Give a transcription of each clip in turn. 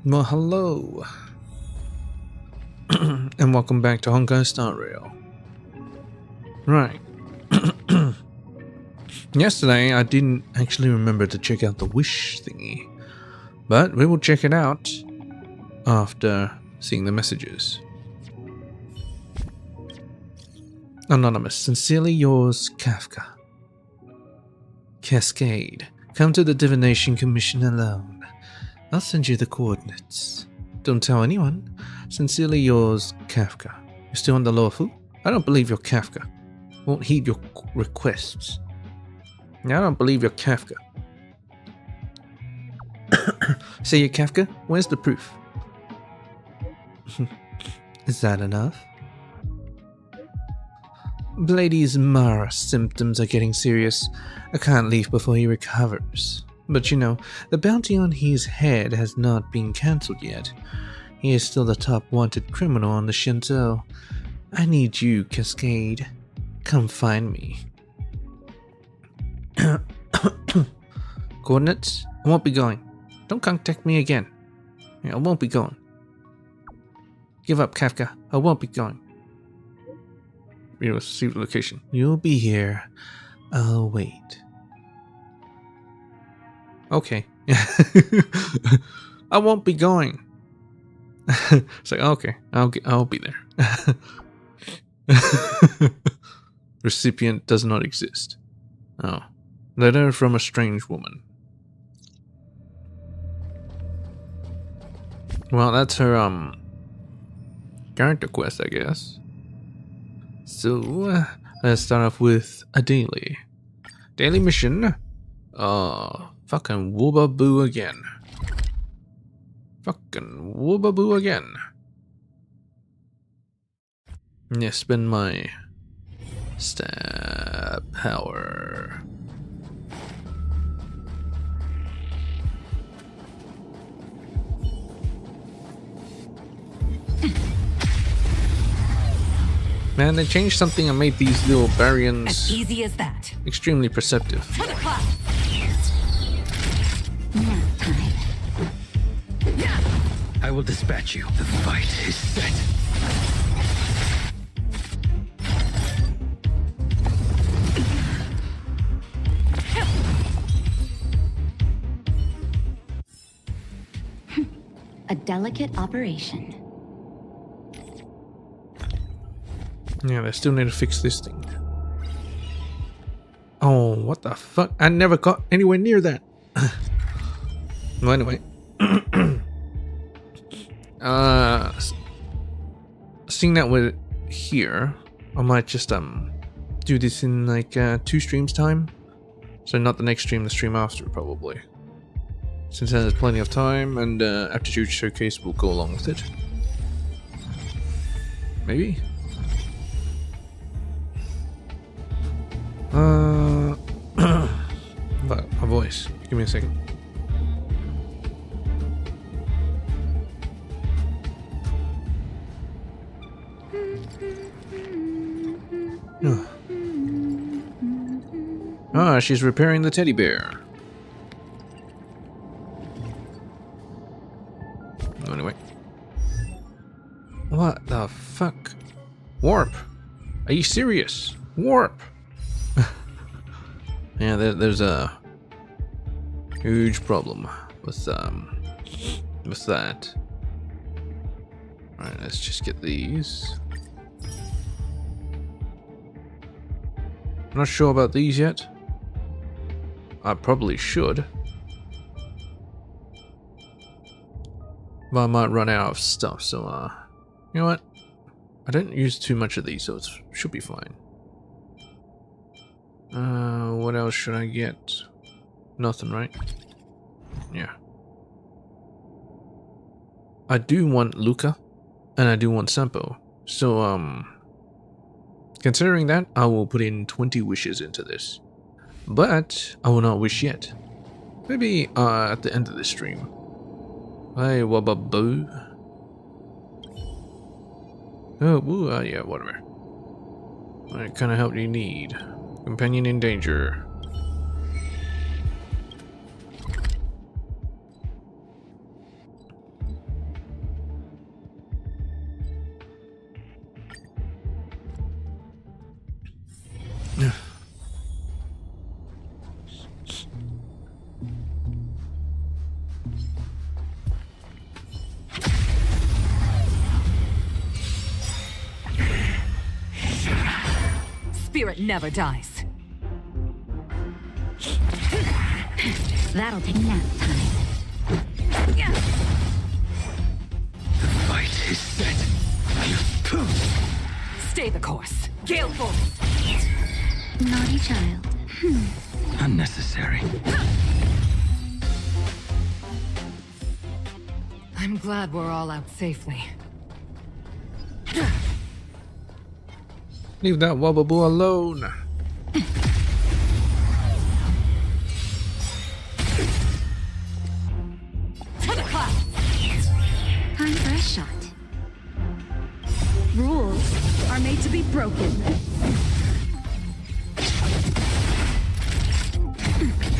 Well, hello, and welcome back to Honkai Star Rail. Right. Yesterday, I didn't actually remember to check out the wish thingy, but we will check it out after seeing the messages. Anonymous, sincerely yours, Kafka. Cascade, come to the Divination Commission alone. I'll send you the coordinates. Don't tell anyone. Sincerely yours, Kafka. You're still on the lawful? I don't believe you're Kafka. Won't heed your requests. I don't believe you're Kafka. Say you're Kafka? Where's the proof? Is that enough? Blady's Mara symptoms are getting serious. I can't leave before he recovers. But you know, the bounty on his head has not been cancelled yet. He is still the top wanted criminal on the Shinto. I need you, Cascade. Come find me. Coordinates? I won't be going. Don't contact me again. I won't be going. Give up, Kafka. I won't be going. Receive the location. You'll be here. I'll wait. Okay. I won't be going. It's like, okay, I'll be there. Recipient does not exist. Oh. Letter from a strange woman. Well, that's her character quest, I guess. So, let's start off with a daily. Daily mission. Fucking woobaboo again. Fucking woobaboo again. Yeah, spend my stab power. Man, they changed something and made these little baryons as easy as that. Extremely perceptive. To the clock. Nap time. I will dispatch you. The fight is set. A delicate operation. Yeah, they still need to fix this thing. Oh, what the fuck? I never got anywhere near that. Well, anyway. Seeing that we're here, I might just do this in like 2 streams time. So not the next stream, the stream after probably. Since there's plenty of time, and Aptitude Showcase will go along with it. Maybe? But a voice. Give me a second. Ah, she's repairing the teddy bear. Anyway. What the fuck? Warp! Are you serious? Warp! Yeah, there's a huge problem with that. Alright, let's just get these. I'm not sure about these yet. I probably should. But I might run out of stuff, so you know what? I don't use too much of these, so it should be fine. What else should I get? Nothing, right? Yeah. I do want Luca, and I do want Sampo. So, considering that, I will put in 20 wishes into this. But, I will not wish yet. Maybe, at the end of the stream. Hey, wababoo. Oh, woo, yeah, whatever. What kind of help do you need? Companion in danger. spirit never dies. That'll take nap time. The fight is set. Stay the course. Gale force. Naughty child. Unnecessary. I'm glad we're all out safely. Leave that Wobbleboo alone. To the clouds. Time for a shot. Rules are made to be broken.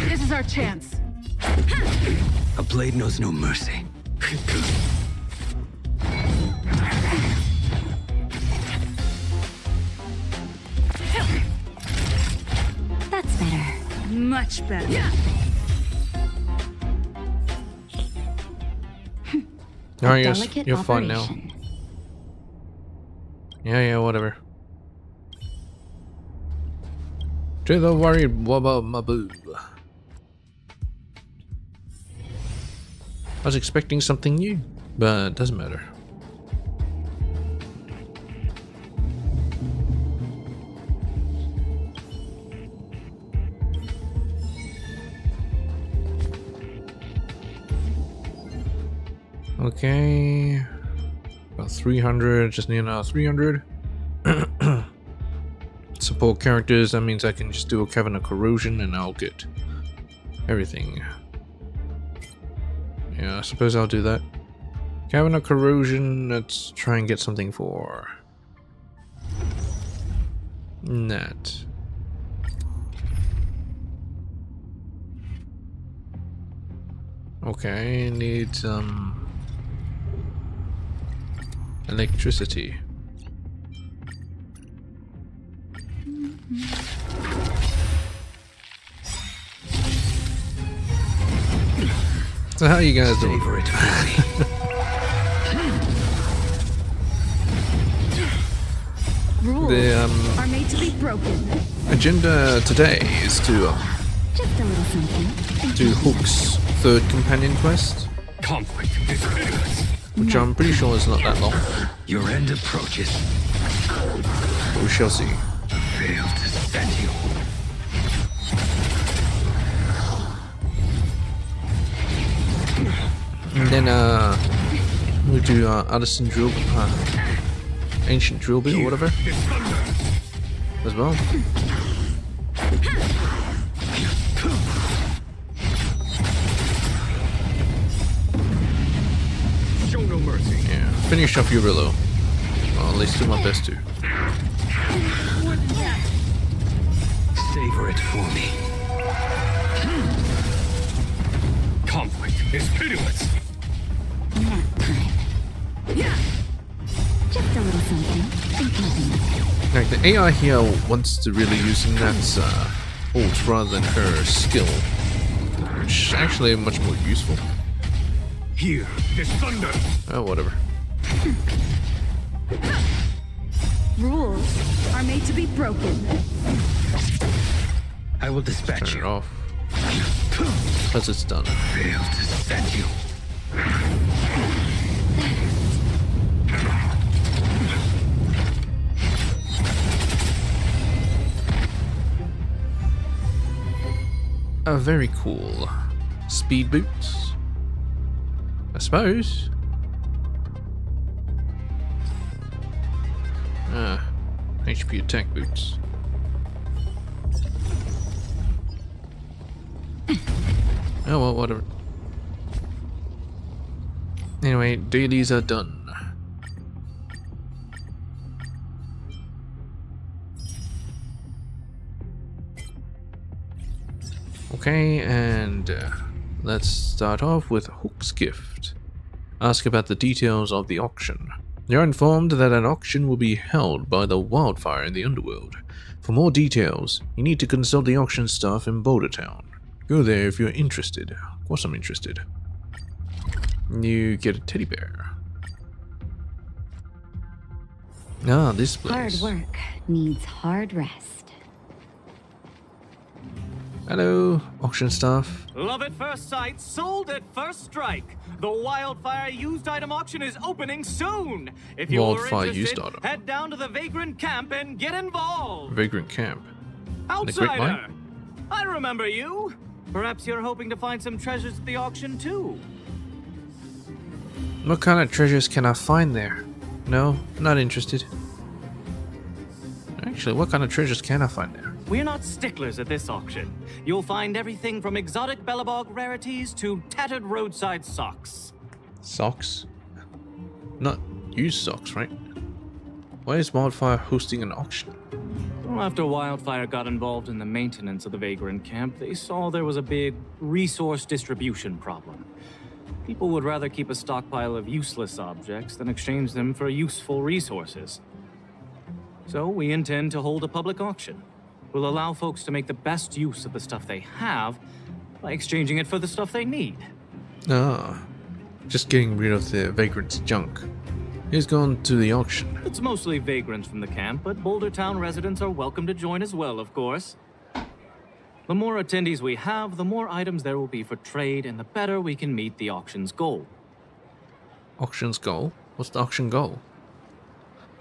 This is our chance. A blade knows no mercy. That's better. Much better. No, Delicate you're fine now. operation. Yeah, whatever. To the worried Wobbleboo. I was expecting something new, but it doesn't matter. Okay, about 300, just need another 300. Support characters, that means I can just do a Cavern of Corrosion and I'll get everything. Yeah, I suppose I'll do that. Cavern of Corrosion, let's try and get something for that. Okay, need some electricity. So how you guys doing? Savor it. Rules The are made to be broken. agenda today is to Just a little something. do Hook's third companion quest, Conflict is pitiless. which I'm pretty sure is not that long. Your end approaches. We shall see. Fail to set you. And then we do Addison drill, ancient drill bit or whatever as well. Show no mercy. Yeah, finish off Urillo. Well, at least do my best to. Savor it for me. Conflict is pitiless. Nap time. Just a little something. Think nothing of it. Like the AI here wants to really using that ult rather than her skill, which is actually much more useful. Here is thunder. Oh, whatever. Rules are made to be broken. I will dispatch Turn it you. off. Because it's done. Fail to set you. Very cool. Speed boots, I suppose. HP attack boots. Oh well, whatever. Anyway, dailies are done. Okay, and let's start off with Hook's gift. Ask about the details of the auction. You're informed that an auction will be held by the wildfire in the underworld. For more details, you need to consult the auction staff in Boulder Town. Go there if you're interested. Of course I'm interested. You get a teddy bear. Ah, this place. Hard work needs hard rest. Hello, auction staff. Love at first sight, sold at first strike. The Wildfire used item auction is opening soon. If you're Wildfire interested, used item. head down to the Vagrant Camp and get involved. Vagrant Camp. The Great Outsider, Mine? I remember you. Perhaps you're hoping to find some treasures at the auction too. What kind of treasures can I find there? No, not interested. Actually, what kind of treasures can I find there? We're not sticklers at this auction. You'll find everything from exotic Bellabog rarities to tattered roadside socks. Socks? Not used socks, right? Why is Wildfire hosting an auction? Well, after Wildfire got involved in the maintenance of the Vagrant Camp, they saw there was a big resource distribution problem. People would rather keep a stockpile of useless objects than exchange them for useful resources. So we intend to hold a public auction. We'll allow folks to make the best use of the stuff they have by exchanging it for the stuff they need. Ah, just getting rid of the Vagrant's junk. He's gone to the auction. It's mostly vagrants from the camp, but Boulder Town residents are welcome to join as well, of course. The more attendees we have, the more items there will be for trade, and the better we can meet the auction's goal. Auction's goal? What's the auction goal?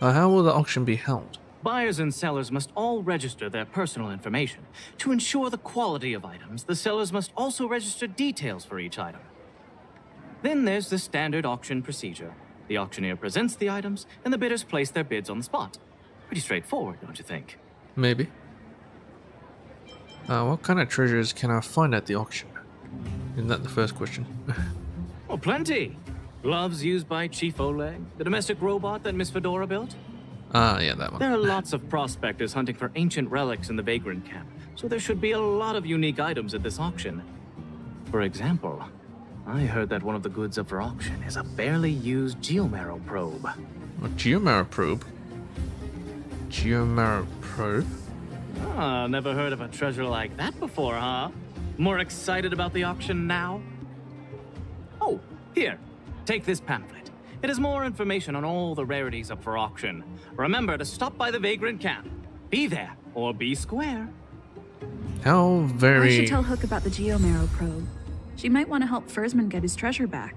How will the auction be held? Buyers and sellers must all register their personal information. To ensure the quality of items, the sellers must also register details for each item. Then there's the standard auction procedure. The auctioneer presents the items, and the bidders place their bids on the spot. Pretty straightforward, don't you think? Maybe. What kind of treasures can I find at the auction? Isn't that the first question? Oh, plenty. Gloves used by Chief Oleg, the domestic robot that Miss Fedora built. Ah, yeah, that one. There are lots of prospectors hunting for ancient relics in the Vagrant Camp, so there should be a lot of unique items at this auction. For example, I heard that one of the goods up for auction is a barely used geomarrow probe. A geomarrow probe? Geomarrow probe? Ah, never heard of a treasure like that before, huh? More excited about the auction now? Oh, here, take this pamphlet. It has more information on all the rarities up for auction. Remember to stop by the Vagrant Camp. Be there, or be square. How very... I should tell Hook about the Geomarrow probe. She might want to help Fursman get his treasure back.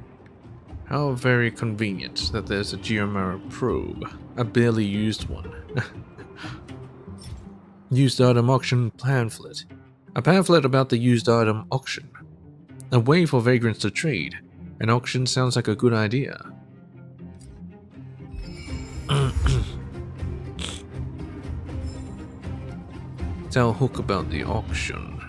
How very convenient that there's a geomarrow probe. A barely used one. Used item auction pamphlet. A pamphlet about the used item auction. A way for vagrants to trade. An auction sounds like a good idea. Tell Hook about the auction.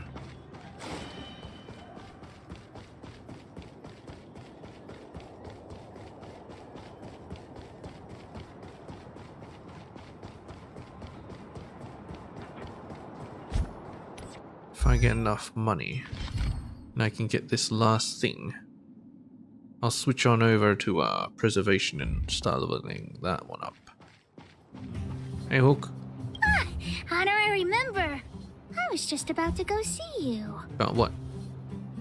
If I get enough money, and I can get this last thing, I'll switch on over to preservation and start leveling that one up. Hey Hook. How do I remember? I was just about to go see you. About what?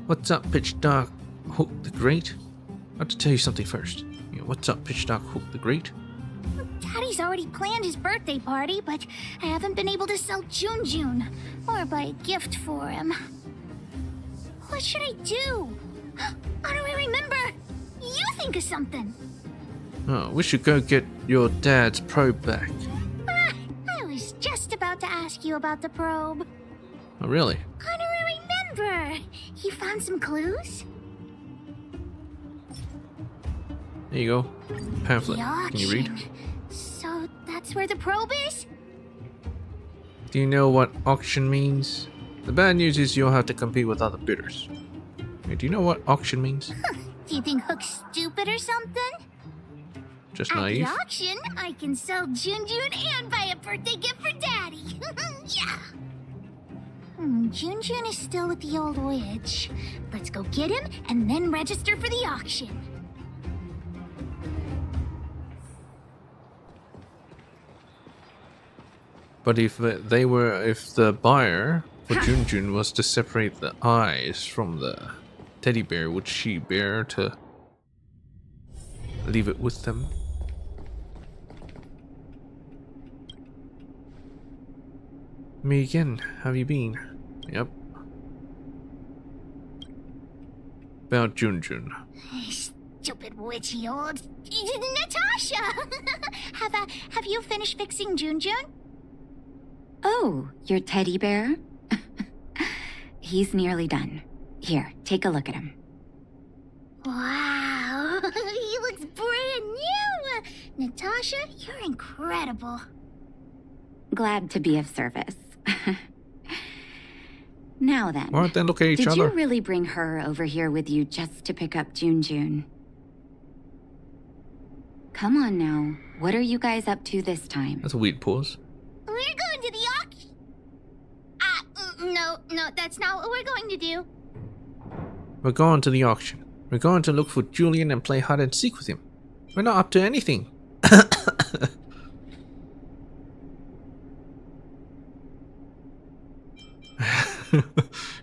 What's up, Pitch Dark Hook the Great? I have to tell you something first. Yeah, what's up, Pitch Dark Hook the Great? Daddy's already planned his birthday party, but I haven't been able to sell Jun or buy a gift for him. What should I do? How do I remember? You think of something. Oh, we should go get your dad's probe back. I was just about to ask you about the probe. Oh, really? How do I remember? You found some clues? There you go. Pamphlet. The Can you read? auction. So that's where the probe is? Do you know what auction means? The bad news is you'll have to compete with other bidders. Hey, do you know what auction means? Do you think Hook's stupid or something? Just At naive? the auction, I can sell Jun and buy a birthday gift for Daddy. Yeah. Jun is still with the old witch. Let's go get him and then register for the auction. But if the buyer for Jun was to separate the eyes from the teddy bear, would she bear to leave it with them? Me again. How have you been? Yep. about Junjun. Stupid witchy old Natasha. Have you finished fixing Junjun? Oh, your teddy bear? He's nearly done. Here, take a look at him. Wow, he looks brand new. Natasha, you're incredible. Glad to be of service. Now then, Why don't they look at each did other? you really bring her over here with you just to pick up Junjun? Come on now, what are you guys up to this time? That's a weird pause. We're going to the auction. No, that's not what we're going to do. We're going to the auction. We're going to look for Julian and play hide and seek with him. We're not up to anything.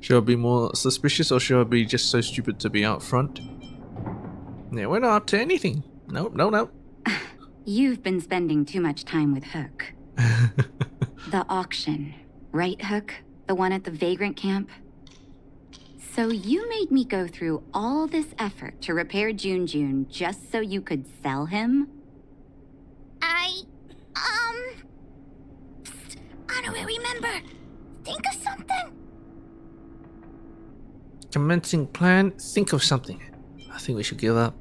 Should I be more suspicious or should I be just so stupid to be out front? Yeah, we're not up to anything. Nope. You've been spending too much time with Hook. The auction, right, Hook? The one at the vagrant camp? So you made me go through all this effort to repair Junjun just so you could sell him? Honorary member, think of something. Commencing plan, think of something. I think we should give up.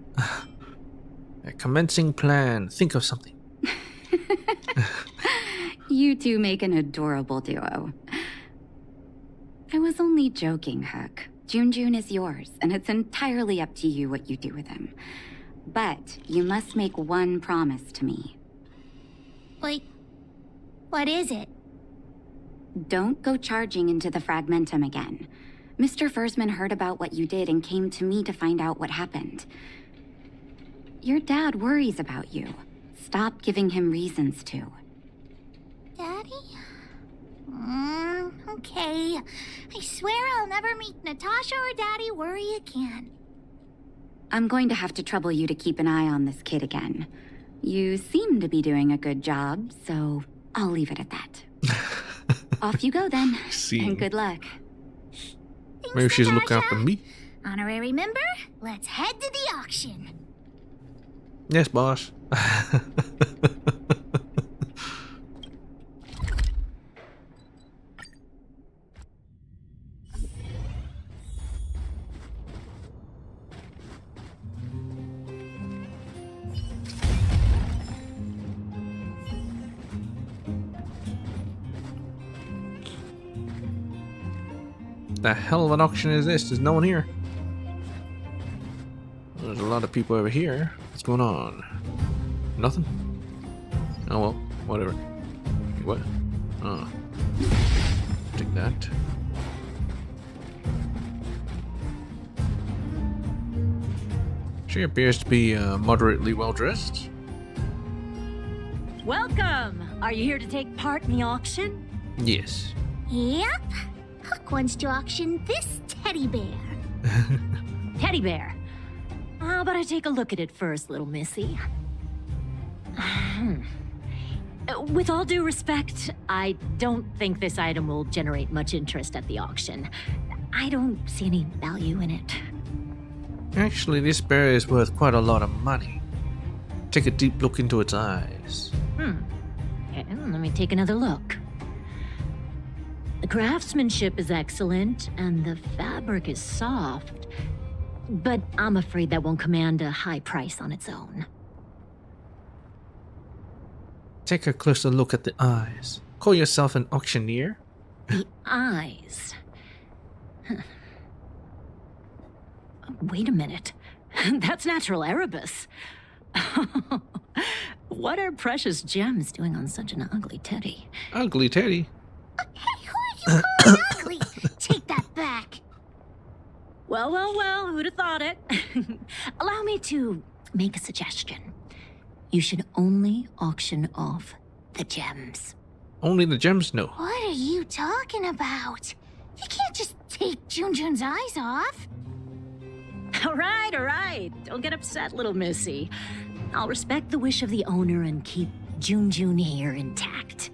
A commencing plan, think of something. You two make an adorable duo. I was only joking, Hook. Junjun is yours, and it's entirely up to you what you do with him. But you must make one promise to me. Wait, what is it? Don't go charging into the Fragmentum again. Mr. Fursman heard about what you did and came to me to find out what happened. Your dad worries about you. Stop giving him reasons to. Daddy? Okay. I swear I'll never meet Natasha or Daddy worry again. I'm going to have to trouble you to keep an eye on this kid again. You seem to be doing a good job, so I'll leave it at that. Off you go then, and good luck. Thanks, Maybe she's Natasha. looking out for me. Honorary member, let's head to the auction. Yes, boss. The hell of an auction is this? There's no one here. There's a lot of people over here. What's going on? Nothing? Oh well, whatever. What? Oh. Take that. She appears to be moderately well dressed. Welcome! Are you here to take part in the auction? Yes. Yep. Hook wants to auction this teddy bear. Teddy bear. How about I take a look at it first, little missy? With all due respect, I don't think this item will generate much interest at the auction. I don't see any value in it. Actually, this bear is worth quite a lot of money. Take a deep look into its eyes. Okay, let me take another look. The craftsmanship is excellent, and the fabric is soft. But I'm afraid that won't command a high price on its own. Take a closer look at the eyes. Call yourself an auctioneer? The eyes. Wait a minute. That's natural Erebus. What are precious gems doing on such an ugly teddy? Ugly teddy. Hey, who are you calling ugly? Take that back. Well, who'd have thought it? Allow me to make a suggestion. You should only auction off the gems. Only the gems know. What are you talking about? You can't just take Junjun's eyes off. All right. Don't get upset, little missy. I'll respect the wish of the owner and keep Junjun here intact.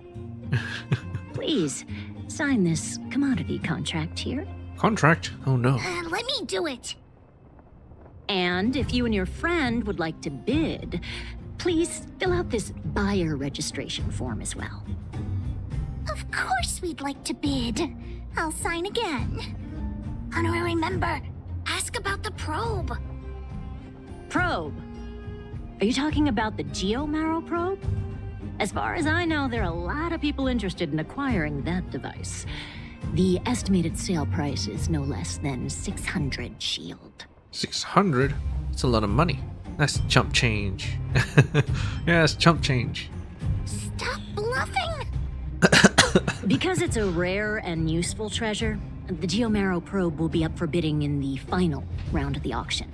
Please, sign this commodity contract here. Contract? Oh no. Let me do it. And if you and your friend would like to bid, please fill out this buyer registration form as well. Of course we'd like to bid. I'll sign again. How do I remember? Ask about the probe. Probe? Are you talking about the Geomarrow probe? As far as I know, there are a lot of people interested in acquiring that device. The estimated sale price is no less than 600 shield. 600? That's a lot of money. That's chump change. Yeah, that's chump change. Stop bluffing! Because it's a rare and useful treasure, the Geomarrow probe will be up for bidding in the final round of the auction.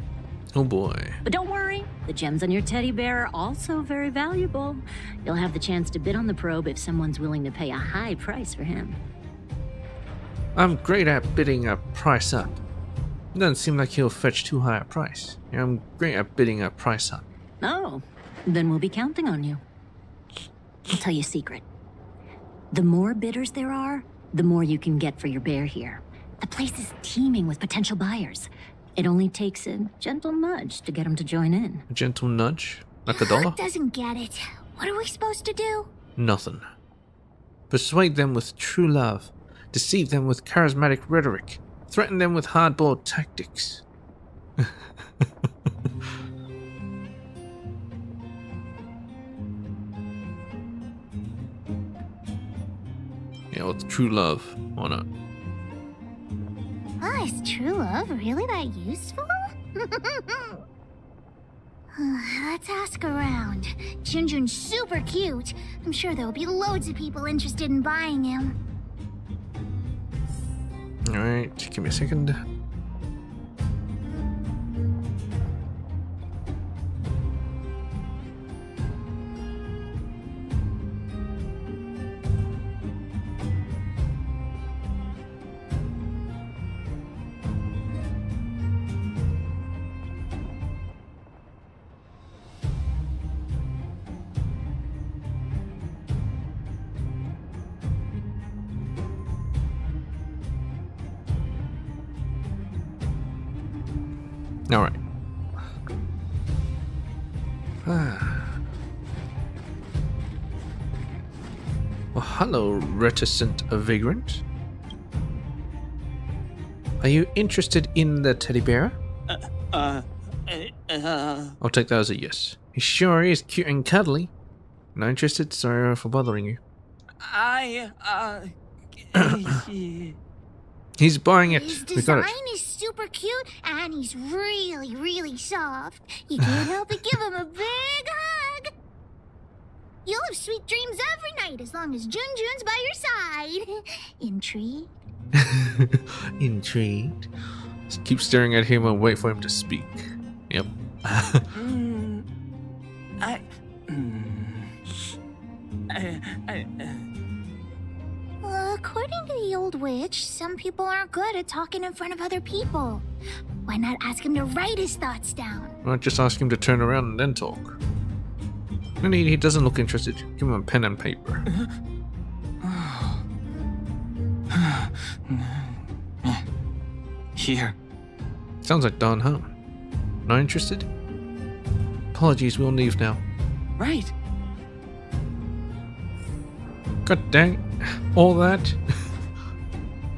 Oh boy. But don't worry, the gems on your teddy bear are also very valuable. You'll have the chance to bid on the probe if someone's willing to pay a high price for him. I'm great at bidding a price up. It doesn't seem like he'll fetch too high a price. Yeah, I'm great at bidding a price up. Oh, then we'll be counting on you. I'll tell you a secret. The more bidders there are, the more you can get for your bear here. The place is teeming with potential buyers. It only takes a gentle nudge to get them to join in. A gentle nudge? Like a dollar? Doesn't get it. What are we supposed to do? Nothing. Persuade them with true love. Deceive them with charismatic rhetoric. Threaten them with hardball tactics. Yeah, with true love. Why not? Oh, is true love really that useful? Let's ask around. Junjun's super cute. I'm sure there'll be loads of people interested in buying him. Alright, give me a second. Alright. Well, hello, reticent vagrant. Are you interested in the teddy bear? I'll take that as a yes. He sure is cute and cuddly. Not interested? Sorry for bothering you. He's buying it. His We got design it. is super cute, and he's really, really soft. You can't help but give him a big hug. You'll have sweet dreams every night as long as Junjun's by your side. Intrigued? Intrigued. Just keep staring at him and wait for him to speak. Yep. According to the old witch, some people aren't good at talking in front of other people. Why not ask him to write his thoughts down? Why not just ask him to turn around and then talk? No need, he doesn't look interested. Give him a pen and paper. Here. Sounds like Don, huh? Not interested? Apologies, we'll leave now. Right. God dang, all that?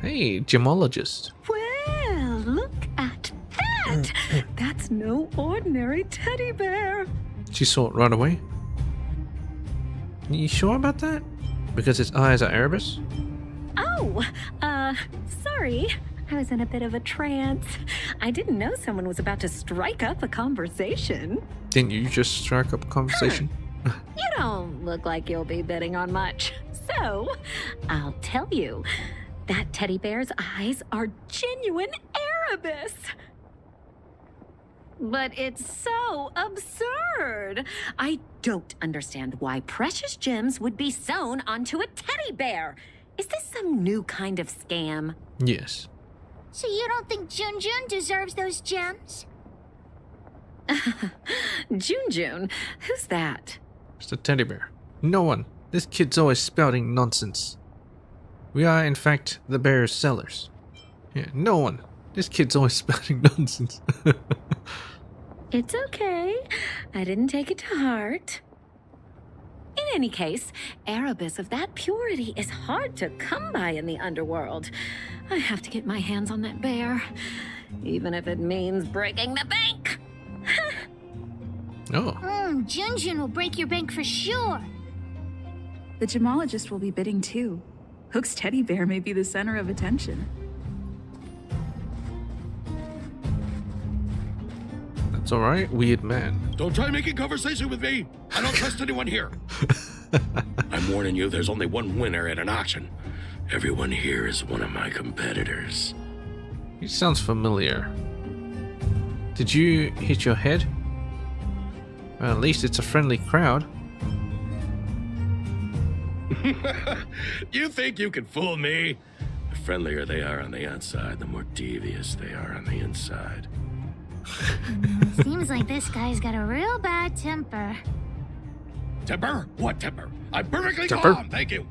Hey, gemologist. Well, look at that! That's no ordinary teddy bear. She saw it right away. You sure about that? Because its eyes are Erebus? Oh, sorry. I was in a bit of a trance. I didn't know someone was about to strike up a conversation. Didn't you just strike up a conversation? You don't look like you'll be bidding on much. So, I'll tell you, that teddy bear's eyes are genuine Erebus. But it's so absurd. I don't understand why precious gems would be sewn onto a teddy bear. Is this some new kind of scam? Yes. So you don't think Junjun deserves those gems? Junjun? Who's that? It's the teddy bear. No one. This kid's always spouting nonsense. We are, in fact, the bear's sellers. Yeah, no one. This kid's always spouting nonsense. It's okay. I didn't take it to heart. In any case, Erebus of that purity is hard to come by in the underworld. I have to get my hands on that bear, even if it means breaking the bank. Oh. Junjun will break your bank for sure. The gemologist will be bidding too. Hook's teddy bear may be the center of attention. That's alright, weird man. Don't try making conversation with me. I don't trust anyone here. I'm warning you, there's only one winner at an auction. Everyone here is one of my competitors. He sounds familiar. Did you hit your head? Well, at least it's a friendly crowd. You think you can fool me? The friendlier they are on the outside, the more devious they are on the inside. Seems like this guy's got a real bad temper. Temper? What temper? I'm perfectly Temper? calm, thank you.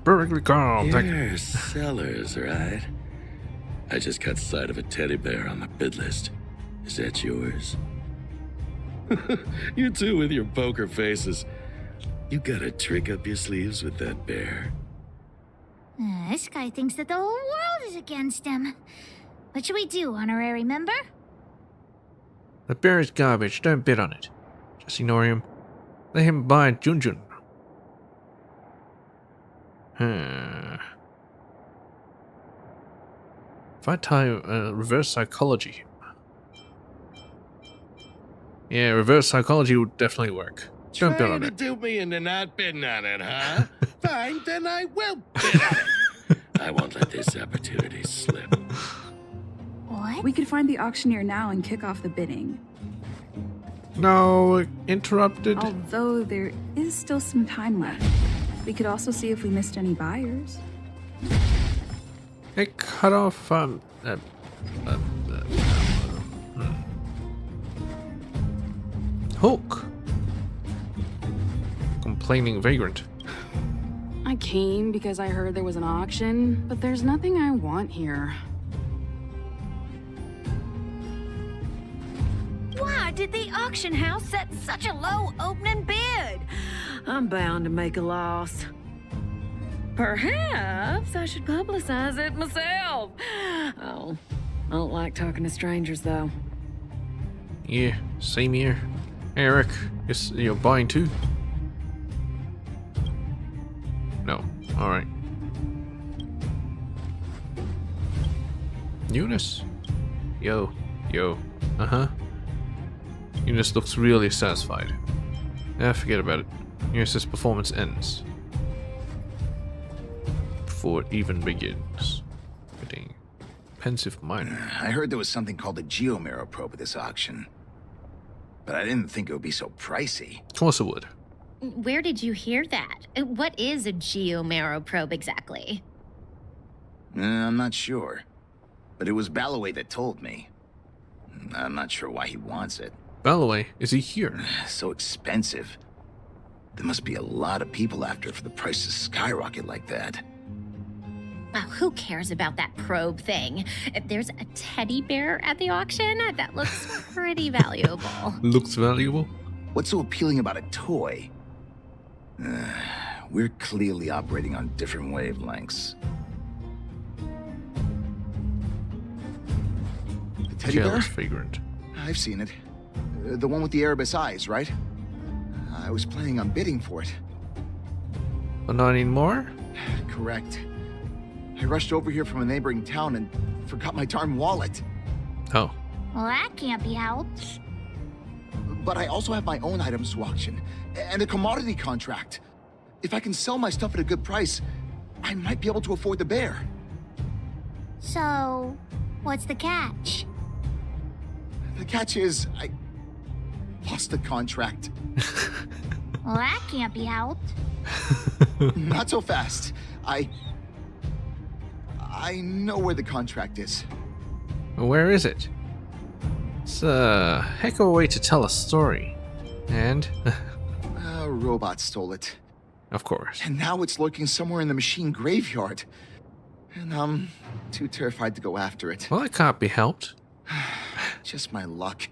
Perfectly calm. Thank you. You're sellers, right? I just caught sight of a teddy bear on the bid list. Is that yours? You two with your poker faces. You got a trick up your sleeves with that bear. This guy thinks that the whole world is against him. What should we do, honorary member? The bear is garbage. Don't bid on it. Just ignore him. Let him buy Junjun. If I try reverse psychology. Yeah, reverse psychology would definitely work. Don't bid on Trying to it. do me into not bidding on it, huh? Fine, then I will bid on it. I won't let this opportunity slip. What? We could find the auctioneer now and kick off the bidding. No, interrupted. Although there is still some time left. We could also see if we missed any buyers. It cut off. Hook. Complaining vagrant. I came because I heard there was an auction, but there's nothing I want here. Why did the auction house set such a low opening bid? I'm bound to make a loss. Perhaps I should publicize it myself. Oh, I don't like talking to strangers, though. Yeah, same here. Eric, you're buying too? No. Alright. Eunice. Yo. Uh-huh. Eunice looks really satisfied. Forget about it. Eunice's performance ends. Before it even begins. Getting pensive miner. I heard there was something called a geomarrow probe at this auction. But I didn't think it would be so pricey. Of course it would. Where did you hear that? What is a geomarrow probe exactly? I'm not sure. But it was Balloway that told me. I'm not sure why he wants it. Balloway, is he here? So expensive. There must be a lot of people after it for the price to skyrocket like that. Oh, who cares about that probe thing? There's a teddy bear at the auction that looks pretty valuable. Looks valuable? What's so appealing about a toy? We're clearly operating on different wavelengths. The teddy bear? Jealous vagrant. I've seen it. The one with the Erebus eyes, right? I was planning on bidding for it. But not anymore? Correct. I rushed over here from a neighboring town and forgot my darn wallet. Oh. Well, that can't be helped. But I also have my own items to auction, and a commodity contract. If I can sell my stuff at a good price, I might be able to afford the bear. So, what's the catch? The catch is, I lost the contract. Well, that can't be helped. Not so fast. I know where the contract is. Where is it? It's a heck of a way to tell a story. And? A robot stole it. Of course. And now it's lurking somewhere in the machine graveyard. And I'm too terrified to go after it. Well, it can't be helped. Just my luck.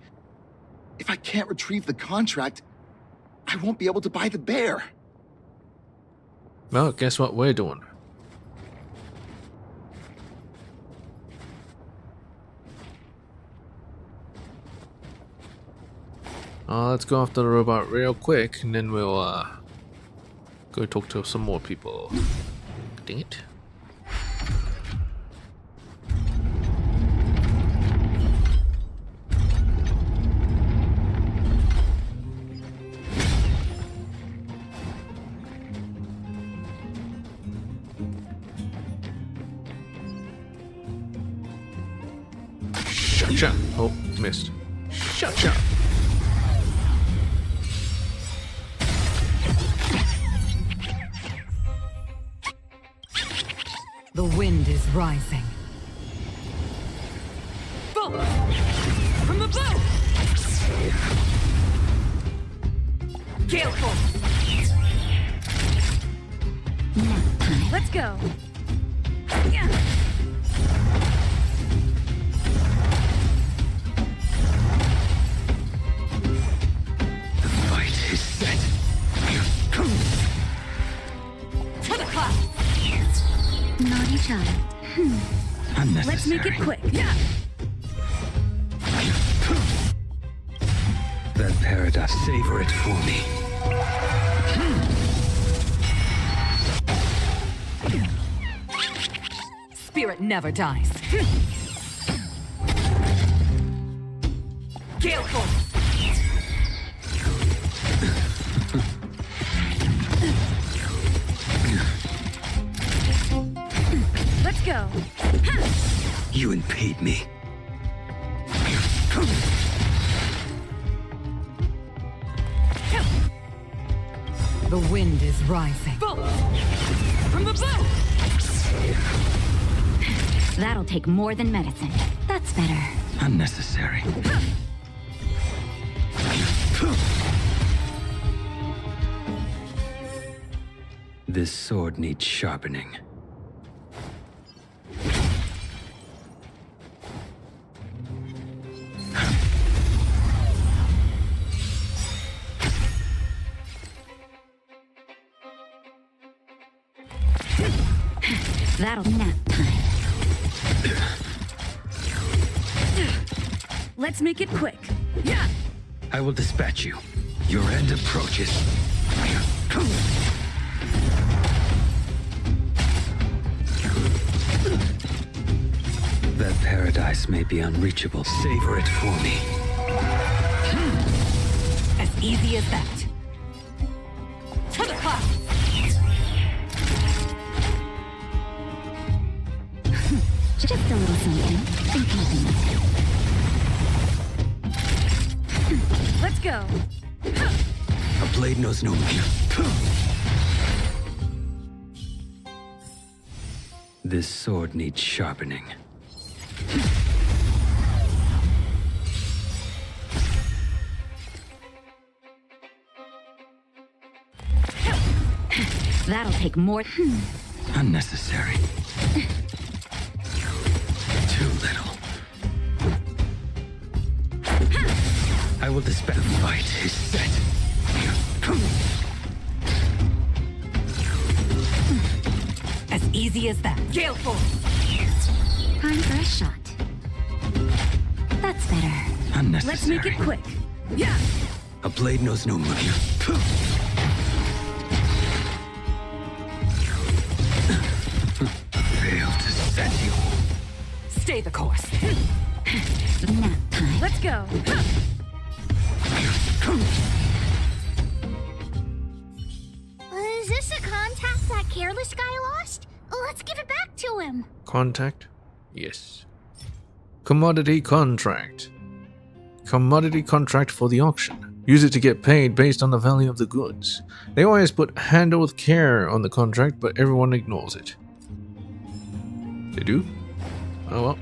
If I can't retrieve the contract, I won't be able to buy the bear. Well, guess what we're doing? Let's go after the robot real quick, and then we'll go talk to some more people. Dang it. Shut. Oh, missed. Shut. The wind is rising. Boom! From the bow! Gale force! Let's go! Yeah. The fight is set. To the clouds! Naughty child. Unnecessary. Let's make it quick. Yeah. That paradise, savor it for me. Spirit never dies. Gale force! Let's go. You impede me. The wind is rising. From the bow! That'll take more than medicine. That's better. Unnecessary. This sword needs sharpening. That'll nap time. Let's make it quick. Yeah. I will dispatch you. Your end approaches. That paradise may be unreachable. Savor it for me. As easy as that. To the clouds! Just a little something. And keeping it. Let's go. A blade knows no fear. This sword needs sharpening. That'll take more. Unnecessary. Too little. I will dispatch. The fight is set. As easy as that. Gale force! Time for a shot. That's better. Unnecessary. Let's make it quick. Yeah. A blade knows no mercy. Fail to set you. Stay the course. Nap time. Let's go. Is this a contact that careless guy lost? Let's give it back to him. Contact? Yes. Commodity contract. Commodity contract for the auction. Use it to get paid based on the value of the goods. They always put handle with care on the contract, but everyone ignores it. They do? Oh well.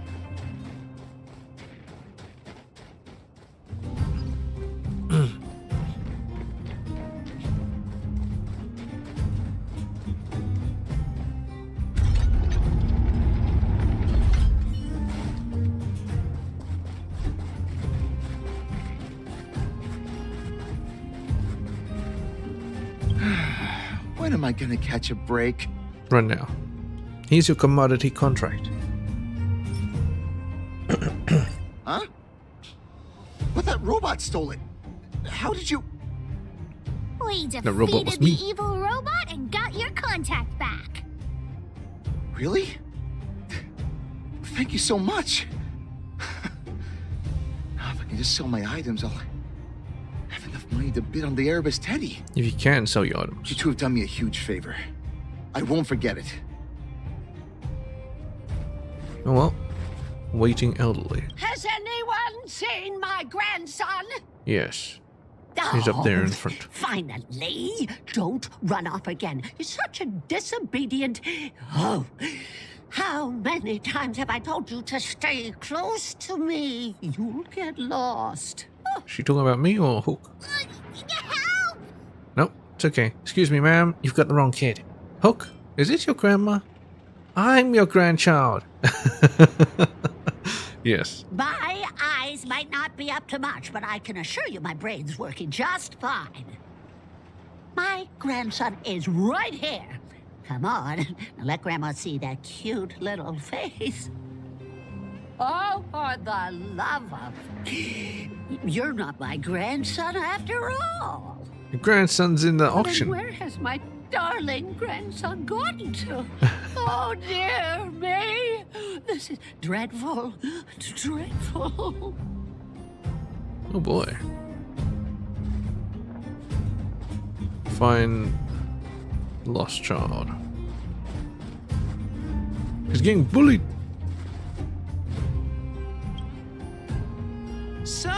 am I gonna catch a break? Right now. Here's your commodity contract. Huh? But that robot stole it. How did you... We The robot was defeated me. the evil robot and got your contact back. Really? Thank you so much. Now, if I can just sell my items, I'll have enough money to bid on the Erebus Teddy. If you can sell your items. You two have done me a huge favor. I won't forget it. Oh well. Waiting elderly. Has anyone seen my grandson? Yes. He's up there in Oh, front. Finally! Don't run off again. You're such a disobedient... Oh, how many times have I told you to stay close to me? You'll get lost. She talking about me or Hook? Help! Nope, it's okay. Excuse me, ma'am. You've got the wrong kid. Hook, is this your grandma? I'm your grandchild. Yes. My eyes might not be up to much, but I can assure you my brain's working just fine. My grandson is right here. Come on, now let Grandma see that cute little face. Oh, for the love of... You're not my grandson after all. Your grandson's in the Then auction. where has my darling grandson gotten to? Oh, dear me. This is dreadful. Dreadful. Oh boy. Find lost child. He's getting bullied. So,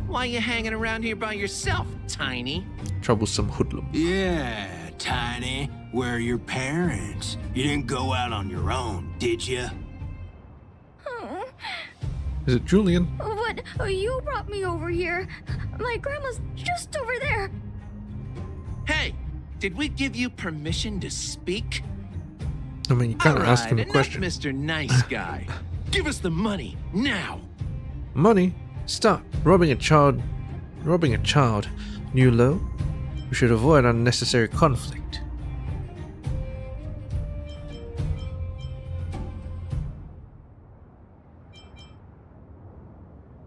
why you hanging around here by yourself, Tiny? Troublesome hoodlum. Yeah, Tiny. Where are your parents? You didn't go out on your own, did you? Is it Julian? But you brought me over here. My grandma's just over there. Hey, did we give you permission to speak? I mean, you kind of asking a enough, question. Mr. Nice Guy. Give us the money, now! Money? Stop. Robbing a child. New low? We should avoid unnecessary conflict.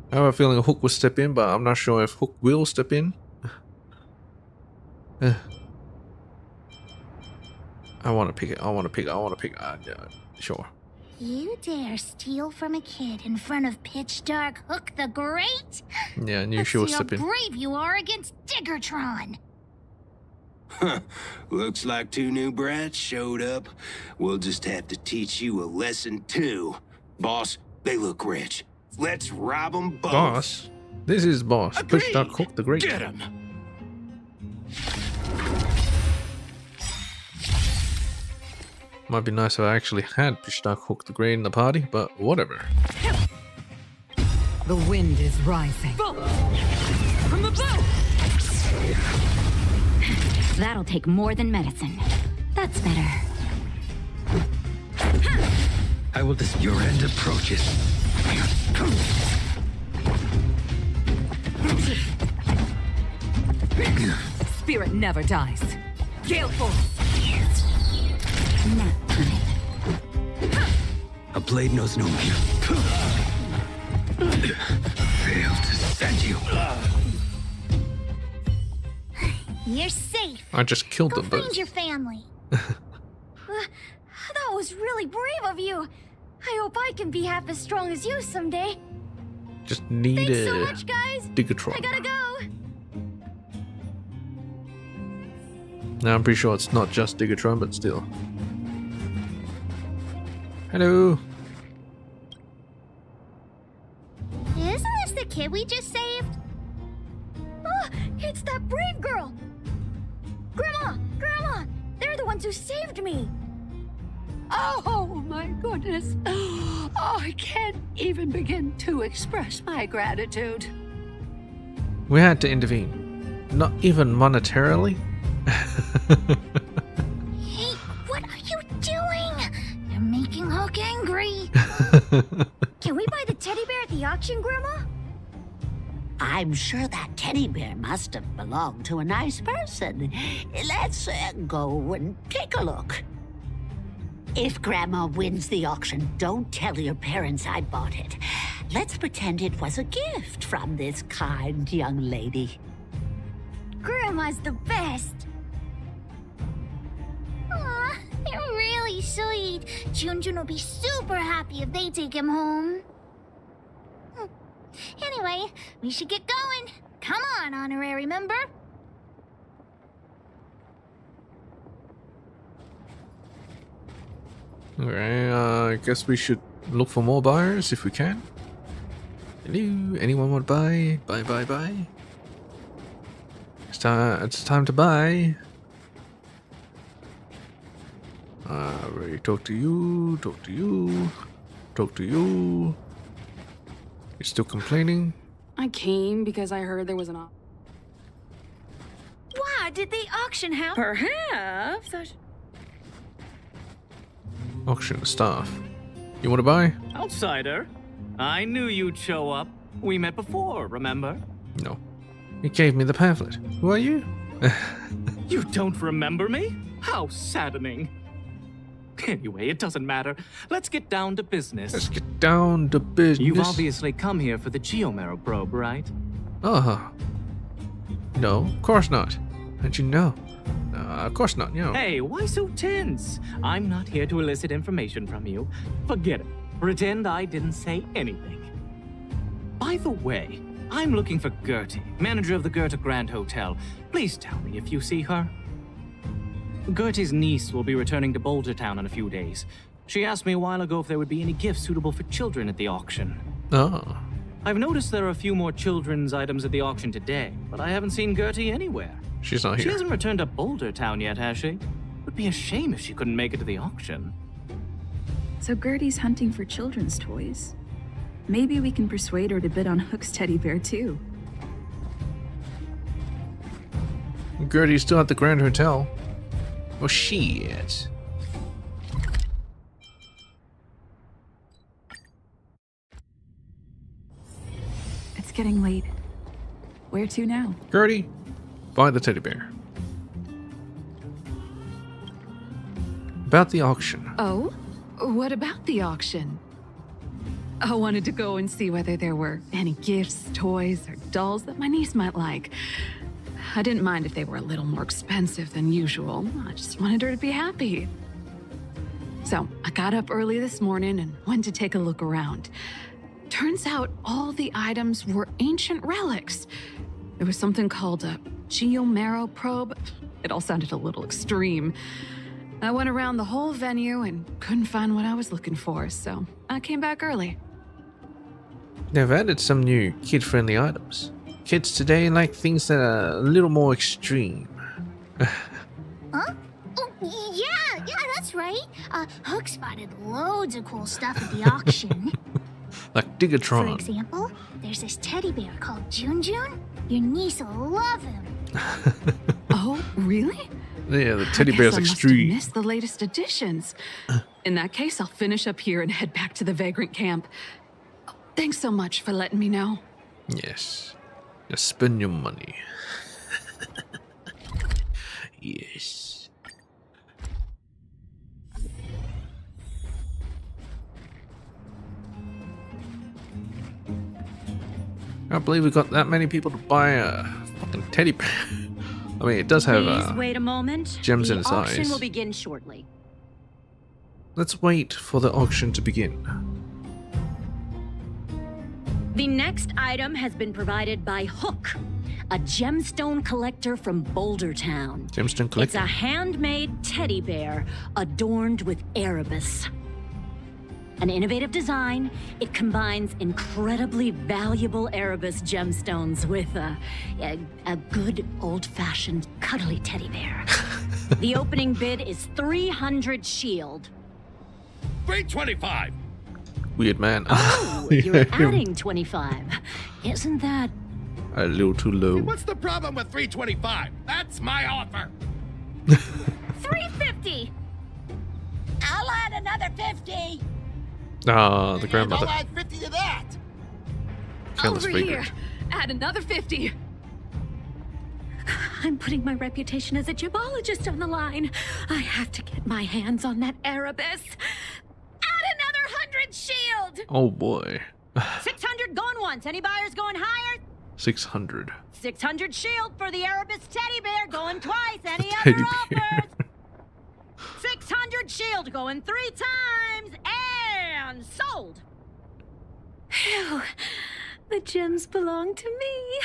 I have a feeling Hook will step in, but I'm not sure if Hook will step in. I want to pick it. Sure. You dare steal from a kid in front of pitch dark Hook the Great? Yeah, I knew Let's she would see how step in. brave you are against Diggertron. Huh. Looks like two new brats showed up. We'll just have to teach you a lesson too. Boss, they look rich. Let's rob them both. Boss? This is Boss. Push Dark Hook the Great. Get him! Might be nice if I actually had Push Dark Hook the Great in the party, but whatever. The wind is rising. From the bow! That'll take more than medicine. That's better. I will just... Your end approaches. Spirit never dies. Gale Force! Nap time. A blade knows no fear. Failed to send you. You're safe. I just killed Go them both. find your family. That was really brave of you. I hope I can be half as strong as you someday. Just need Thanks so a much, guys. Diggertron. I gotta go. Now I'm pretty sure it's not just Diggertron, but still. Hello. Isn't this the kid we just saved? Oh, it's that brave girl. Grandma, they're the ones who saved me. Oh, my goodness. Oh, I can't even begin to express my gratitude. We had to intervene. Not even monetarily. Hey, what are you doing? You're making Hook angry. Can we buy the teddy bear at the auction, Grandma? I'm sure that teddy bear must have belonged to a nice person. Let's go and take a look. If Grandma wins the auction, don't tell your parents I bought it. Let's pretend it was a gift from this kind young lady. Grandma's the best. Aw, they're really sweet. Junjun will be super happy if they take him home. Anyway, we should get going. Come on, honorary member. Okay, I guess we should look for more buyers if we can. Hello, anyone want to buy? Buy. It's time to buy. Ready, talk to you. You're still complaining? I came because I heard there was an Why did the auction happen? Perhaps Auction staff. You want to buy? Outsider? I knew you'd show up. We met before, remember? No. You gave me the pamphlet. Who are you? You don't remember me? How saddening. Anyway, it doesn't matter. Let's get down to business. Let's get down to business. You've obviously come here for the Geomarrow probe, right? No, of course not. How'd you know? Of course not, no. Hey, why so tense? I'm not here to elicit information from you. Forget it. Pretend I didn't say anything. By the way, I'm looking for Gertie, manager of the Goethe Grand Hotel. Please tell me if you see her. Gertie's niece will be returning to Boulder Town in a few days. She asked me a while ago if there would be any gifts suitable for children at the auction. Oh. I've noticed there are a few more children's items at the auction today, but I haven't seen Gertie anywhere. She's not here. She hasn't returned to Boulder Town yet, has she? It would be a shame if she couldn't make it to the auction. So Gertie's hunting for children's toys. Maybe we can persuade her to bid on Hook's teddy bear too. Gertie's still at the Grand Hotel. Oh, shit. It's getting late. Where to now? Gertie, buy the teddy bear. About the auction. Oh? What about the auction? I wanted to go and see whether there were any gifts, toys, or dolls that my niece might like. I didn't mind if they were a little more expensive than usual. I just wanted her to be happy. So I got up early this morning and went to take a look around. Turns out all the items were ancient relics. There was something called a Geomarrow probe. It all sounded a little extreme. I went around the whole venue and couldn't find what I was looking for, so I came back early. They've added some new kid-friendly items. Kids today like things that are a little more extreme. Huh? Oh, yeah, that's right. Hook spotted loads of cool stuff at the auction. Like Digatron. For example, there's this teddy bear called Junjun. Your niece will love him. Oh, really? Yeah, the teddy bear's extreme. I missed the latest additions. In that case, I'll finish up here and head back to the Vagrant camp. Thanks so much for letting me know. Yes. Just spend your money. Yes. I can't believe we got that many people to buy a fucking teddy bear. I mean, it does have Please wait a moment. gems in its The auction eyes. will begin shortly. Let's wait for the auction to begin. The next item has been provided by Hook, a gemstone collector from Boulder Town. Gemstone collector. It's a handmade teddy bear adorned with Erebus. An innovative design, it combines incredibly valuable Erebus gemstones with a good old-fashioned cuddly teddy bear. The opening bid is 300 shield. 325. Weird man. Oh, you're adding 25. Isn't that... a little too low. What's the problem with 325? That's my offer. 350. I'll add another 50. Ah, the grandmother. I'll add 50 to that. Careless Over figure. here. Add another 50. I'm putting my reputation as a gemologist on the line. I have to get my hands on that Erebus. Add another 100 shield! Oh boy. 600 going once. Any buyers going higher? 600. 600 shield for the Erebus teddy bear going twice. Any Teddy other bear. offers? 600 shield going 3 times and sold. Phew. The gems belong to me.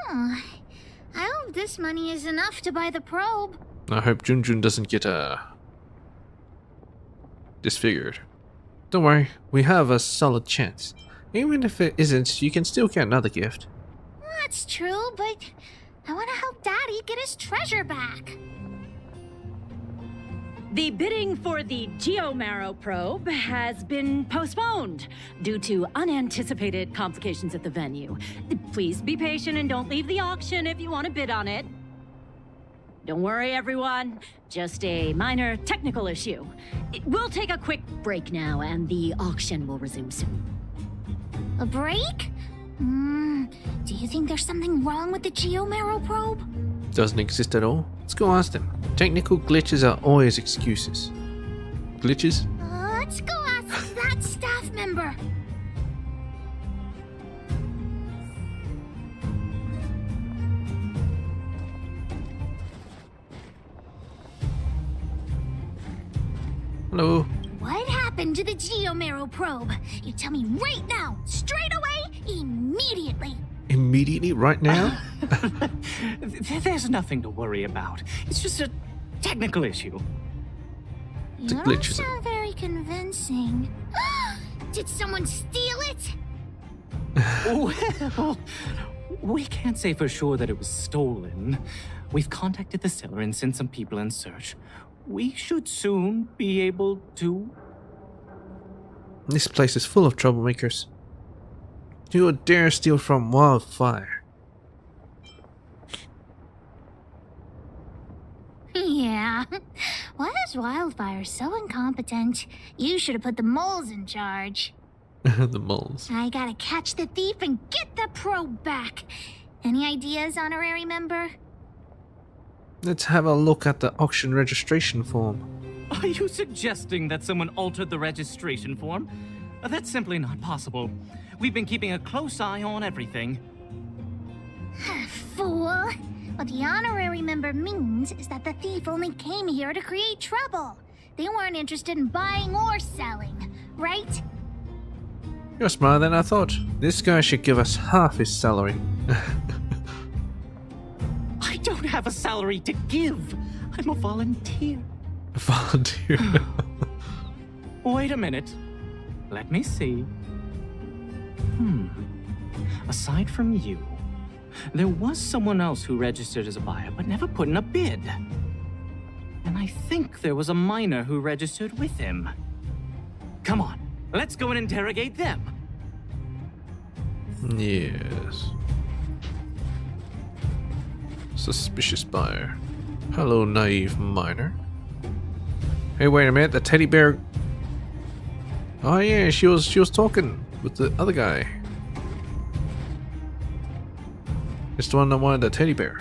Oh, I hope this money is enough to buy the probe. I hope Junjun doesn't get disfigured. Don't worry, we have a solid chance. Even if it isn't, you can still get another gift. That's true, but I want to help Daddy get his treasure back. The bidding for the Geomarrow probe has been postponed due to unanticipated complications at the venue. Please be patient and don't leave the auction if you want to bid on it. Don't worry, everyone. Just a minor technical issue. We'll take a quick break now, and the auction will resume soon. A break? Do you think there's something wrong with the Geomarrow probe? Doesn't exist at all? Let's go ask them. Technical glitches are always excuses. Glitches? Let's go ask that staff member. Hello. What happened to the Geomarrow probe? You tell me right now, straight away, immediately. Immediately, right now? There's nothing to worry about. It's just a technical issue. You The don't glitch is it? sound very convincing. Did someone steal it? Well, we can't say for sure that it was stolen. We've contacted the seller and sent some people in search. We should soon be able to... This place is full of troublemakers. You would dare steal from Wildfire? Yeah. Why is Wildfire so incompetent? You should have put the moles in charge. The moles. I gotta catch the thief and get the probe back. Any ideas, honorary member? Let's have a look at the auction registration form. Are you suggesting that someone altered the registration form? That's simply not possible. We've been keeping a close eye on everything. Fool! What the honorary member means is that the thief only came here to create trouble. They weren't interested in buying or selling, right? You're smarter than I thought. This guy should give us half his salary. I don't have a salary to give. I'm a volunteer. A volunteer? Wait a minute. Let me see. Aside from you, there was someone else who registered as a buyer but never put in a bid. And I think there was a miner who registered with him. Come on, let's go and interrogate them. Yes. Suspicious buyer. Hello, naive miner. Hey, wait a minute, the teddy bear... Oh yeah, she was talking with the other guy. It's the one that wanted the teddy bear.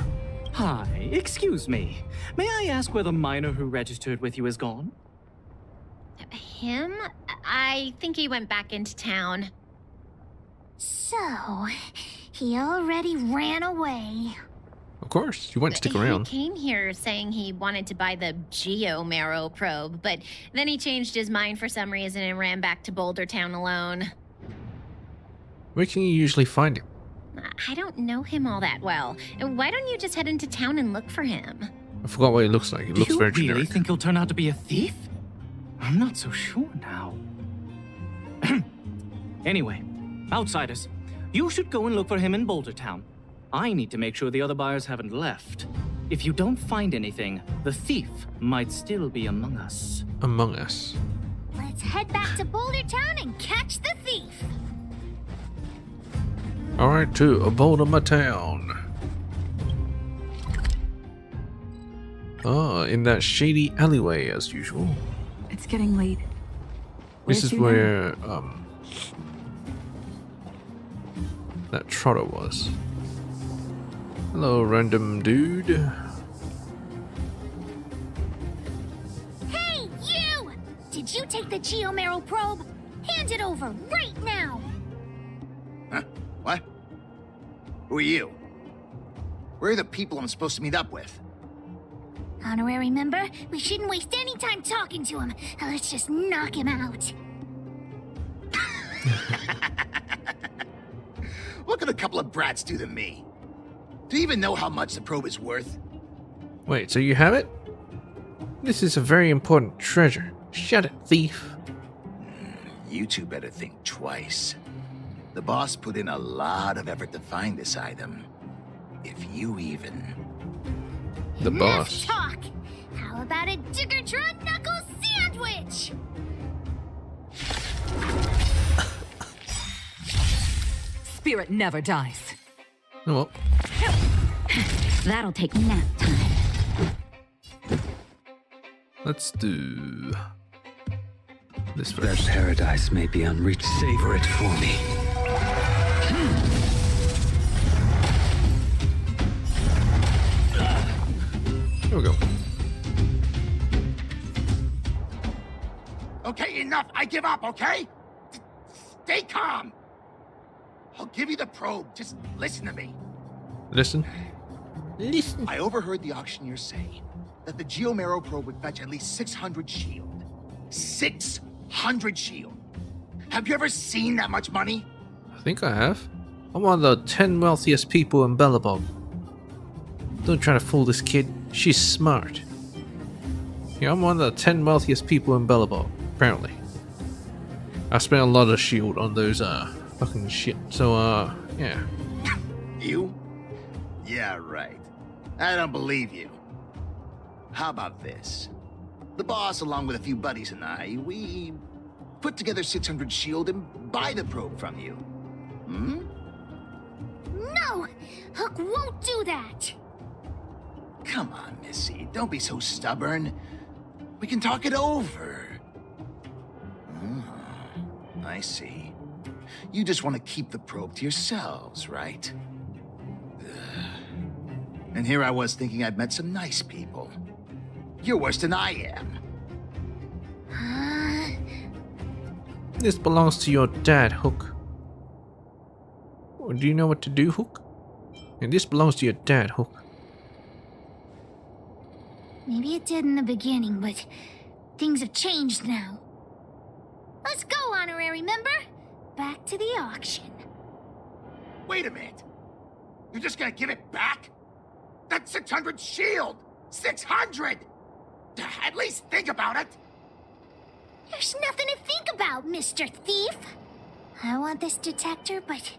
Hi, excuse me. May I ask where the miner who registered with you is gone? Him? I think he went back into town. So, he already ran away. Of course, you won't stick around. He came here saying he wanted to buy the Geomarrow probe, but then he changed his mind for some reason and ran back to Boulder Town alone. Where can you usually find him? I don't know him all that well. Why don't you just head into town and look for him? I forgot what he looks like. He looks very Do you really generic. think he'll turn out to be a thief? I'm not so sure now. Anyway, outsiders, you should go and look for him in Boulder Town. I need to make sure the other buyers haven't left. If you don't find anything, the thief might still be among us. Among us. Let's head back to Boulder Town and catch the thief. Alright, to Boulder Town. Ah, in that shady alleyway as usual. It's getting late. This is where that trotter was. Hello, random dude. Hey, you! Did you take the Geomero probe? Hand it over right now! Huh? What? Who are you? Where are the people I'm supposed to meet up with? Honorary member, we shouldn't waste any time talking to him. Let's just knock him out. Look at a couple of brats do to me. Do you even know how much the probe is worth? Wait, so you have it? This is a very important treasure. Shut it, thief. You two better think twice. The boss put in a lot of effort to find this item. If you even... The boss. Talk! How about a Diggertron knuckle sandwich? Spirit never dies. Oh well. That'll take nap time. Let's do this That first. paradise may be unreached. Savor it for me. Here we go. Okay, enough! I give up, okay? Stay calm! I'll give you the probe, just listen to me. Listen. Listen. I overheard the auctioneer say that the Geomero probe would fetch at least 600 shield. 600 shield! Have you ever seen that much money? I think I have. I'm one of the 10 wealthiest people in Bellabog. Don't try to fool this kid. She's smart. Yeah, I'm one of the 10 wealthiest people in Bellabog, apparently. I spent a lot of shield on those fucking shit. So yeah. You? Yeah, right. I don't believe you. How about this? The boss, along with a few buddies and I, we put together 600 shield and buy the probe from you. Hmm? No! Hook won't do that! Come on, Missy. Don't be so stubborn. We can talk it over. I see. You just want to keep the probe to yourselves, right? And here I was thinking I'd met some nice people. You're worse than I am. This belongs to your dad, Hook. Or do you know what to do, Hook? And this belongs to your dad, Hook. Maybe it did in the beginning, but things have changed now. Let's go, honorary member. Back to the auction. Wait a minute. You're just gonna give it back? That's 600 shield! 600! At least think about it! There's nothing to think about, Mr. Thief. I want this detector, but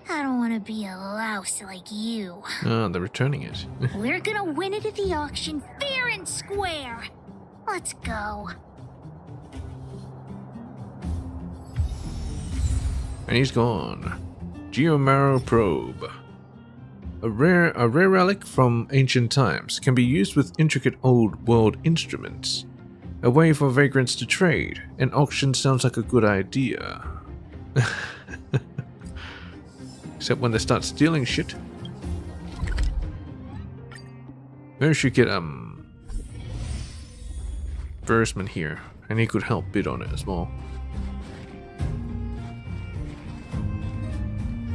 I don't want to be a louse like you. Oh, they're returning it. We're gonna win it at the auction fair and square. Let's go. And he's gone. Geomero probe. A rare relic from ancient times, can be used with intricate old world instruments. A way for vagrants to trade. An auction sounds like a good idea. Except when they start stealing shit. Maybe we should get Versman here, and he could help bid on it as well.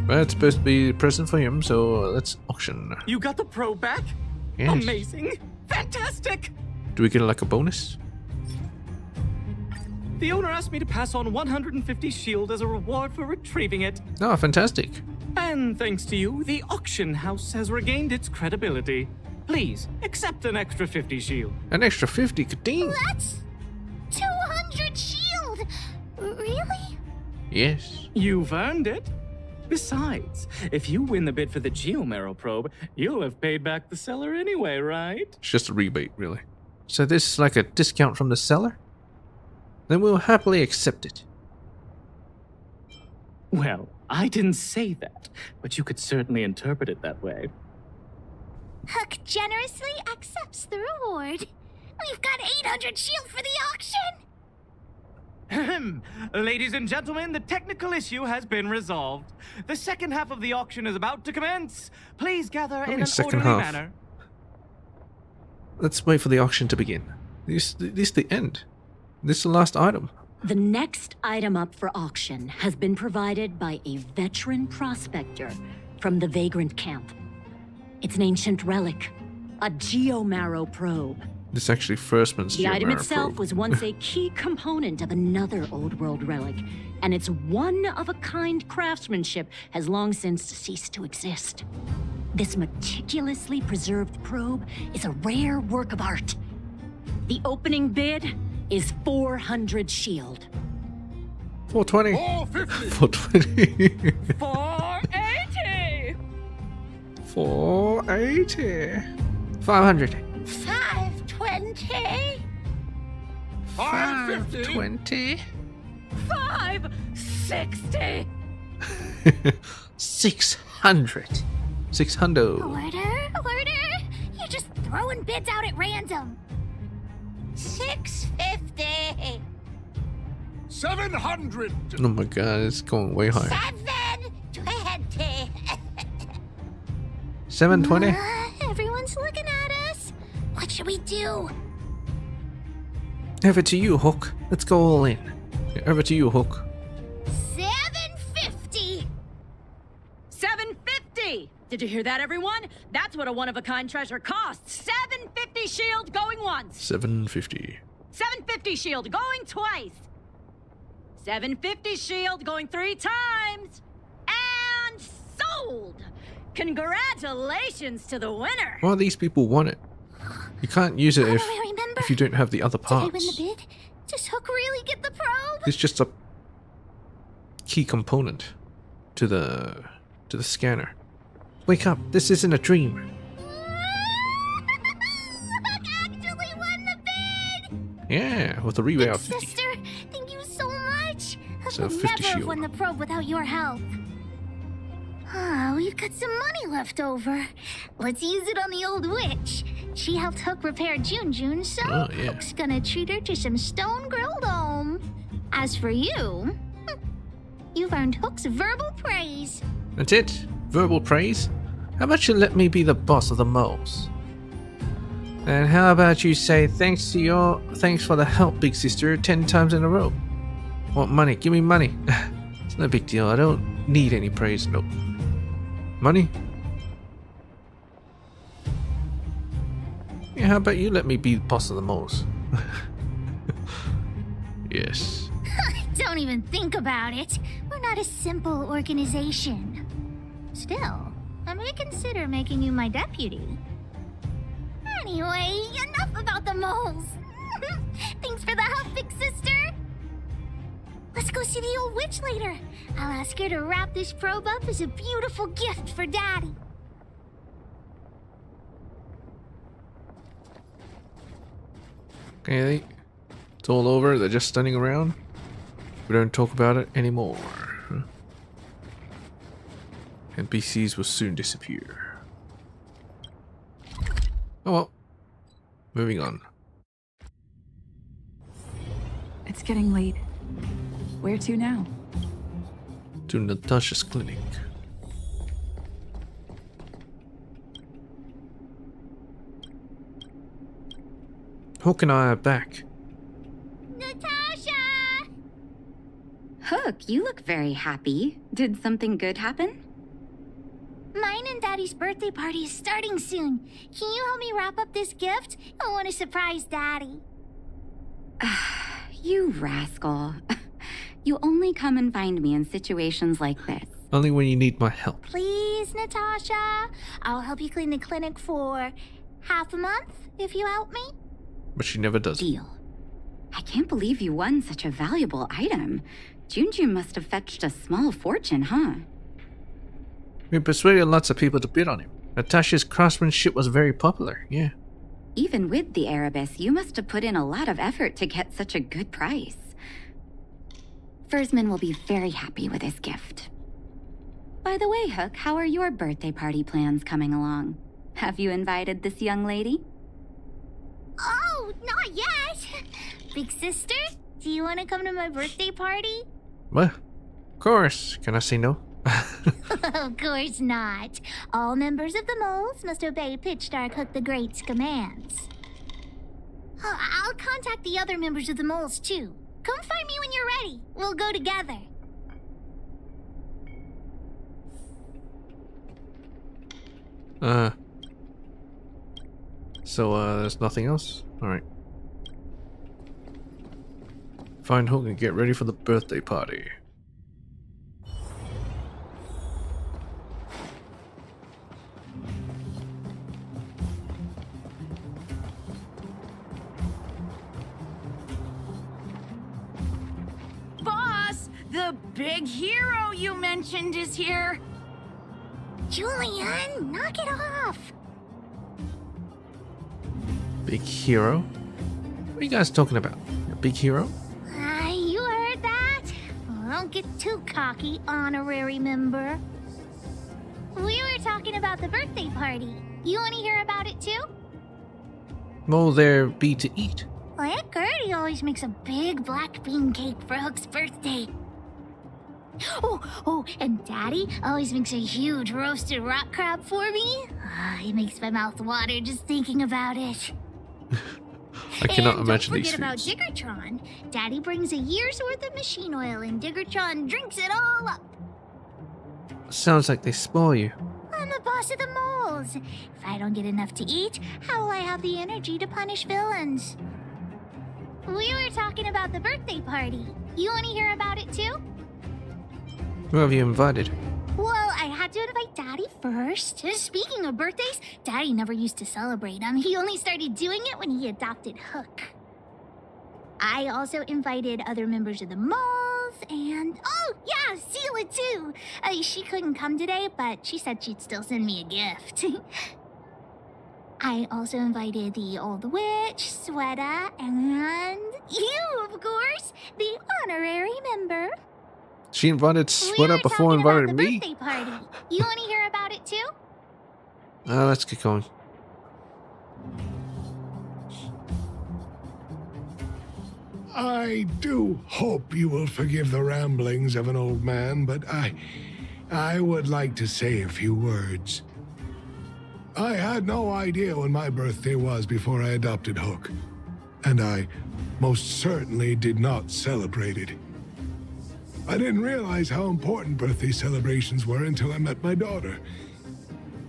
But it's supposed to be a present for him, so let's auction. You got the probe back? Yes. Amazing! Fantastic! Do we get like a bonus? The owner asked me to pass on 150 shield as a reward for retrieving it. Oh, fantastic. And thanks to you, the auction house has regained its credibility. Please, accept an extra 50 shield. An extra 50, ka-ding! That's 200 shield! Really? Yes. You've earned it. Besides, if you win the bid for the Geomero probe, you'll have paid back the seller anyway, right? It's just a rebate, really. So this is like a discount from the seller? Then we'll happily accept it. Well, I didn't say that, but you could certainly interpret it that way. Hook generously accepts the reward. We've got 800 shield for the auction! Ahem! Ladies and gentlemen, the technical issue has been resolved. The second half of the auction is about to commence. Please gather in an orderly manner. Let's wait for the auction to begin. This is the end. This is the last item. The next item up for auction has been provided by a veteran prospector from the Vagrant Camp. It's an ancient relic, a Geomarrow probe. This is actually Firstman's The item Geomarrow itself probe. was once a key component of another old world relic, and its one-of-a-kind craftsmanship has long since ceased to exist. This meticulously preserved probe is a rare work of art. The opening bid is 400 shield. 420. 450. 420. 480. 480. 500. 520. 520. 560. 600. 600. Order! You're just throwing bids out at random. 650. 700. Oh my god, it's going way higher. 720. 720. Everyone's looking at us. What should we do? Over to you, Hook. Let's go all in. Yeah, over to you, Hook. 750. 750! Did you hear that, everyone? That's what a one-of-a-kind treasure costs. 750 shield going once. 750. 750 shield going twice. 750 shield going 3 times. And sold! Congratulations to the winner. Well, these people want it. You can't use it if you don't have the other Did I parts. win the bid? Does Hook really get the probe? It's just a key component to the scanner. Wake up! This isn't a dream. Hook actually won the bid! Yeah, with a rebate Big of 50. sister, thank you so much. Hook So would 50 never have shield. won the probe without your help. We've got some money left over. Let's use it on the old witch. She helped Hook repair June, so Oh, yeah. Hook's gonna treat her to some stone-grilled home. As for you, you've earned Hook's verbal praise. That's it? Verbal praise? How about you let me be the boss of the moles? And how about you say thanks for the help, big sister, 10 times in a row? Want money? Give me money. It's no big deal. I don't need any praise. Nope. Money? Yeah, how about you let me be the boss of the moles? Yes. Don't even think about it. We're not a simple organization. Still, I may consider making you my deputy. Anyway, enough about the moles. Thanks for the help, big sister. Let's go see the old witch later. I'll ask her to wrap this probe up as a beautiful gift for Daddy. Okay, it's all over. They're just standing around. We don't talk about it anymore. NPCs will soon disappear. Oh well. Moving on. It's getting late. Where to now? To Natasha's clinic. Hook and I are back. Natasha! Hook, you look very happy. Did something good happen? Mine and Daddy's birthday party is starting soon. Can you help me wrap up this gift? I want to surprise Daddy. You rascal. You only come and find me in situations like this. Only when you need my help. Please, Natasha. I'll help you clean the clinic for half a month if you help me. But she never does. Deal. I can't believe you won such a valuable item. June must have fetched a small fortune, huh? We persuaded lots of people to bid on him. Natasha's craftsmanship was very popular, yeah. Even with the Erebus, you must have put in a lot of effort to get such a good price. Fursman will be very happy with his gift. By the way, Hook, how are your birthday party plans coming along? Have you invited this young lady? Oh, not yet. Big sister, Do you want to come to my birthday party? Well, of course. Can I say no? Of course not. All members of the moles must obey Pitchdark Hook the Great's commands. I'll contact the other members of the moles too. Come find me when you're ready. We'll go together. So, there's nothing else? Alright. Find Hook and get ready for the birthday party. Boss, the big hero you mentioned is here. Julian, knock it off. Big hero? What are you guys talking about? A big hero? You heard that? Well, don't get too cocky, honorary member. We were talking about the birthday party. You want to hear about it too? Will there be to eat? Well, Aunt Gertie always makes a big black bean cake for Hook's birthday. Oh, and Daddy always makes a huge roasted rock crab for me. It makes my mouth water just thinking about it. I cannot imagine these Don't foods. forget about Diggertron. Daddy brings a year's worth of machine oil and Diggertron drinks it all up. Sounds like they spoil you. I'm the boss of the moles. If I don't get enough to eat, how will I have the energy to punish villains? We were talking about the birthday party. You want to hear about it too? Who have you invited? Well, I had to invite Daddy first. Speaking of birthdays, Daddy never used to celebrate them. He only started doing it when he adopted Hook. I also invited other members of the moles and... Oh, yeah, Seela too. She couldn't come today, but she said she'd still send me a gift. I also invited the old witch, Sweta, and you, of course, the honorary member. She invited Sweater before inviting me? Birthday party. You want to hear about it too? Let's get going. I do hope you will forgive the ramblings of an old man, but I would like to say a few words. I had no idea when my birthday was before I adopted Hook, and I most certainly did not celebrate it. I didn't realize how important birthday celebrations were until I met my daughter.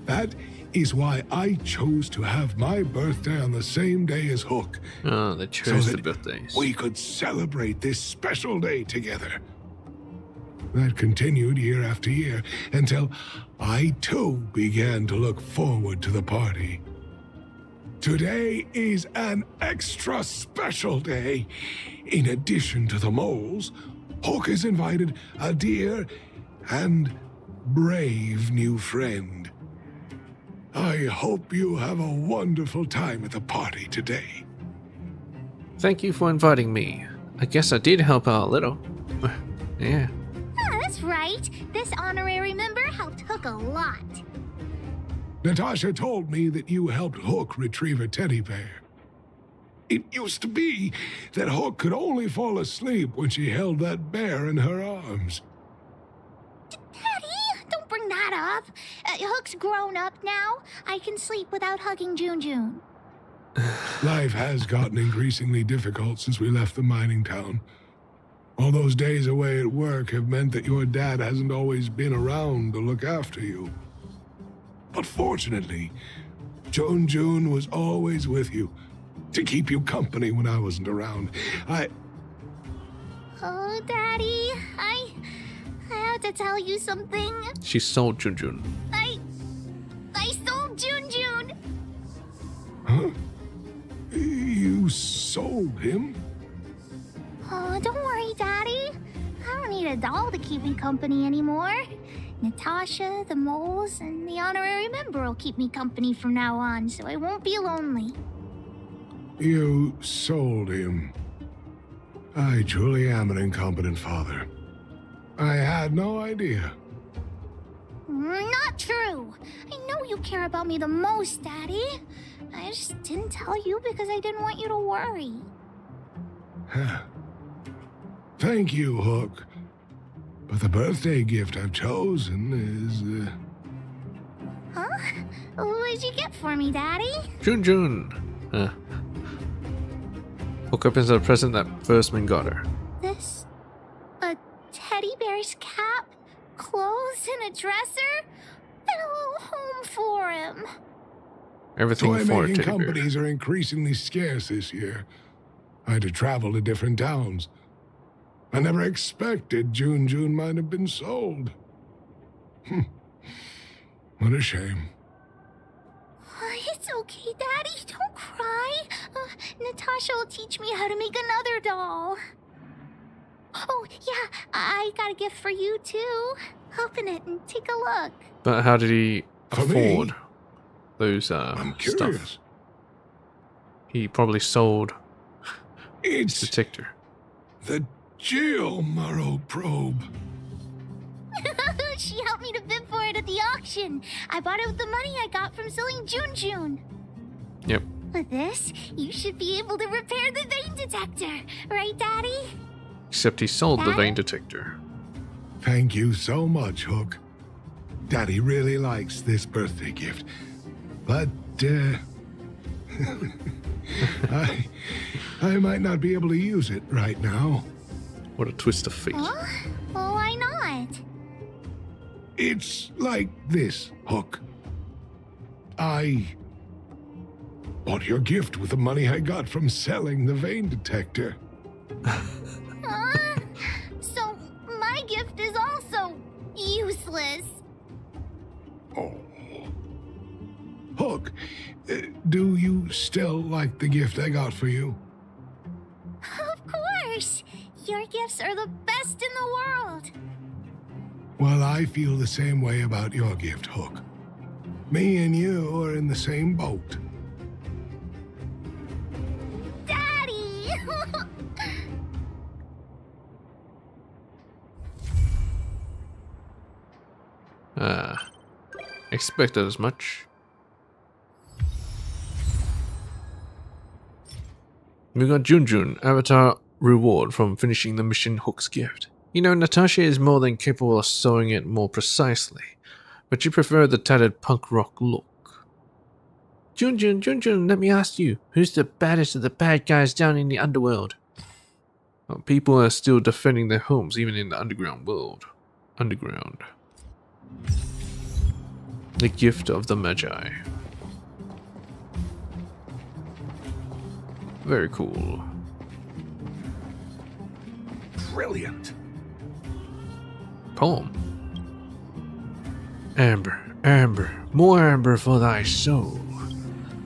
That is why I chose to have my birthday on the same day as Hook. Oh, they chose so the that birthdays. we could celebrate this special day together. That continued year after year until I too began to look forward to the party. Today is an extra special day. In addition to the moles, Hook has invited a dear and brave new friend. I hope you have a wonderful time at the party today. Thank you for inviting me. I guess I did help out a little. Yeah. That's right. This honorary member helped Hook a lot. Natasha told me that you helped Hook retrieve a teddy bear. It used to be that Hook could only fall asleep when she held that bear in her arms. Daddy, don't bring that up. Hook's grown up now. I can sleep without hugging June. Life has gotten increasingly difficult since we left the mining town. All those days away at work have meant that your dad hasn't always been around to look after you. But fortunately, June was always with you, to keep you company when I wasn't around. Oh, Daddy, I have to tell you something. She sold Junjun. I sold June. Huh? You sold him? Oh, don't worry, Daddy. I don't need a doll to keep me company anymore. Natasha, the moles, and the honorary member will keep me company from now on, so I won't be lonely. You sold him. I truly am an incompetent father. I had no idea. Not true. I know you care about me the most, Daddy. I just didn't tell you because I didn't want you to worry. Huh. Thank you, Hook. But the birthday gift I've chosen is, Huh? What'd you get for me, Daddy? Jun. Hook opens the present that Firstman got her. This? A teddy bear's cap, clothes, and a dresser? And a little home for him. Everything for a toy-making teddy bear. companies are increasingly scarce this year. I had to travel to different towns. I never expected June might have been sold. What a shame. It's okay, Daddy. Don't cry. Natasha will teach me how to make another doll. Oh, yeah, I got a gift for you, too. Open it and take a look. But how did he afford those I'm curious. stuff? He probably sold It's detector. the Geomaro probe. She helped me to bid for it at the auction. I bought it with the money I got from selling June. Yep. With this, you should be able to repair the vein detector. Right, Daddy? Except he sold the vein detector. Thank you so much, Hook. Daddy really likes this birthday gift. But, I might not be able to use it right now. What a twist of fate. Huh? Well, why not? It's like this, Hook. I bought your gift with the money I got from selling the vein detector. So, my gift is also useless. Oh. Hook, do you still like the gift I got for you? Of course. Your gifts are the best in the world. Well, I feel the same way about your gift, Hook. Me and you are in the same boat. Daddy! Expected as much. We got Jun, Avatar reward from finishing the mission Hook's gift. You know, Natasha is more than capable of sewing it more precisely, but you prefer the tattered punk rock look. Jun, let me ask you, who's the baddest of the bad guys down in the underworld? Well, people are still defending their homes even in the underground world. Underground. The gift of the Magi. Very cool. Brilliant. Poem. Amber, more amber for thy soul.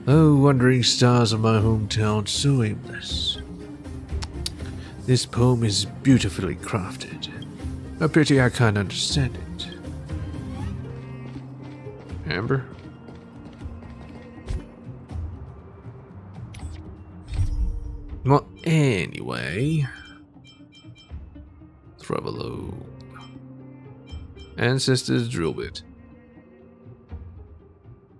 Oh, wandering stars of my hometown, so aimless. This poem is beautifully crafted. A pity I can't understand it. Amber? Well, anyway. Travelo. Ancestors drill bit.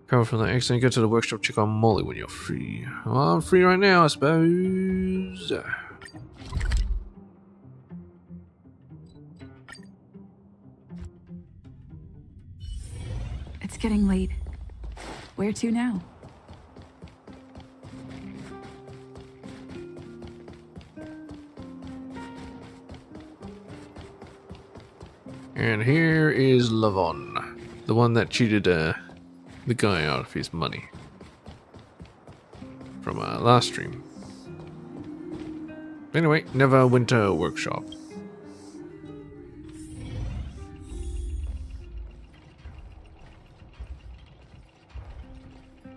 Cover from the accident, go to the workshop, check on Molly when you're free. Well, I'm free right now, I suppose. It's getting late. Where to now? And here is Lavon, the one that cheated the guy out of his money from last stream. Anyway, never went to a workshop.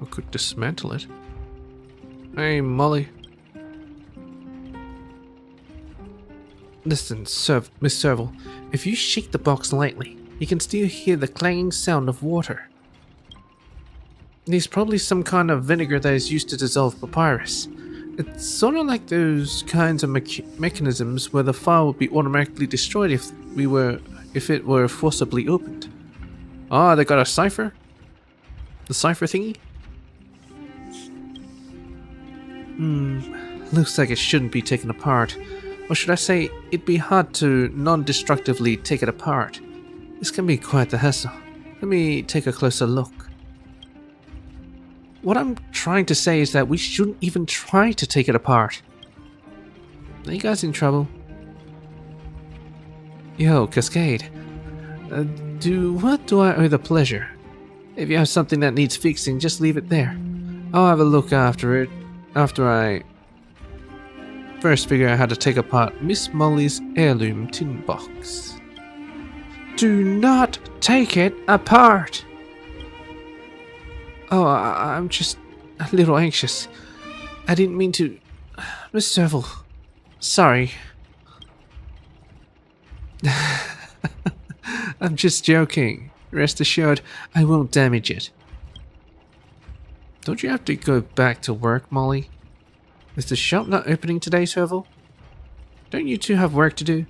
I could dismantle it. Hey, Molly. Listen, Miss Serval, if you shake the box lightly, you can still hear the clanging sound of water. There's probably some kind of vinegar that is used to dissolve papyrus. It's sort of like those kinds of mechanisms where the file would be automatically destroyed if it were forcibly opened. Ah, they got a cipher? The cipher thingy? Looks like it shouldn't be taken apart. Or should I say, it'd be hard to non-destructively take it apart. This can be quite the hassle. Let me take a closer look. What I'm trying to say is that we shouldn't even try to take it apart. Are you guys in trouble? Yo, Cascade. What do I owe the pleasure? If you have something that needs fixing, just leave it there. I'll have a look after it, after I first figure out how to take apart Miss Molly's heirloom tin box. Do not take it apart! Oh, I'm just a little anxious. I didn't mean to... Miss Serval. Sorry. I'm just joking. Rest assured, I won't damage it. Don't you have to go back to work, Molly? Is the shop not opening today, Serval? Don't you two have work to do?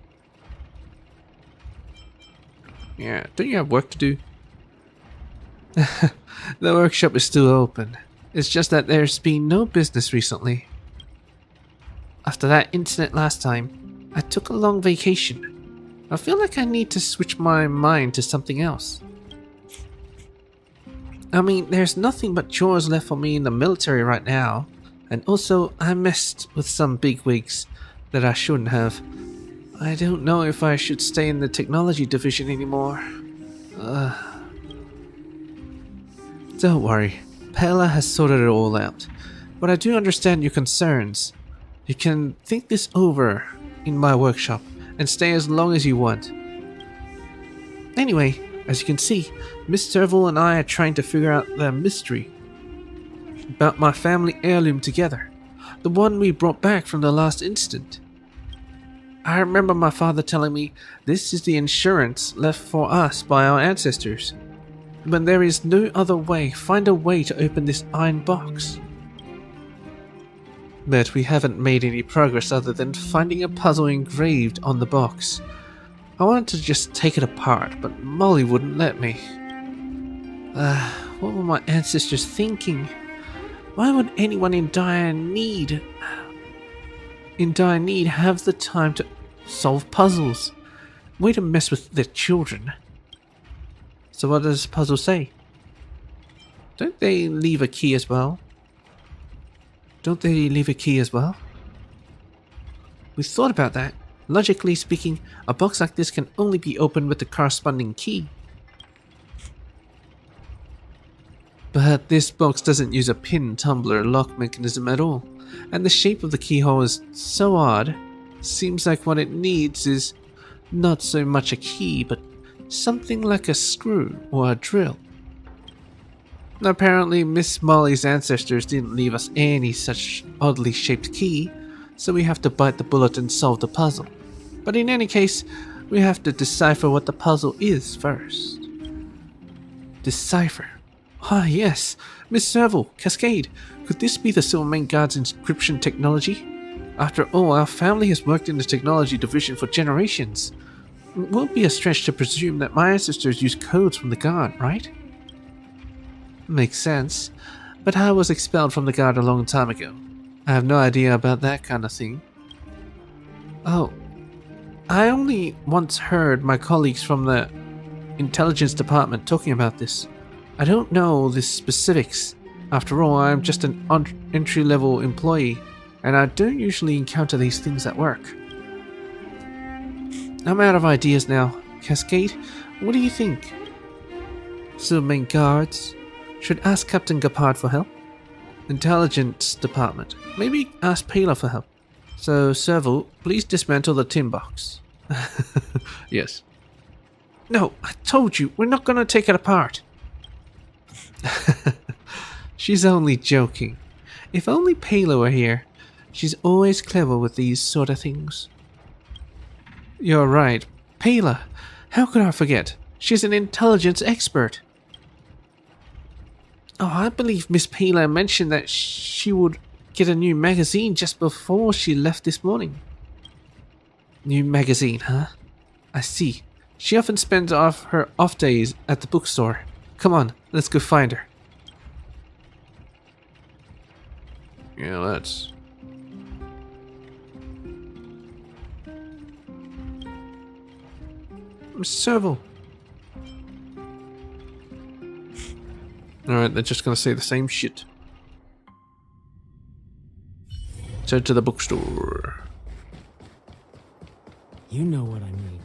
Yeah, don't you have work to do? The workshop is still open. It's just that there's been no business recently. After that incident last time, I took a long vacation. I feel like I need to switch my mind to something else. I mean, there's nothing but chores left for me in the military right now. And also, I messed with some bigwigs that I shouldn't have. I don't know if I should stay in the technology division anymore. Don't worry, Pella has sorted it all out. But I do understand your concerns. You can think this over in my workshop and stay as long as you want. Anyway, as you can see, Miss Serval and I are trying to figure out the mystery about my family heirloom together, the one we brought back from the last incident. I remember my father telling me this is the insurance left for us by our ancestors. When there is no other way, find a way to open this iron box. But we haven't made any progress other than finding a puzzle engraved on the box. I wanted to just take it apart, but Molly wouldn't let me. What were my ancestors thinking? Why would anyone in dire need have the time to solve puzzles? Way to mess with their children. So what does the puzzle say? Don't they leave a key as well? We thought about that. Logically speaking, a box like this can only be opened with the corresponding key. But this box doesn't use a pin, tumbler, lock mechanism at all, and the shape of the keyhole is so odd. Seems like what it needs is not so much a key, but something like a screw or a drill. Apparently, Miss Molly's ancestors didn't leave us any such oddly shaped key, so we have to bite the bullet and solve the puzzle. But in any case, we have to decipher what the puzzle is first. Decipher. Ah yes, Miss Serval, Cascade, could this be the Silvermane Guard's encryption technology? After all, our family has worked in the technology division for generations. It won't be a stretch to presume that my ancestors used codes from the Guard, right? Makes sense, but I was expelled from the Guard a long time ago. I have no idea about that kind of thing. Oh, I only once heard my colleagues from the intelligence department talking about this. I don't know the specifics. After all, I'm just an entry-level employee, and I don't usually encounter these things at work. I'm out of ideas now. Cascade, what do you think? Silvermane Guards should ask Captain Gapard for help. Intelligence department, maybe ask Pela for help. So, Serval, please dismantle the tin box. Yes. No, I told you, we're not gonna take it apart. She's only joking. If only Pela were here. She's always clever with these sort of things. You're right. Pela. How could I forget? She's an intelligence expert. Oh, I believe Miss Pela mentioned that she would get a new magazine just before she left this morning. New magazine, huh? I see. She often spends her off days at the bookstore. Come on, let's go find her. Yeah, let's. Serval. Alright, they're just gonna say the same shit. So to the bookstore. You know what I mean.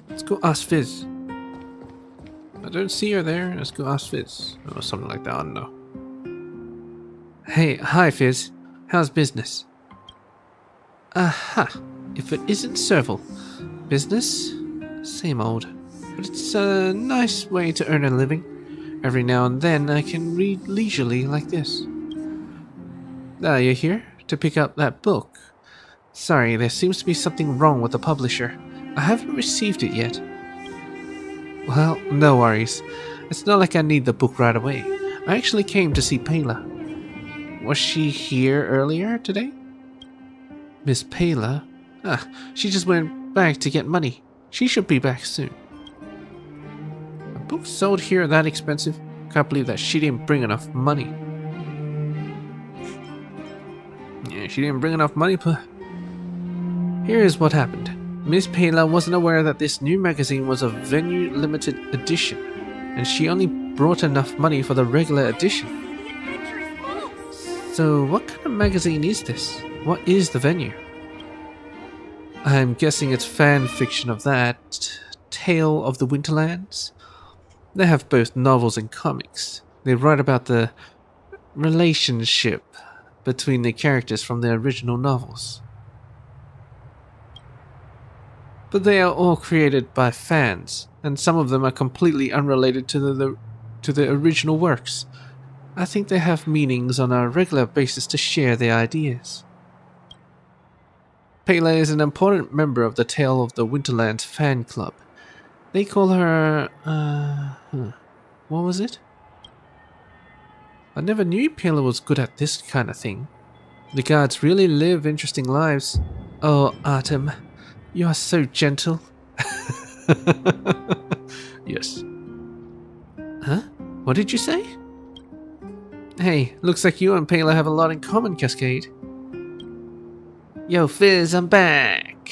Let's go ask Fizz. I don't see her there. Let's go ask Fizz. Or something like that, I don't know. Hey, hi Fizz. How's business? Aha. If it isn't Serval. Business? Same old. But it's a nice way to earn a living. Every now and then I can read leisurely like this. Ah, you're here? To pick up that book? Sorry, there seems to be something wrong with the publisher. I haven't received it yet. Well, no worries. It's not like I need the book right away. I actually came to see Payla. Was she here earlier today? Miss Payla? Ah, she just went back to get money. She should be back soon. A book sold here that expensive? Can't believe that she didn't bring enough money. Yeah, she didn't bring enough money, but... Here's what happened. Miss Payla wasn't aware that this new magazine was a venue limited edition, and she only brought enough money for the regular edition. So what kind of magazine is this? What is the venue? I'm guessing it's fan fiction of that Tale of the Winterlands. They have both novels and comics. They write about the relationship between the characters from the original novels. But they are all created by fans, and some of them are completely unrelated to the original works. I think they have meetings on a regular basis to share their ideas. Payla is an important member of the Tale of the Winterlands fan club. They call her... what was it? I never knew Payla was good at this kind of thing. The guards really live interesting lives. Oh, Artem, you are so gentle. Yes. Huh? What did you say? Hey, looks like you and Payla have a lot in common, Cascade. Yo, Fizz, I'm back.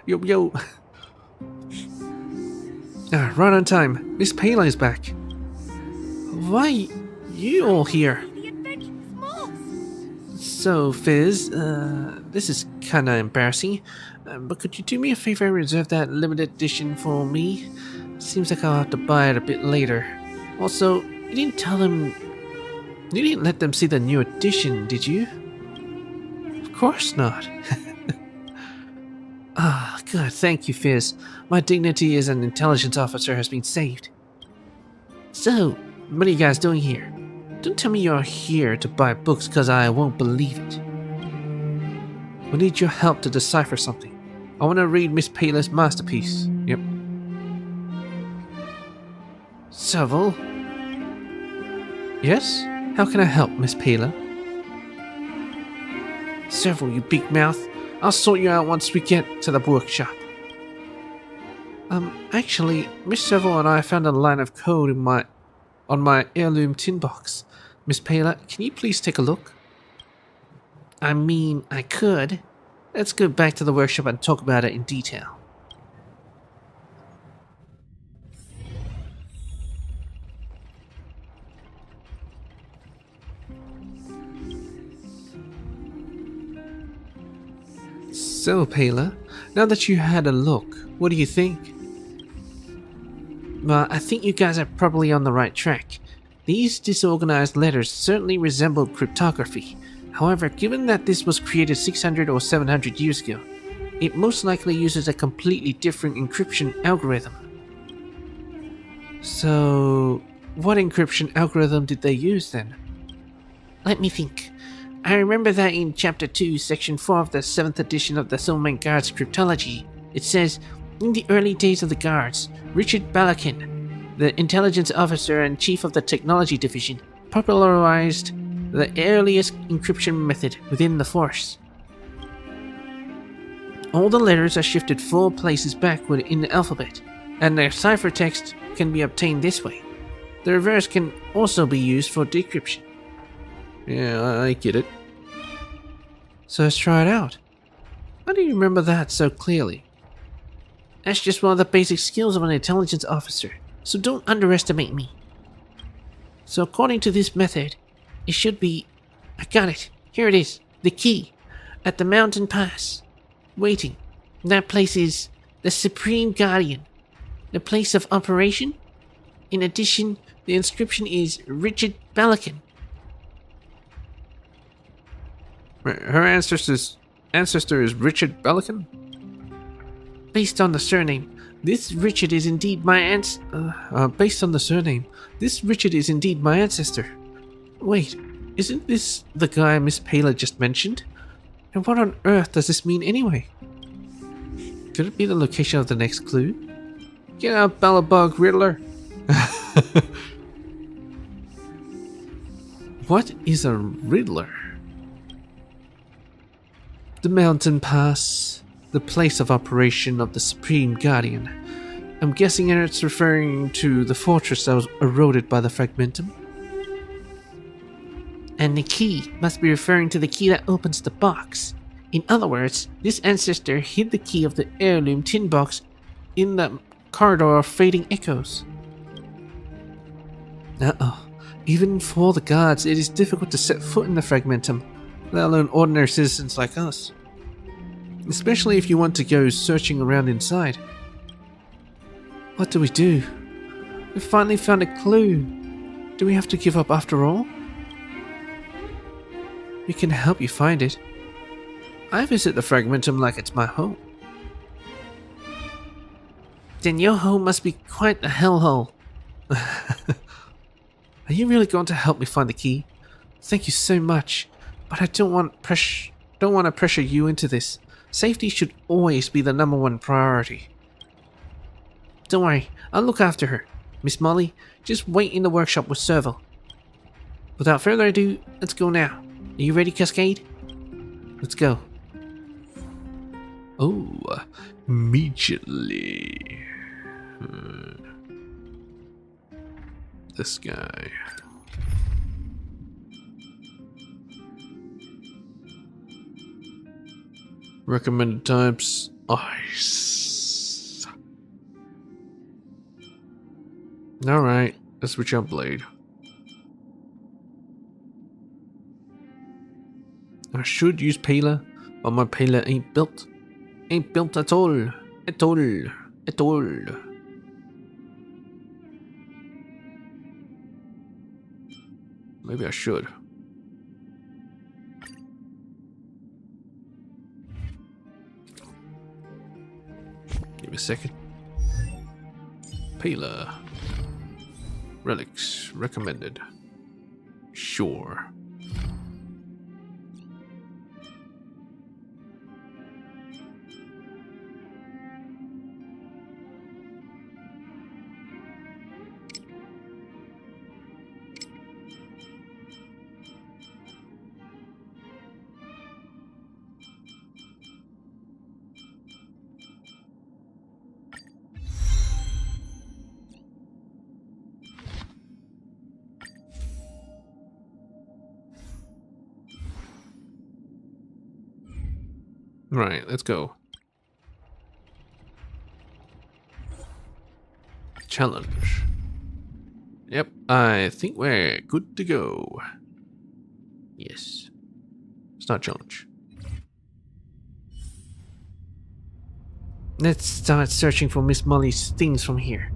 Yo. Ah, right on time. Miss Payla is back. Why you all here? So, Fizz, this is kinda embarrassing, but could you do me a favor and reserve that limited edition for me? Seems like I'll have to buy it a bit later. Also, you didn't tell them... You didn't let them see the new edition, did you? Of course not. Ah, good, thank you, Fizz. My dignity as an intelligence officer has been saved. So, what are you guys doing here? Don't tell me you're here to buy books because I won't believe it. We need your help to decipher something. I want to read Miss Payla's masterpiece. Yep. Serval? Yes? How can I help, Miss Payla? Serval, you big mouth. I'll sort you out once we get to the workshop. Actually, Miss Serval and I found a line of code on my heirloom tin box. Miss Payla, can you please take a look? I mean, I could. Let's go back to the workshop and talk about it in detail. So, Payla, now that you had a look, what do you think? Well, I think you guys are probably on the right track. These disorganized letters certainly resemble cryptography. However, given that this was created 600 or 700 years ago, it most likely uses a completely different encryption algorithm. So, what encryption algorithm did they use then? Let me think. I remember that in Chapter 2, Section 4 of the 7th edition of the Soulmate Guards Cryptology, it says, in the early days of the Guards, Richard Balakin, the intelligence officer and chief of the technology division, popularized the earliest encryption method within the force. All the letters are shifted 4 places backward in the alphabet, and their ciphertext can be obtained this way. The reverse can also be used for decryption. Yeah, I get it. So let's try it out. How do you remember that so clearly? That's just one of the basic skills of an intelligence officer, so don't underestimate me. So according to this method, it should be... I got it. Here it is. The key. At the mountain pass. Waiting. That place is the Supreme Guardian. The place of operation? In addition, the inscription is Richard Balakin. Her ancestor is Richard Balakin? Based on the surname, this Richard is indeed my based on the surname, this Richard is indeed my ancestor. Wait, isn't this the guy Miss Paler just mentioned? And what on earth does this mean anyway? Could it be the location of the next clue? Get out, Ballabug Riddler! What is a Riddler? The mountain pass, the place of operation of the Supreme Guardian. I'm guessing it's referring to the fortress that was eroded by the fragmentum. And the key must be referring to the key that opens the box. In other words, this ancestor hid the key of the heirloom tin box in the corridor of fading echoes. Uh-oh. Even for the gods, it is difficult to set foot in the fragmentum, let alone ordinary citizens like us. Especially if you want to go searching around inside. What do? We finally found a clue. Do we have to give up after all? We can help you find it. I visit the fragmentum like it's my home. Then your home must be quite a hellhole. Are you really going to help me find the key? Thank you so much, but I don't want to pressure you into this. Safety should always be the #1 priority. Don't worry, I'll look after her. Miss Molly, just wait in the workshop with Serval. Without further ado, let's go now. Are you ready, Cascade? Let's go. Oh, immediately. This guy. Recommended types, ice. Alright, let's switch out blade. I should use Paler, but my Paler ain't built. Ain't built at all. At all. At all. Maybe I should. Give me a second. Paler. Relics. Recommended. Sure. Right, let's go. Challenge. Yep, I think we're good to go. Yes. Start challenge. Let's start searching for Miss Molly's things from here.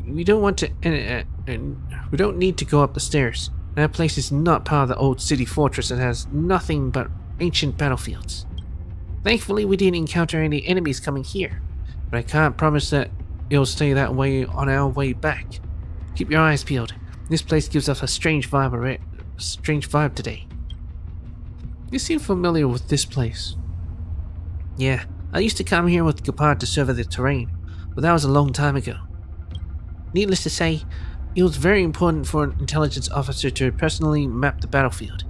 We don't want to, and we don't need to go up the stairs. That place is not part of the old city fortress and has nothing but ancient battlefields. Thankfully, we didn't encounter any enemies coming here, but I can't promise that it'll stay that way on our way back. Keep your eyes peeled. This place gives off a strange vibe today. You seem familiar with this place. Yeah, I used to come here with Gepard to survey the terrain, but that was a long time ago. Needless to say, it was very important for an intelligence officer to personally map the battlefield.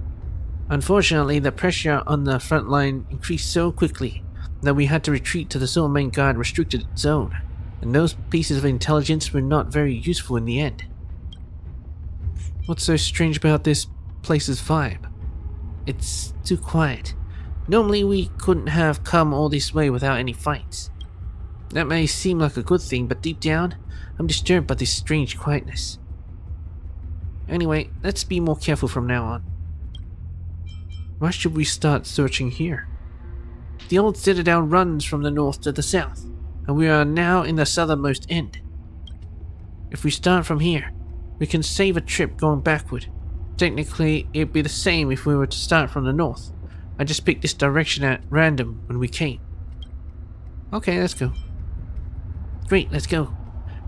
Unfortunately, the pressure on the front line increased so quickly that we had to retreat to the Soulmain Guard restricted zone, and those pieces of intelligence were not very useful in the end. What's so strange about this place's vibe? It's too quiet. Normally we couldn't have come all this way without any fights. That may seem like a good thing, but deep down, I'm disturbed by this strange quietness. Anyway, let's be more careful from now on. Why should we start searching here? The old citadel runs from the north to the south, and we are now in the southernmost end. If we start from here, we can save a trip going backward. Technically, it'd be the same if we were to start from the north. I just picked this direction at random when we came. Okay, let's go. Great, let's go.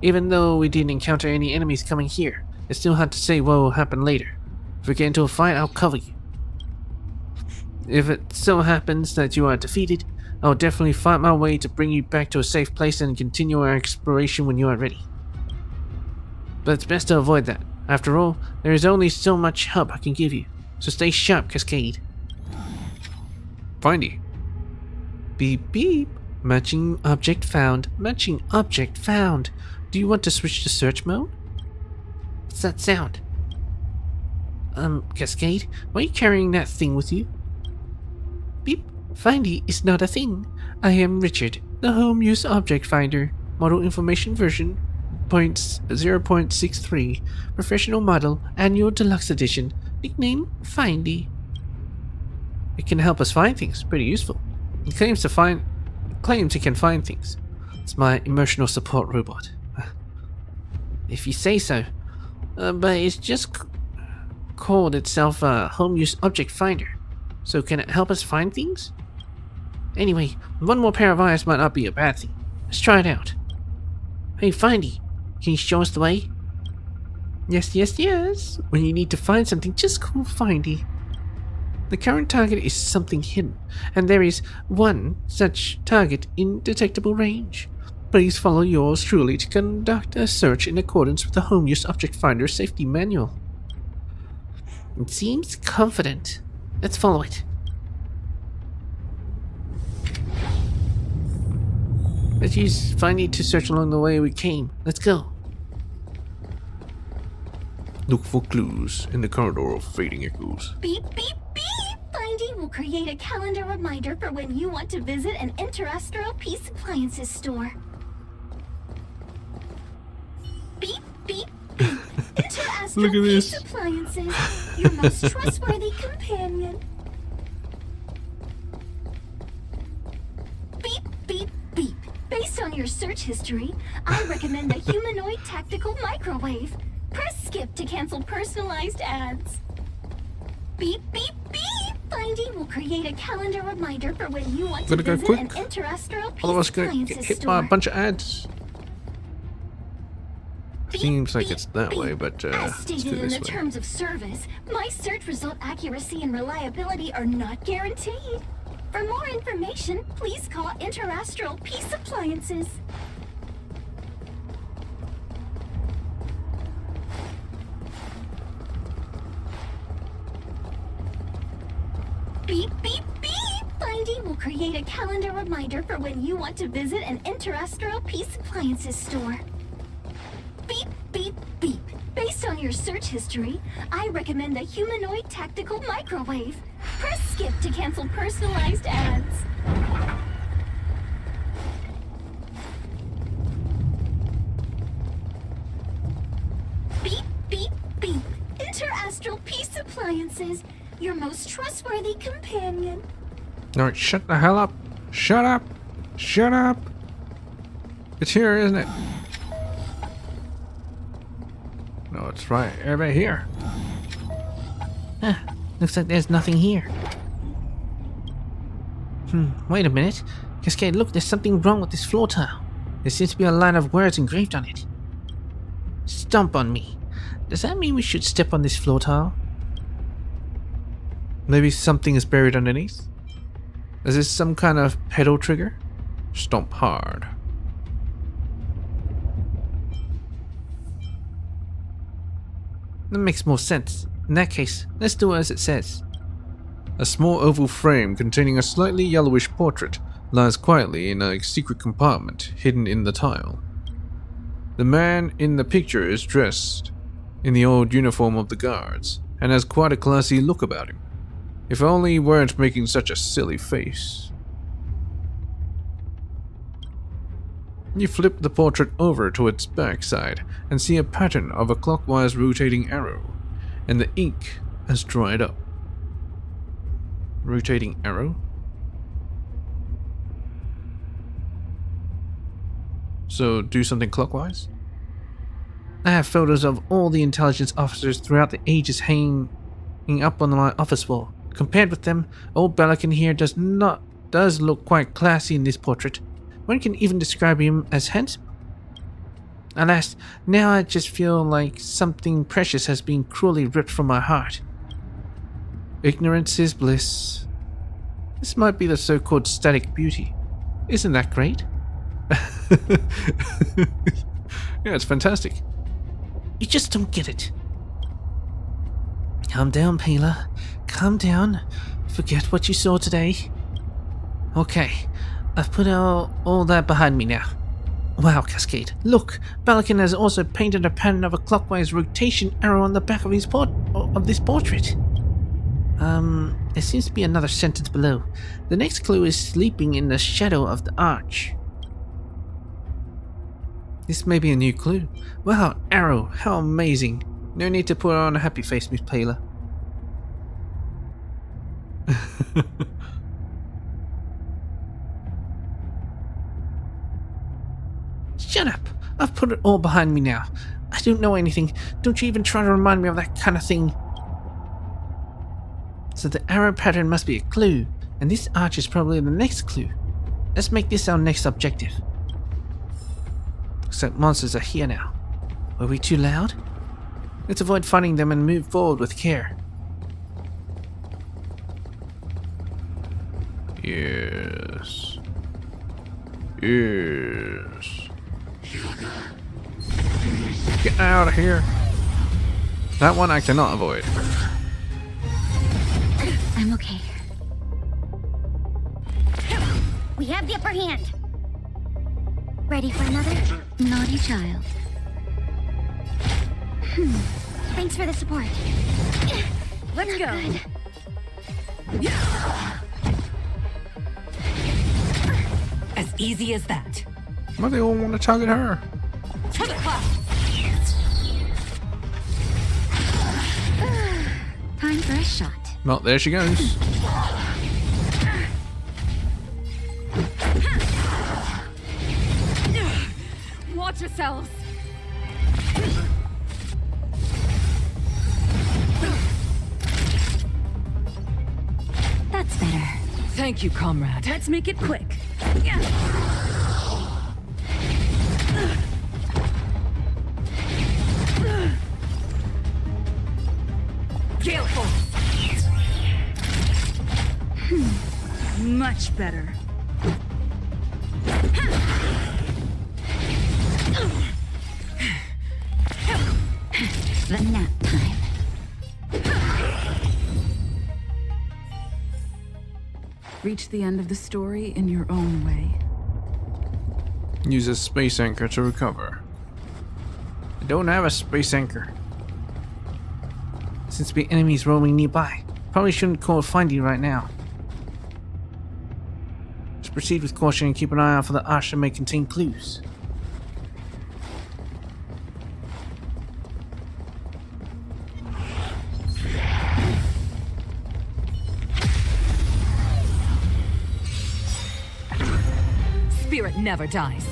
Even though we didn't encounter any enemies coming here, it's still hard to say what will happen later. If we get into a fight, I'll cover you. If it so happens that you are defeated, I'll definitely find my way to bring you back to a safe place and continue our exploration when you are ready. But it's best to avoid that. After all, there is only so much help I can give you, so stay sharp, Cascade. Findy. Beep beep. Matching object found. Matching object found. Do you want to switch to search mode? What's that sound? Cascade, why are you carrying that thing with you? Beep. Findy is not a thing. I am Richard, the home use object finder. Model information version 0.63. Professional model, annual deluxe edition. Nickname Findy. It can help us find things. Pretty useful. It claims it can find things. It's my emotional support robot. If you say so. But it's just called itself a home use object finder. So can it help us find things? Anyway, one more pair of eyes might not be a bad thing. Let's try it out. Hey Findy, can you show us the way? Yes. When you need to find something, just call Findy. The current target is something hidden, and there is one such target in detectable range. Please follow yours truly to conduct a search in accordance with the Home Use Object Finder Safety Manual. It seems confident. Let's follow it. Let's use Findy to search along the way we came. Let's go. Look for clues in the corridor of fading echoes. Beep, beep, beep! Findy will create a calendar reminder for when you want to visit an Interastral Peace Appliances store. Beep, beep, beep. Interastral Look at Peace this. Appliances, your most trustworthy companion. Beep, beep, beep. Based on your search history, I recommend a humanoid tactical microwave. Press skip to cancel personalized ads. Beep, beep, beep! Findy will create a calendar reminder for when you want to Gotta go visit quick. an Interastral Peace Otherwise, gonna get Appliances hit store. by a bunch of ads. Beep, Seems like beep, it's that beep. way, but As let's stated do in this the way. terms of service, my search result accuracy and reliability are not guaranteed. For more information, please call Interastral Peace Appliances. Beep, beep, beep! Findy will create a calendar reminder for when you want to visit an Interastral Peace Appliances store. Beep, beep, beep. Based on your search history, I recommend a humanoid tactical microwave. Press skip to cancel personalized ads. Beep, beep, beep. Interastral Peace Appliances, your most trustworthy companion. Alright, shut the hell up. Shut up. Shut up. It's here, isn't it? No, it's right over here. Looks like there's nothing here. Wait a minute. Cascade, look, there's something wrong with this floor tile. There seems to be a line of words engraved on it. Stomp on me. Does that mean we should step on this floor tile? Maybe something is buried underneath? Is this some kind of pedal trigger? Stomp hard. That makes more sense. In that case, let's do as it says. A small oval frame containing a slightly yellowish portrait lies quietly in a secret compartment hidden in the tile. The man in the picture is dressed in the old uniform of the guards and has quite a classy look about him. If only you weren't making such a silly face. You flip the portrait over to its backside and see a pattern of a clockwise rotating arrow, and the ink has dried up. Rotating arrow? So do something clockwise? I have photos of all the intelligence officers throughout the ages hanging up on my office wall. Compared with them, old Balakin here does look quite classy in this portrait. One can even describe him as handsome. Alas, now I just feel like something precious has been cruelly ripped from my heart. Ignorance is bliss. This might be the so-called static beauty. Isn't that great? Yeah, it's fantastic. You just don't get it. Calm down, Pela. Calm down. Forget what you saw today. Okay, I've put all that behind me now. Wow, Cascade. Look, Balakin has also painted a pattern of a clockwise rotation arrow on the back of this portrait. There seems to be another sentence below. The next clue is sleeping in the shadow of the arch. This may be a new clue. Wow, arrow, how amazing. No need to put on a happy face, Miss Pela. Shut up! I've put it all behind me now. I don't know anything. Don't you even try to remind me of that kind of thing. So the arrow pattern must be a clue, and this arch is probably the next clue. Let's make this our next objective. Except monsters are here now. Were we too loud? Let's avoid fighting them and move forward with care. Yes. Yes. Get out of here. That one I cannot avoid. I'm okay. We have the upper hand. Ready for another? Naughty child. Thanks for the support. Let's go. Good. As easy as that. Why they all want to target her? To the clock. Time for a shot. Well, there she goes. Watch yourselves. That's better. Thank you, comrade. Let's make it quick. Gale force. Much better. The nap time. Reach the end of the story in your own way. Use a space anchor to recover. I don't have a space anchor. Since the enemies roaming nearby, probably shouldn't call finding right now. Just proceed with caution and keep an eye out for the arch that may contain clues. Spirit never dies.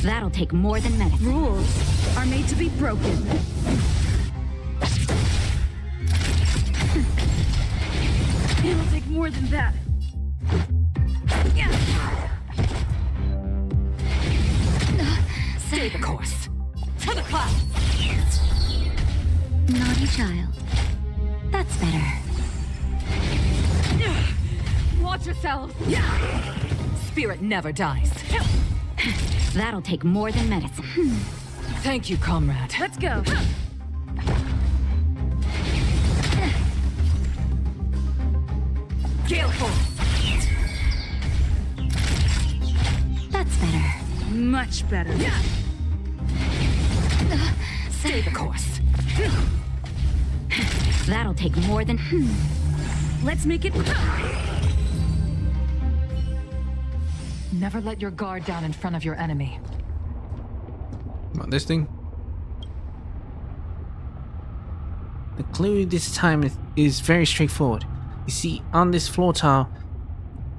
That'll take more than medicine. Rules are made to be broken. It'll take more than that. Stay the course. To the clock. Naughty child. That's better. Watch yourselves. Spirit never dies. That'll take more than medicine. Thank you, comrade. Let's go. Gale force. That's better. Much better. Stay the course. That'll take more than... Let's make it... Never let your guard down in front of your enemy. What, this thing? The clue this time is very straightforward. You see, on this floor tile,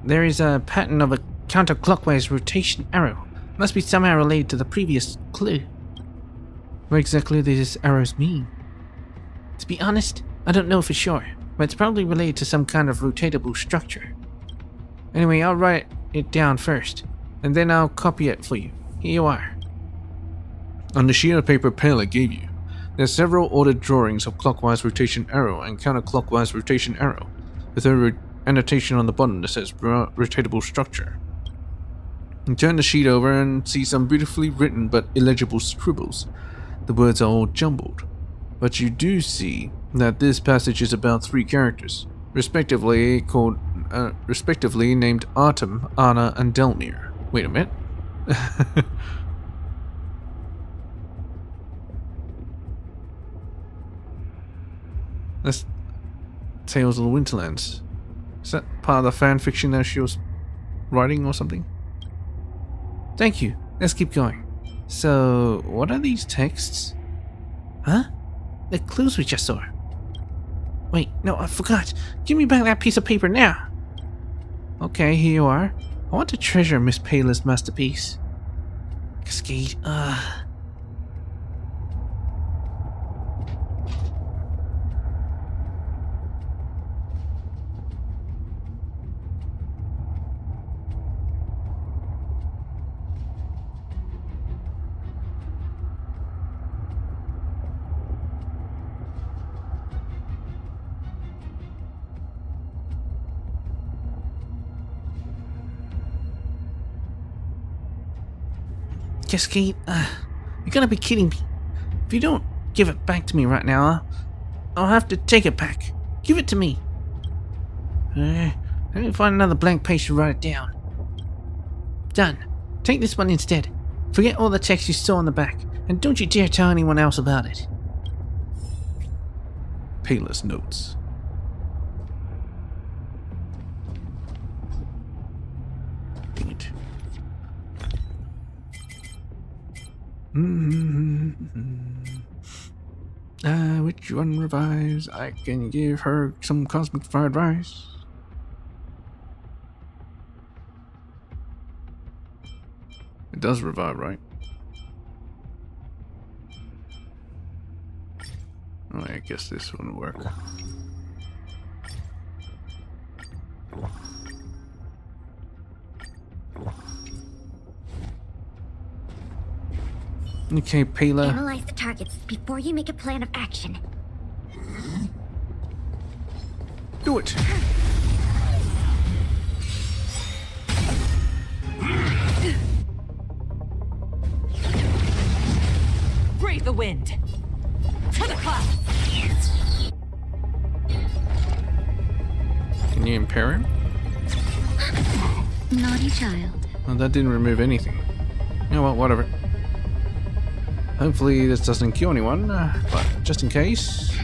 there is a pattern of a counterclockwise rotation arrow. Must be somehow related to the previous clue. What exactly do these arrows mean? To be honest, I don't know for sure, but it's probably related to some kind of rotatable structure. Anyway, I'll write it down first, and then I'll copy it for you. Here you are. On the sheet of paper Pele gave you, there's several ordered drawings of clockwise rotation arrow and counterclockwise rotation arrow, with a annotation on the bottom that says rotatable structure. You turn the sheet over and see some beautifully written but illegible scribbles. The words are all jumbled, but you do see that this passage is about 3 characters, respectively named Artem, Anna, and Delmir. Wait a minute. That's Tales of the Winterlands. Is that part of the fan fiction that she was writing or something? Thank you. Let's keep going. So, what are these texts? Huh? The clues we just saw. Wait, no, I forgot. Give me back that piece of paper now. Okay, here you are. I want to treasure Miss Pele's masterpiece. Cascade, Cascade, you gotta be kidding me. If you don't give it back to me right now, I'll have to take it back. Give it to me. Let me find another blank page to write it down. Done. Take this one instead. Forget all the text you saw on the back, and don't you dare tell anyone else about it. Pele's notes. Dang it. Which one revives? I can give her some cosmic fried rice. It does revive, right? Oh, I guess this wouldn't work. Okay, Pele. Analyze the targets before you make a plan of action. Do it. Breathe the wind. To the clouds. Can you impair him? Naughty child. Well, that didn't remove anything. Oh well, whatever. Hopefully this doesn't kill anyone, but just in case.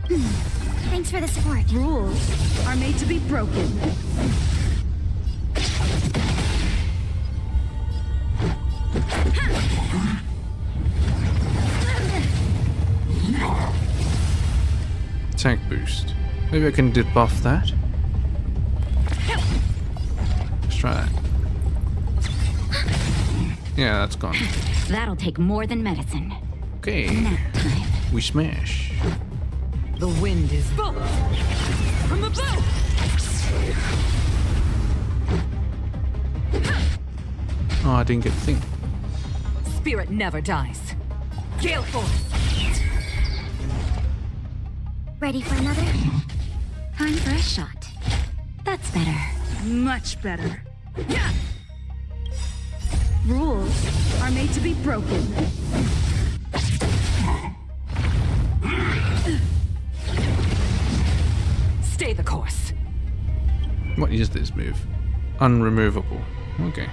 Thanks for the support. Rules are made to be broken. Tank boost. Maybe I can debuff that. Let's try that. Yeah, that's gone. That'll take more than medicine. Okay. We smash. The wind is boom from the bow. Oh, I didn't get the thing. Spirit never dies. Gale force. Ready for another? Time for a shot. That's better. Much better. Yeah. Rules are made to be broken. Stay the course. What is this move? Unremovable. Okay.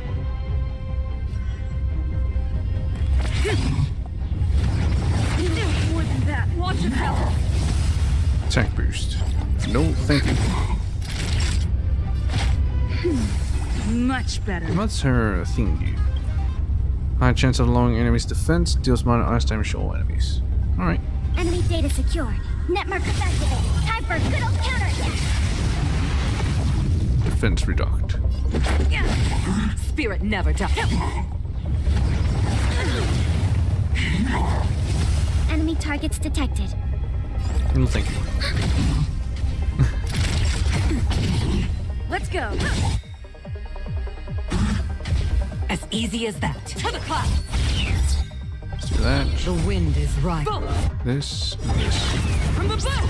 More than that. Watch your health. attack boost. No, thank you. Much better. What's her thingy? High chance of lowering enemies' defense, deals minor ice damage to all enemies. Alright. Enemy data secured. Net markers activated. Time for a good old counterattack. Defense reduct. Spirit never dies. Enemy targets detected. No, thank you. Let's go. As easy as that. To the clouds. Let's do that. The wind is right. This, and this. From the bow.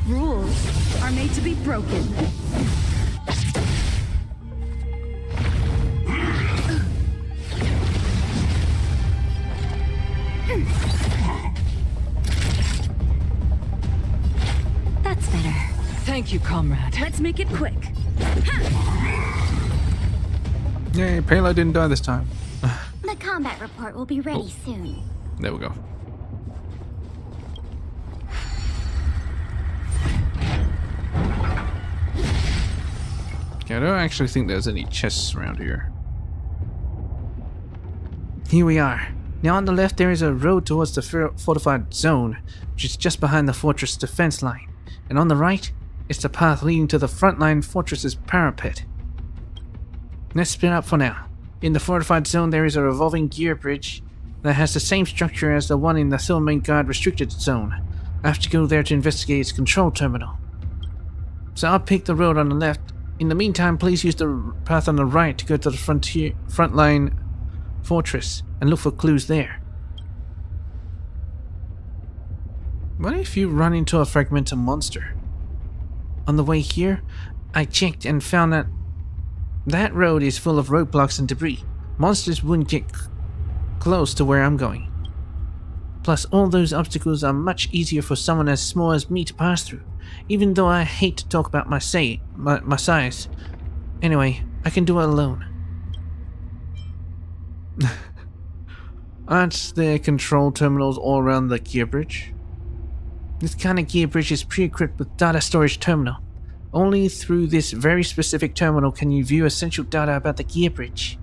Rules are made to be broken. That's better. Thank you, comrade. Let's make it quick. Yay, Pela didn't die this time. The combat report will be ready soon. There we go. Okay, I don't actually think there's any chests around here. Here we are. Now on the left there is a road towards the fortified zone, which is just behind the fortress defense line. And on the right, it's the path leading to the frontline fortress's parapet. Let's split up for now. In the fortified zone there is a revolving gear bridge that has the same structure as the one in the Silvermane Guard restricted zone. I have to go there to investigate its control terminal. So I'll pick the road on the left. In the meantime, please use the path on the right to go to the frontline fortress and look for clues there. What if you run into a fragmented monster? On the way here, I checked and found that that road is full of roadblocks and debris. Monsters wouldn't get close to where I'm going. Plus, all those obstacles are much easier for someone as small as me to pass through, even though I hate to talk about my size. Anyway, I can do it alone. Aren't there control terminals all around the gear bridge? This kind of gear bridge is pre-equipped with data storage terminal. Only through this very specific terminal can you view essential data about the gear bridge.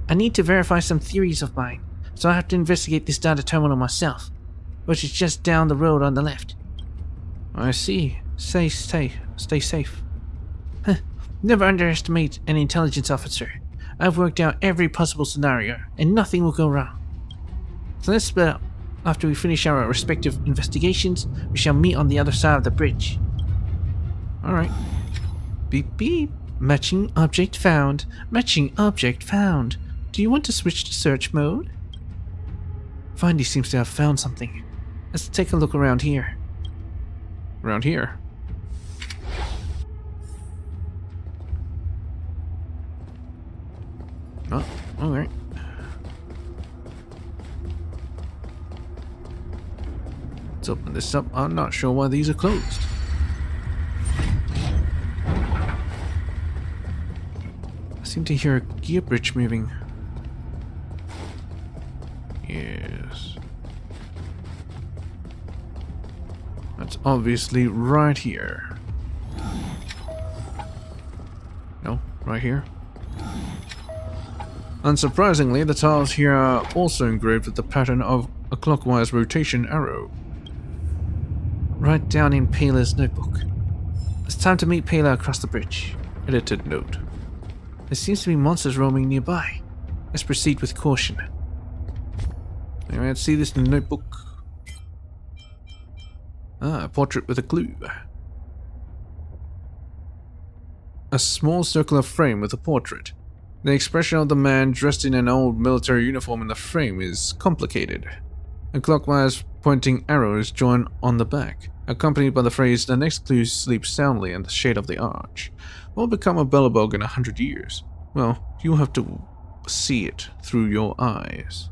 I need to verify some theories of mine, so I have to investigate this data terminal myself, which is just down the road on the left. I see. Stay safe. Huh. Never underestimate an intelligence officer. I've worked out every possible scenario, and nothing will go wrong. So let's split up. After we finish our respective investigations, we shall meet on the other side of the bridge. Alright. Beep beep. Matching object found. Matching object found. Do you want to switch to search mode? Findy seems to have found something. Let's take a look around here. Around here? Oh, alright. Let's open this up. I'm not sure why these are closed. I seem to hear a gear bridge moving. Yes. That's obviously right here. No, right here. Unsurprisingly, the tiles here are also engraved with the pattern of a clockwise rotation arrow. Right down in Pela's notebook. It's time to meet Pela across the bridge. Edited note. There seems to be monsters roaming nearby. Let's proceed with caution. Anyway, let's see this notebook. Ah, a portrait with a clue. A small circular frame with a portrait. The expression of the man dressed in an old military uniform in the frame is complicated. A clockwise pointing arrow is joined on the back, accompanied by the phrase, "The next clue sleeps soundly in the shade of the arch." Will become a bellabog in 100 years. Well, you'll have to see it through your eyes.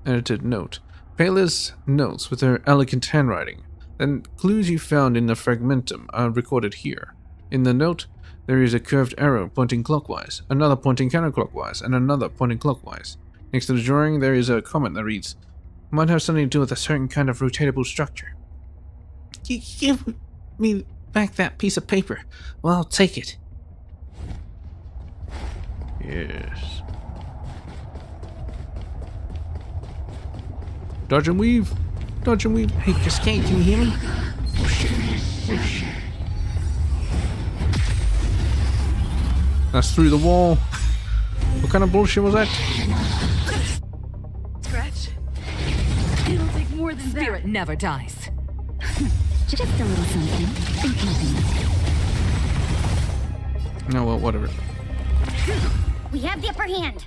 Edited note. Pela's notes with her elegant handwriting. The clues you found in the fragmentum are recorded here. In the note, there is a curved arrow pointing clockwise, another pointing counterclockwise, and another pointing clockwise. Next to the drawing, there is a comment that reads, Might have something to do with a certain kind of rotatable structure. Give me back that piece of paper. Well, I'll take it. Yes. Dodge and weave. Dodge and weave. Hey, Cascade, can you hear me? Oh shit. Oh shit. That's through the wall. What kind of bullshit was that? Scratch. It'll take more than that. Spirit never dies. Just a little something. Think nothing. No, well, whatever. We have the upper hand.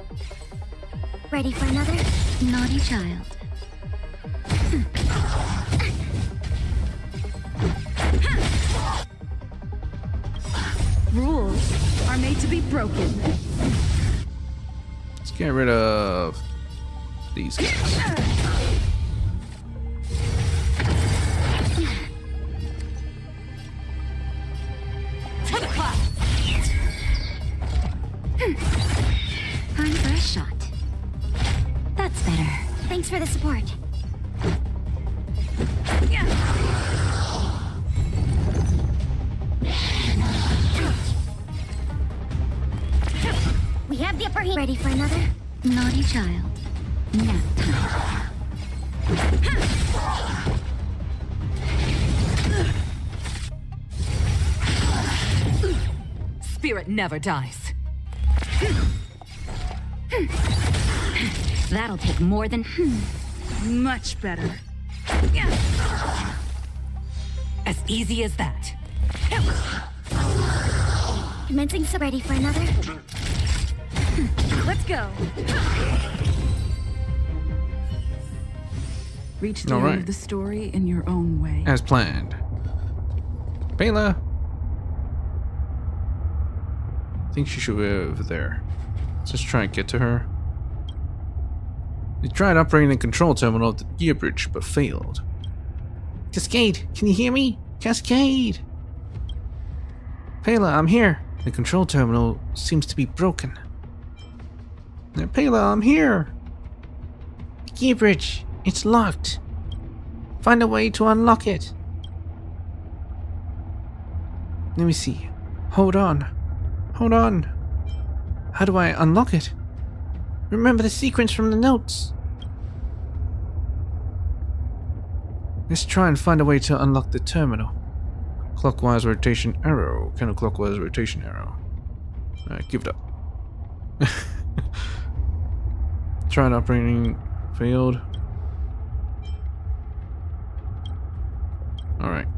Ready for another? Naughty child. Rules are made to be broken. Let's get rid of these guys. To the class. Time for a shot. That's better. Thanks for the support. We have the upper hand. Ready for another? Naughty child. Nap time. Spirit never dies. That'll take more than... Much better. As easy as that. Commencing, so ready for another? Let's go. Reach the All end right. of the story in your own way. As planned. Bela. I think she should be over there. Let's just try and get to her. They tried operating the control terminal of the gear bridge, but failed. Cascade, can you hear me? Cascade! Pela, I'm here. The control terminal seems to be broken. Pela, I'm here. The gear bridge, it's locked. Find a way to unlock it. Let me see. Hold on. Hold on. How do I unlock it? Remember the sequence from the notes. Let's try and find a way to unlock the terminal. Clockwise rotation arrow. Counterclockwise rotation arrow. Alright, give it up. Tried operating. Failed. Alright.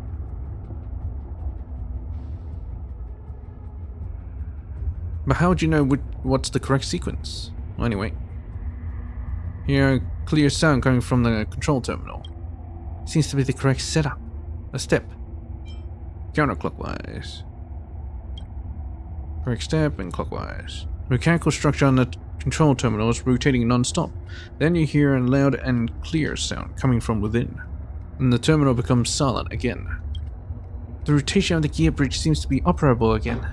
But how would you know what's the correct sequence? Well, anyway. Hear clear sound coming from the control terminal. Seems to be the correct setup. A step. Counterclockwise. Correct step and clockwise. The mechanical structure on the control terminal is rotating non-stop. Then you hear a loud and clear sound coming from within. And the terminal becomes silent again. The rotation of the gear bridge seems to be operable again.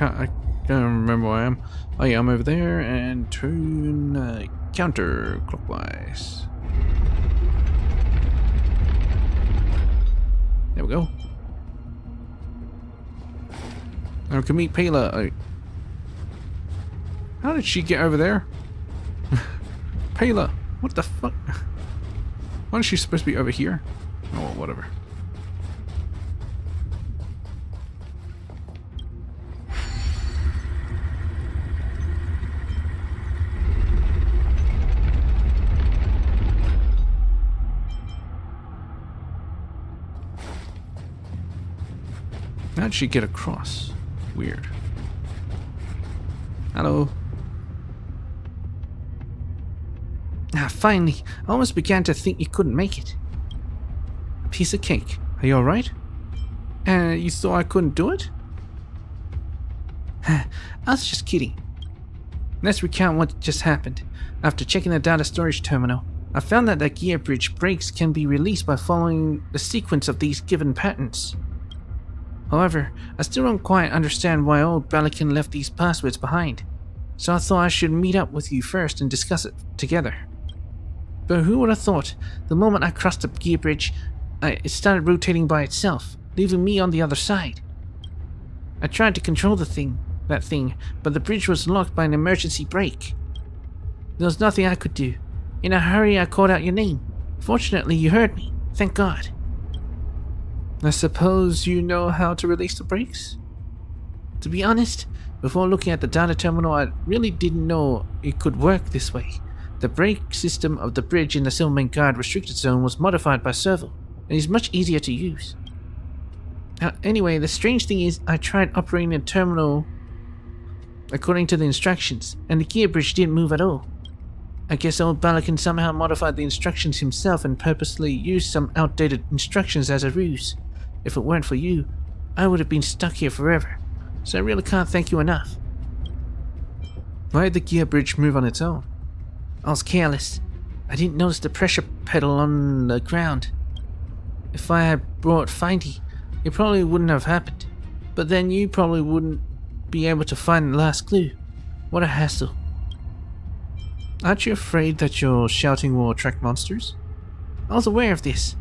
I can't remember where I am. Oh yeah, I'm over there and turn counterclockwise. There we go. Now we can meet Pela. How did she get over there? Pela, what the fuck? Wasn't she supposed to be over here? Oh, well, whatever. How'd she get across? Weird. Hello. Ah, finally. I almost began to think you couldn't make it. A piece of cake. Are you alright? You thought I couldn't do it? I was just kidding. Let's recount what just happened. After checking the data storage terminal, I found that the gear bridge brakes can be released by following the sequence of these given patterns. However, I still don't quite understand why old Balakin left these passwords behind, so I thought I should meet up with you first and discuss it together. But who would have thought, the moment I crossed the gear bridge, it started rotating by itself, leaving me on the other side. I tried to control that thing, but the bridge was locked by an emergency brake. There was nothing I could do. In a hurry, I called out your name. Fortunately, you heard me. Thank God. I suppose you know how to release the brakes? To be honest, before looking at the data terminal, I really didn't know it could work this way. The brake system of the bridge in the Silvermane Guard restricted zone was modified by Servo, and is much easier to use. Anyway, the strange thing is, I tried operating the terminal according to the instructions, and the gear bridge didn't move at all. I guess old Balakin somehow modified the instructions himself and purposely used some outdated instructions as a ruse. If it weren't for you, I would have been stuck here forever, so I really can't thank you enough. Why did the gear bridge move on its own? I was careless. I didn't notice the pressure pedal on the ground. If I had brought Findy, it probably wouldn't have happened. But then you probably wouldn't be able to find the last clue. What a hassle. Aren't you afraid that your shouting will attract monsters? I was aware of this,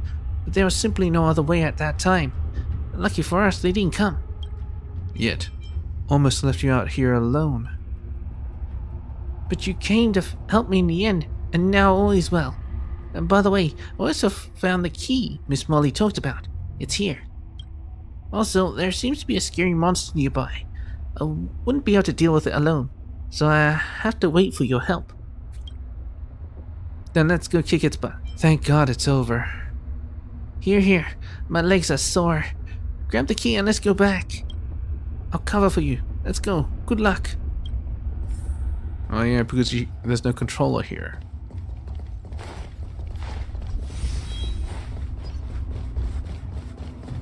but there was simply no other way at that time. Lucky for us, they didn't come. Yet. Almost left you out here alone. But you came to help me in the end, and now all is well. And by the way, I also found the key Miss Molly talked about. It's here. Also, there seems to be a scary monster nearby. I wouldn't be able to deal with it alone, so I have to wait for your help. Then let's go kick its butt. Thank God it's over. Here. My legs are sore. Grab the key and let's go back. I'll cover for you. Let's go. Good luck. Oh yeah, because there's no controller here.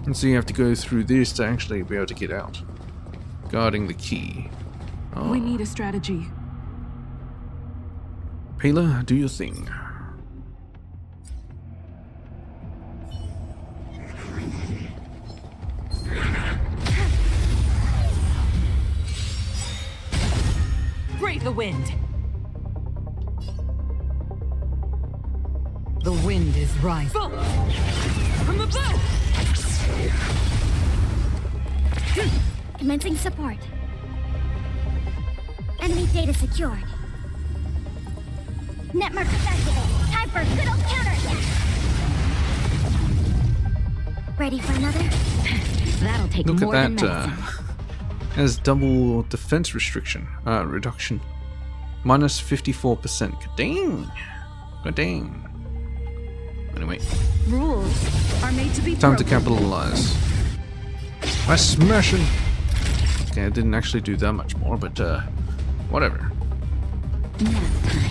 And so you have to go through this to actually be able to get out. Guarding the key. Oh. We need a strategy. Payla, do your thing. Brave the wind. The wind is rising. From the blue! Commencing support. Enemy data secured. Network activated. Time for a good old counterattack. Ready for another? That'll take Look more at than that. Has double defense reduction. Minus 54%. Dang. God dang. Anyway. Rules are made to be Time to broken. capitalize. By smashing. Okay, I didn't actually do that much more, but whatever.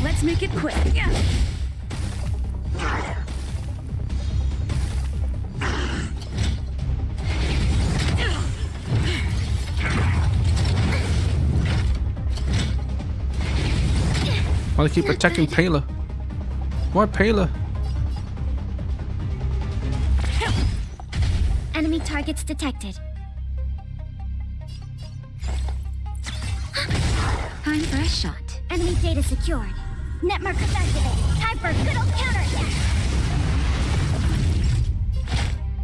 Let's make it quick. Why they keep attacking Payla? Why Payla? Enemy targets detected. Time for a shot. Enemy data secured. Network activated. Time for a good old counterattack.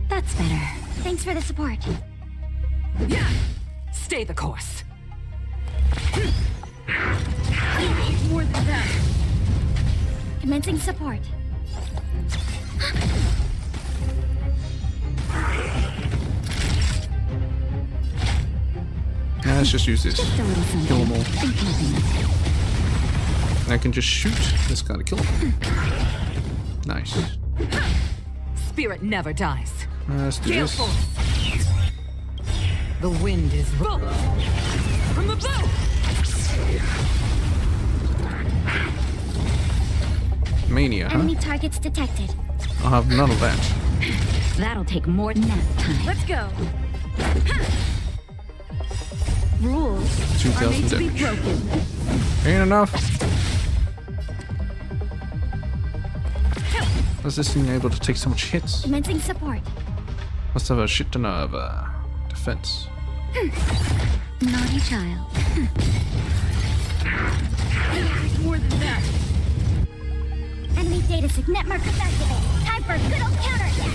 That's better. Thanks for the support. Yeah. Stay the course. More than that. Commencing support. Nah, let's just use this. Kill them all. And I can just shoot this guy to kill him. Nice. Spirit never dies. Let's do this. The wind is From the blue! Mania, huh? Enemy targets detected. I'll have none of that. That'll take more than that time. Let's go. Rules 2,000 are made to be damage. broken. Ain't enough. How's this thing able to take so much hits? Commencing support. Must have a shit ton of defense. Naughty child. More than that. Enemy data signet markers activated. Time for a good old counterattack.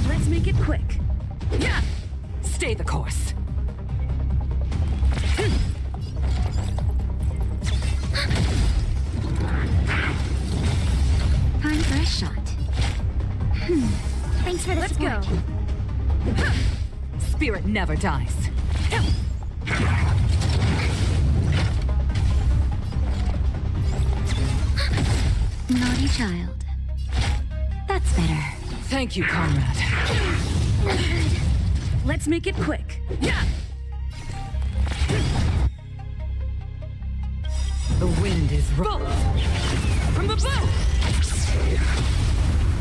Let's make it quick. Yeah! Stay the course. Time for a shot. Thanks for the Let's support. go. Spirit never dies. Naughty child. That's better. Thank you, comrade. Let's make it quick. Yeah! The wind is From the bow!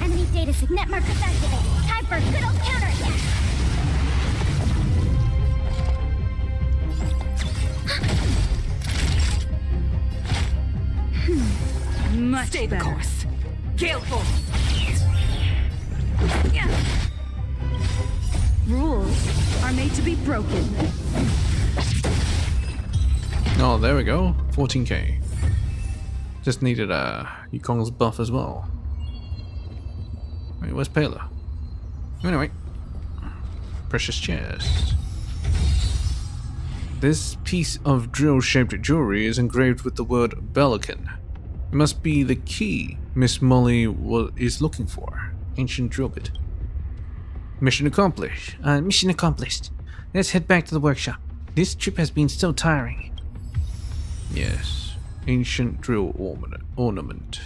Enemy data signet markers activated. Time for a good old counterattack. Much Stay the course. Gale force. Yeah. Rules are made to be broken. Oh, there we go. 14k. Just needed Yukong's buff as well. Wait, where's Pela? Anyway. Precious chest. This piece of drill-shaped jewelry is engraved with the word Belican. It must be the key Miss Molly is looking for. Ancient drill bit. Mission accomplished. Mission accomplished. Let's head back to the workshop. This trip has been so tiring. Yes. Ancient drill ornament.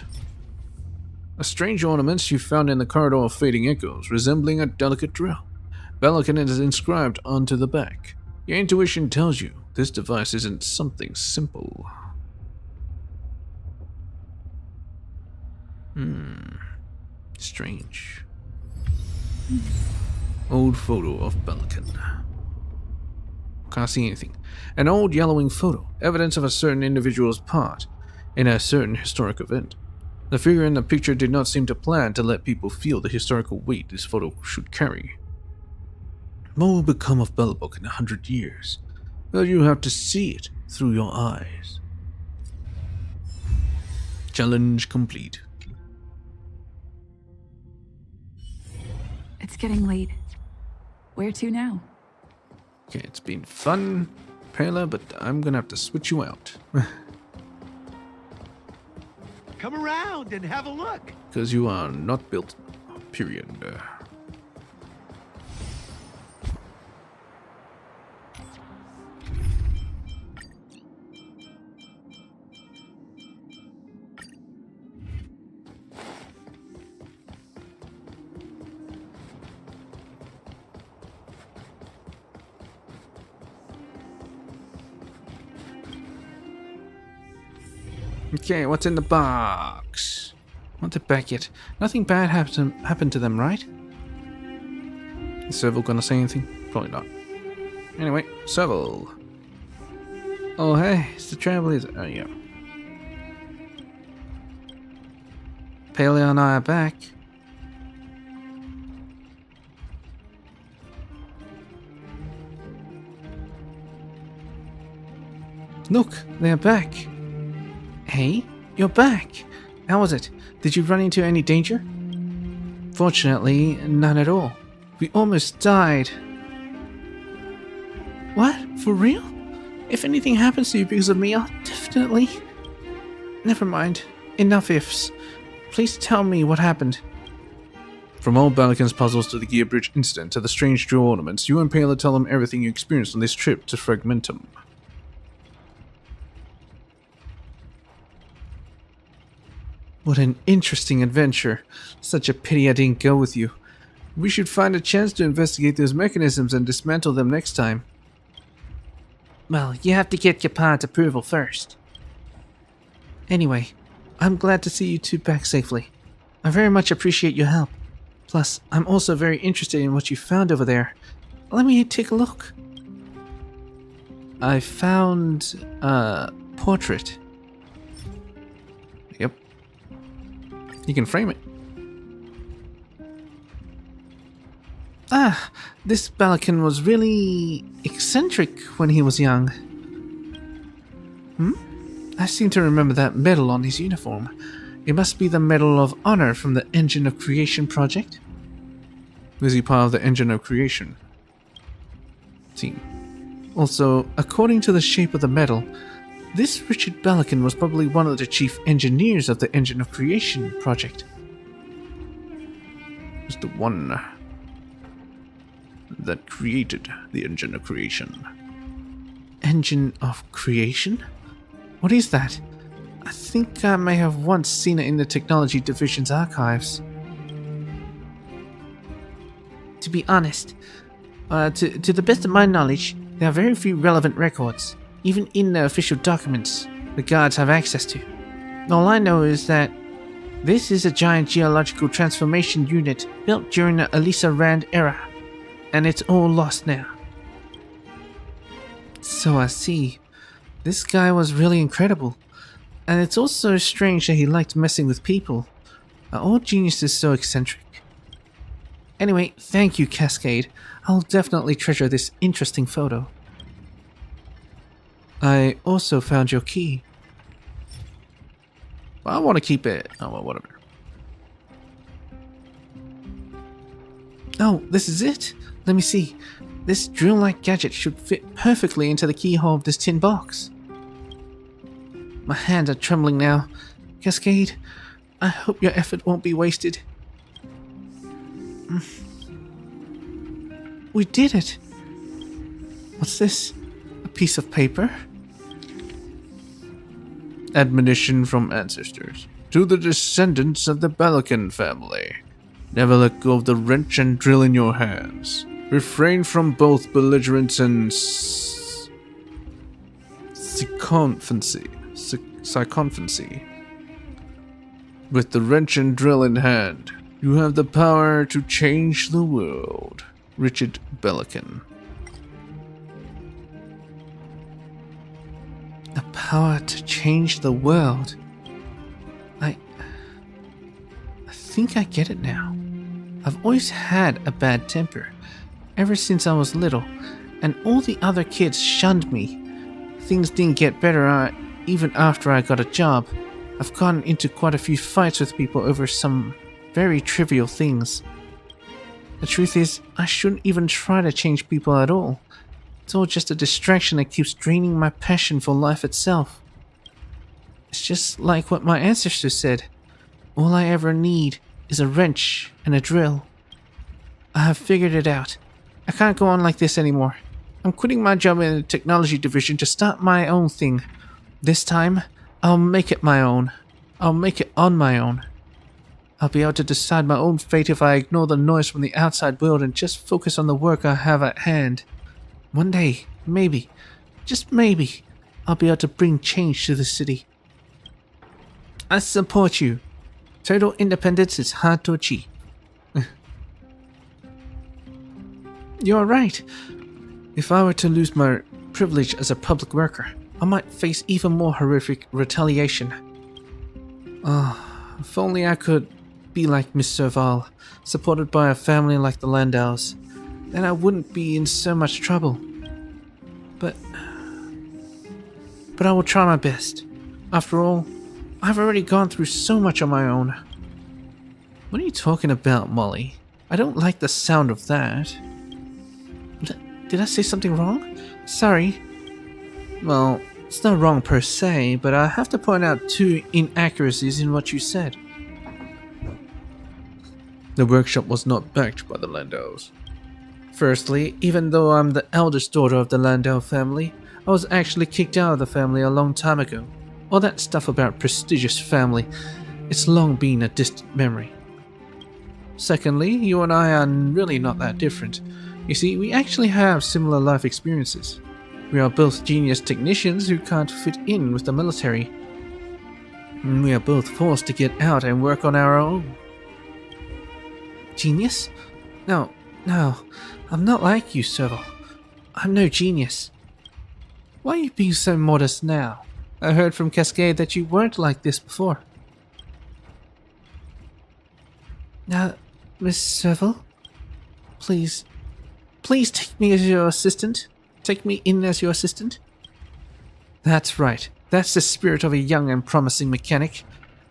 A strange ornament you found in the corridor of fading echoes, resembling a delicate drill. Belican is inscribed onto the back. Your intuition tells you this device isn't something simple. Strange. Old photo of Belican. Can't see anything. An old yellowing photo, evidence of a certain individual's part in a certain historic event. The figure in the picture did not seem to plan to let people feel the historical weight this photo should carry. What will become of Bellerbrook in 100 years? Well, you have to see it through your eyes. Challenge complete. It's getting late. Where to now? Okay, it's been fun, Pela, but I'm gonna have to switch you out. Come around and have a look. Because you are not built, period. Okay, what's in the box? Want it back yet? Nothing bad happened to them, right? Is Serval gonna say anything? Probably not. Anyway, Serval. Oh hey, it's the Trailblazer. Oh yeah. Paleo and I are back. Look, they're back. Hey, you're back. How was it? Did you run into any danger? Fortunately, none at all. We almost died. What? For real? If anything happens to you because of me, I'll definitely... Never mind. Enough ifs. Please tell me what happened. From old Belican's puzzles to the Gear Bridge incident to the strange jewel ornaments, you and Pela tell them everything you experienced on this trip to Fragmentum. What an interesting adventure. Such a pity I didn't go with you. We should find a chance to investigate those mechanisms and dismantle them next time. Well, you have to get your par's approval first. Anyway, I'm glad to see you two back safely. I very much appreciate your help. Plus, I'm also very interested in what you found over there. Let me take a look. I found a portrait. Yep. You can frame it. Ah, this Balakan was really eccentric when he was young. I seem to remember that medal on his uniform. It must be the Medal of Honor from the Engine of Creation project. Was he part of the Engine of Creation team? Also, according to the shape of the medal, this Richard Balakan was probably one of the chief engineers of the Engine of Creation project. Was the one that created the Engine of Creation. Engine of Creation? What is that? I think I may have once seen it in the Technology Division's archives. To be honest, to the best of my knowledge, there are very few relevant records, even in the official documents the guards have access to. All I know is that this is a giant geological transformation unit built during the Elisa Rand era, and it's all lost now. So I see. This guy was really incredible. And it's also strange that he liked messing with people. Are all geniuses so eccentric? Anyway, thank you, Cascade. I'll definitely treasure this interesting photo. I also found your key. Well, I want to keep it. Oh, well, whatever. Oh, this is it. Let me see. This drill-like gadget should fit perfectly into the keyhole of this tin box. My hands are trembling now. Cascade, I hope your effort won't be wasted. We did it. What's this? A piece of paper? Admonition from ancestors. To the descendants of the Balakan family. Never let go of the wrench and drill in your hands. Refrain from both belligerence and sycophancy. With the wrench and drill in hand, you have the power to change the world. Richard Balakan. The power to change the world. I think I get it now. I've always had a bad temper, ever since I was little, and all the other kids shunned me. Things didn't get better even after I got a job. I've gotten into quite a few fights with people over some very trivial things. The truth is, I shouldn't even try to change people at all. It's all just a distraction that keeps draining my passion for life itself. It's just like what my ancestors said. All I ever need is a wrench and a drill. I have figured it out. I can't go on like this anymore. I'm quitting my job in the Technology Division to start my own thing. This time, I'll make it my own. I'll make it on my own. I'll be able to decide my own fate if I ignore the noise from the outside world and just focus on the work I have at hand. One day, maybe, just maybe, I'll be able to bring change to the city. I support you. Total independence is hard to achieve. You're right. If I were to lose my privilege as a public worker, I might face even more horrific retaliation. If only I could be like Miss Serval, supported by a family like the Landaus, then I wouldn't be in so much trouble. But I will try my best. After all, I've already gone through so much on my own. What are you talking about, Molly? I don't like the sound of that. Did I say something wrong? Sorry. Well, it's not wrong per se, but I have to point out two inaccuracies in what you said. The workshop was not backed by the Landaus. Firstly, even though I'm the eldest daughter of the Landau family, I was actually kicked out of the family a long time ago. All that stuff about prestigious family, it's long been a distant memory. Secondly, you and I are really not that different. You see, we actually have similar life experiences. We are both genius technicians who can't fit in with the military. And we are both forced to get out and work on our own. Genius? No, I'm not like you, Serval. I'm no genius. Why are you being so modest now? I heard from Cascade that you weren't like this before. Now, Miss Serval? Please. Please take me as your assistant. Take me in as your assistant. That's right. That's the spirit of a young and promising mechanic.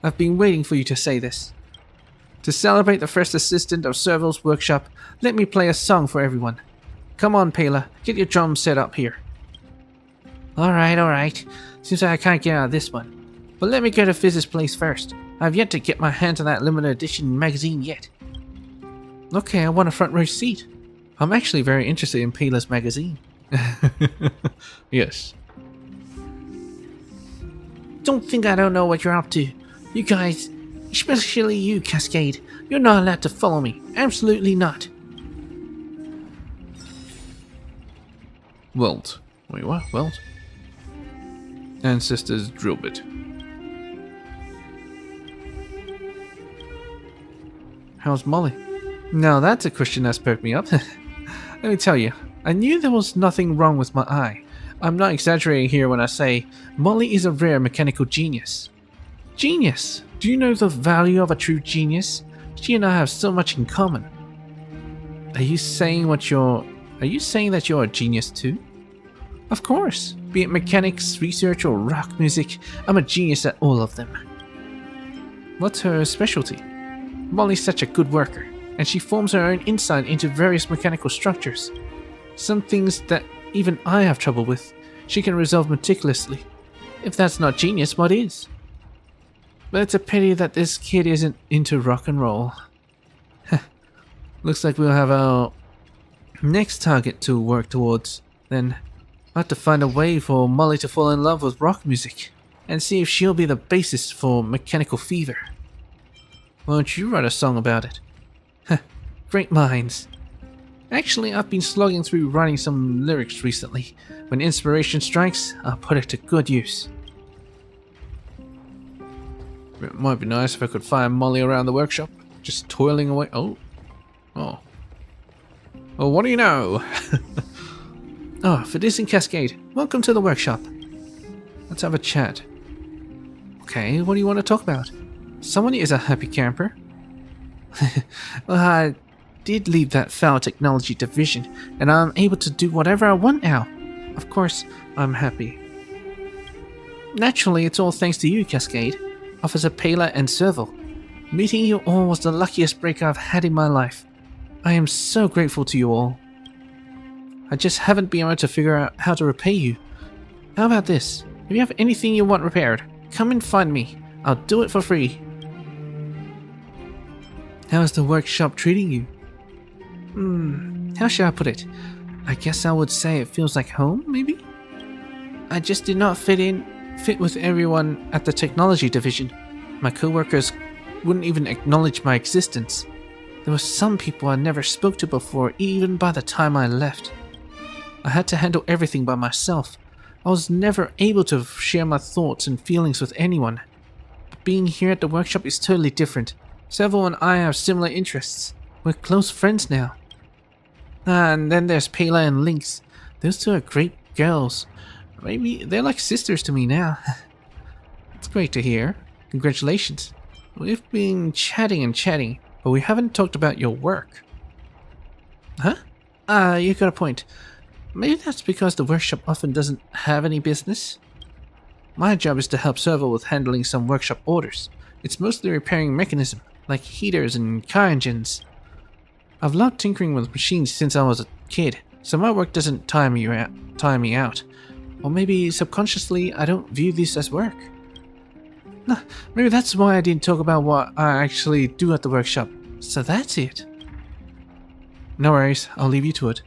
I've been waiting for you to say this. To celebrate the first assistant of Serval's workshop, let me play a song for everyone. Come on, Pela, get your drums set up here. Alright. Seems like I can't get out of this one. But let me go to Fizz's place first. I've yet to get my hands on that limited edition magazine yet. Okay, I want a front row seat. I'm actually very interested in Pela's magazine. Yes. Don't think I don't know what you're up to. You guys, especially you, Cascade, you're not allowed to follow me. Absolutely not. Welt. Wait, what? Welt? Ancestors drill bit. How's Molly? Now that's a question that's perked me up. Let me tell you, I knew there was nothing wrong with my eye. I'm not exaggerating here when I say Molly is a rare mechanical genius. Genius! Do you know the value of a true genius? She and I have so much in common. Are you saying that you're a genius too? Of course. Be it mechanics, research, or rock music, I'm a genius at all of them. What's her specialty? Molly's such a good worker, and she forms her own insight into various mechanical structures. Some things that even I have trouble with, she can resolve meticulously. If that's not genius, what is? But it's a pity that this kid isn't into rock and roll. Looks like we'll have our next target to work towards. Then I'll have to find a way for Molly to fall in love with rock music, and see if she'll be the basis for Mechanical Fever. Why don't you write a song about it? Great minds. Actually, I've been slogging through writing some lyrics recently. When inspiration strikes, I'll put it to good use. It might be nice if I could find Molly around the workshop, just toiling away. Oh. Well, what do you know? Oh, Fidis and Cascade, welcome to the workshop. Let's have a chat. Okay, what do you want to talk about? Someone is a happy camper. Well, I did leave that foul technology division, and I'm able to do whatever I want now. Of course, I'm happy. Naturally, it's all thanks to you, Cascade, Officer Pela and Serval. Meeting you all was the luckiest break I've had in my life. I am so grateful to you all. I just haven't been able to figure out how to repay you. How about this? If you have anything you want repaired, come and find me. I'll do it for free. How is the workshop treating you? How shall I put it? I guess I would say it feels like home, maybe? I just did not fit with everyone at the technology division. My co-workers wouldn't even acknowledge my existence. There were some people I never spoke to before, even by the time I left. I had to handle everything by myself. I was never able to share my thoughts and feelings with anyone. But being here at the workshop is totally different. Serval and I have similar interests. We're close friends now. And then there's Pela and Lynx. Those two are great girls. Maybe they're like sisters to me now. It's great to hear. Congratulations. We've been chatting, but we haven't talked about your work. Huh? You got a point. Maybe that's because the workshop often doesn't have any business. My job is to help Serval with handling some workshop orders. It's mostly repairing mechanism, like heaters and car engines. I've loved tinkering with machines since I was a kid, so my work doesn't tire me out. Or maybe subconsciously I don't view this as work. Nah, maybe that's why I didn't talk about what I actually do at the workshop. So that's it. No worries, I'll leave you to it.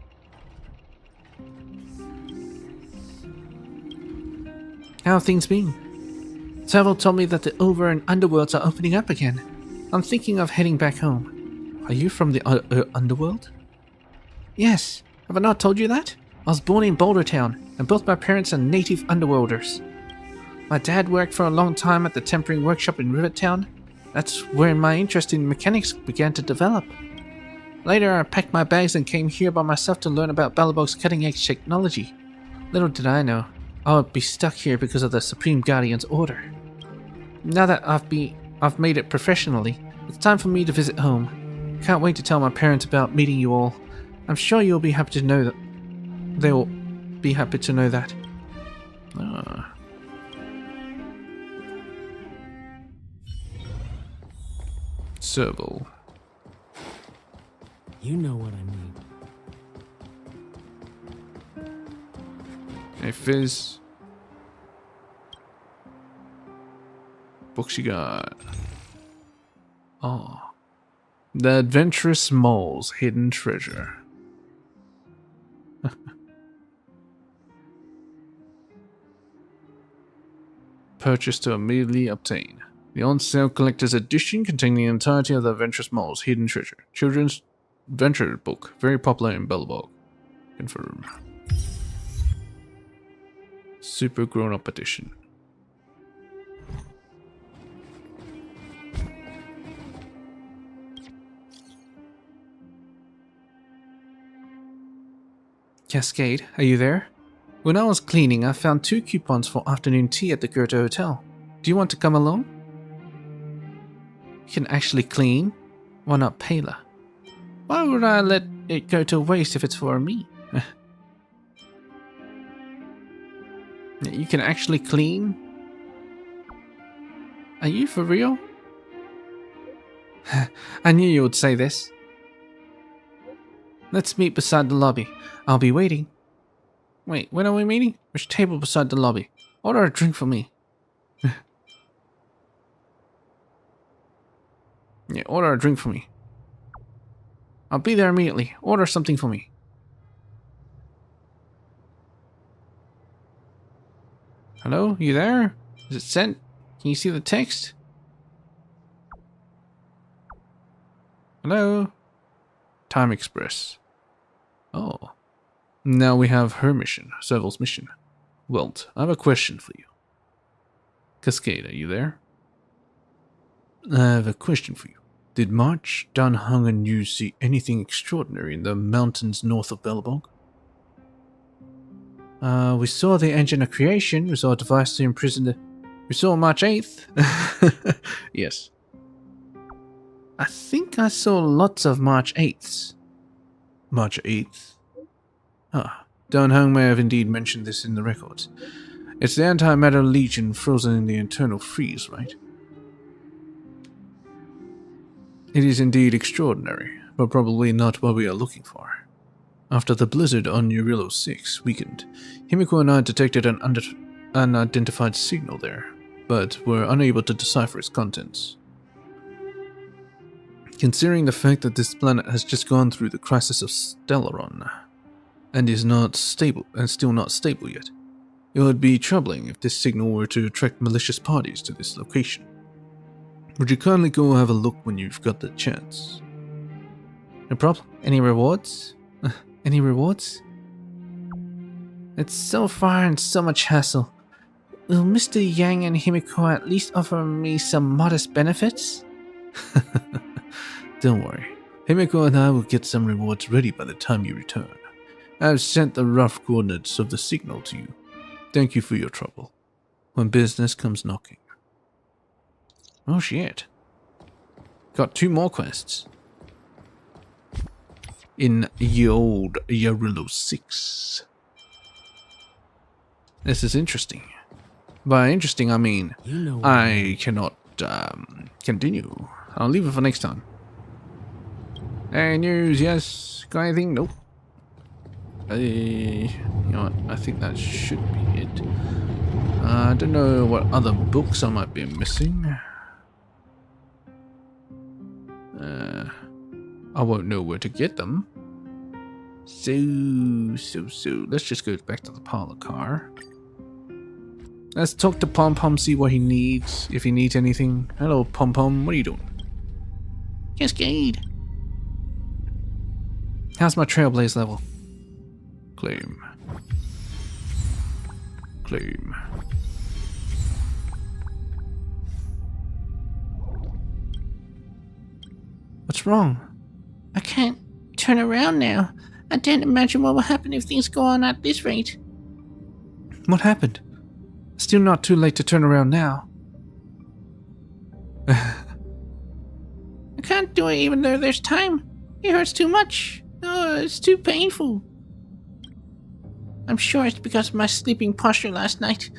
How have things been? Serval told me that the over and underworlds are opening up again. I'm thinking of heading back home. Are you from the underworld? Yes. Have I not told you that? I was born in Boulder Town, and both my parents are native underworlders. My dad worked for a long time at the tempering workshop in Rivertown. That's where my interest in mechanics began to develop. Later, I packed my bags and came here by myself to learn about Balabog's cutting-edge technology. Little did I know, I would be stuck here because of the Supreme Guardian's order. Now that I've made it professionally, it's time for me to visit home. Can't wait to tell my parents about meeting you all. I'm sure you'll be happy to know that. They'll be happy to know that. Ah. Serval. You know what I mean. Hey, Fizz. Books you got. Oh. The Adventurous Mole's Hidden Treasure. Purchase to immediately obtain. The on-sale collector's edition containing the entirety of the Adventurous Mole's Hidden Treasure. Children's adventure book. Very popular in Belobog. Confirm. Super grown-up edition. Cascade, are you there? When I was cleaning, I found 2 coupons for afternoon tea at the Goethe Hotel. Do you want to come along? You can actually clean. Why not Payla? Why would I let it go to waste if it's for me? You can actually clean? Are you for real? I knew you would say this. Let's meet beside the lobby. I'll be waiting. Wait, when are we meeting? Which table beside the lobby? Order a drink for me. Yeah, order a drink for me. I'll be there immediately. Order something for me. Hello? You there? Is it sent? Can you see the text? Hello? Time Express. Oh. Now we have her mission, Serval's mission. Welt, I have a question for you. Cascade, are you there? I have a question for you. Did March, Danhung, and you see anything extraordinary in the mountains north of Belobog? We saw the engine of creation. We saw a device to imprison the... We saw March 8th. Yes. I think I saw lots of March 8ths. March 8th? Ah, Danhung may have indeed mentioned this in the records. It's the antimatter legion frozen in the internal freeze, right? It is indeed extraordinary, but probably not what we are looking for. After the blizzard on Urilo 6 weakened, Himiko and I detected an unidentified signal there, but were unable to decipher its contents. Considering the fact that this planet has just gone through the crisis of Stellaron, and is not stable, and still not stable yet, it would be troubling if this signal were to attract malicious parties to this location. Would you kindly go have a look when you've got the chance? No problem. Any rewards? Any rewards? It's so far and so much hassle. Will Mr. Yang and Himiko at least offer me some modest benefits? Don't worry. Himiko and I will get some rewards ready by the time you return. I've sent the rough coordinates of the signal to you. Thank you for your trouble. When business comes knocking. Oh shit. Got 2 more quests. In ye old Urilo 6. This is interesting. By interesting, I mean I cannot continue. I'll leave it for next time. Any news? Yes. Got anything? Nope. You know what? I think that should be it. I don't know what other books I might be missing. I won't know where to get them. So. Let's just go back to the parlor car. Let's talk to Pom Pom, see what he needs, if he needs anything. Hello, Pom Pom, what are you doing? Cascade. How's my Trailblaze level? Claim. Claim. What's wrong? I can't turn around now. I can't imagine what will happen if things go on at this rate. What happened? Still not too late to turn around now. I can't do it even though there's time. It hurts too much. Oh, It's too painful. I'm sure it's because of my sleeping posture last night.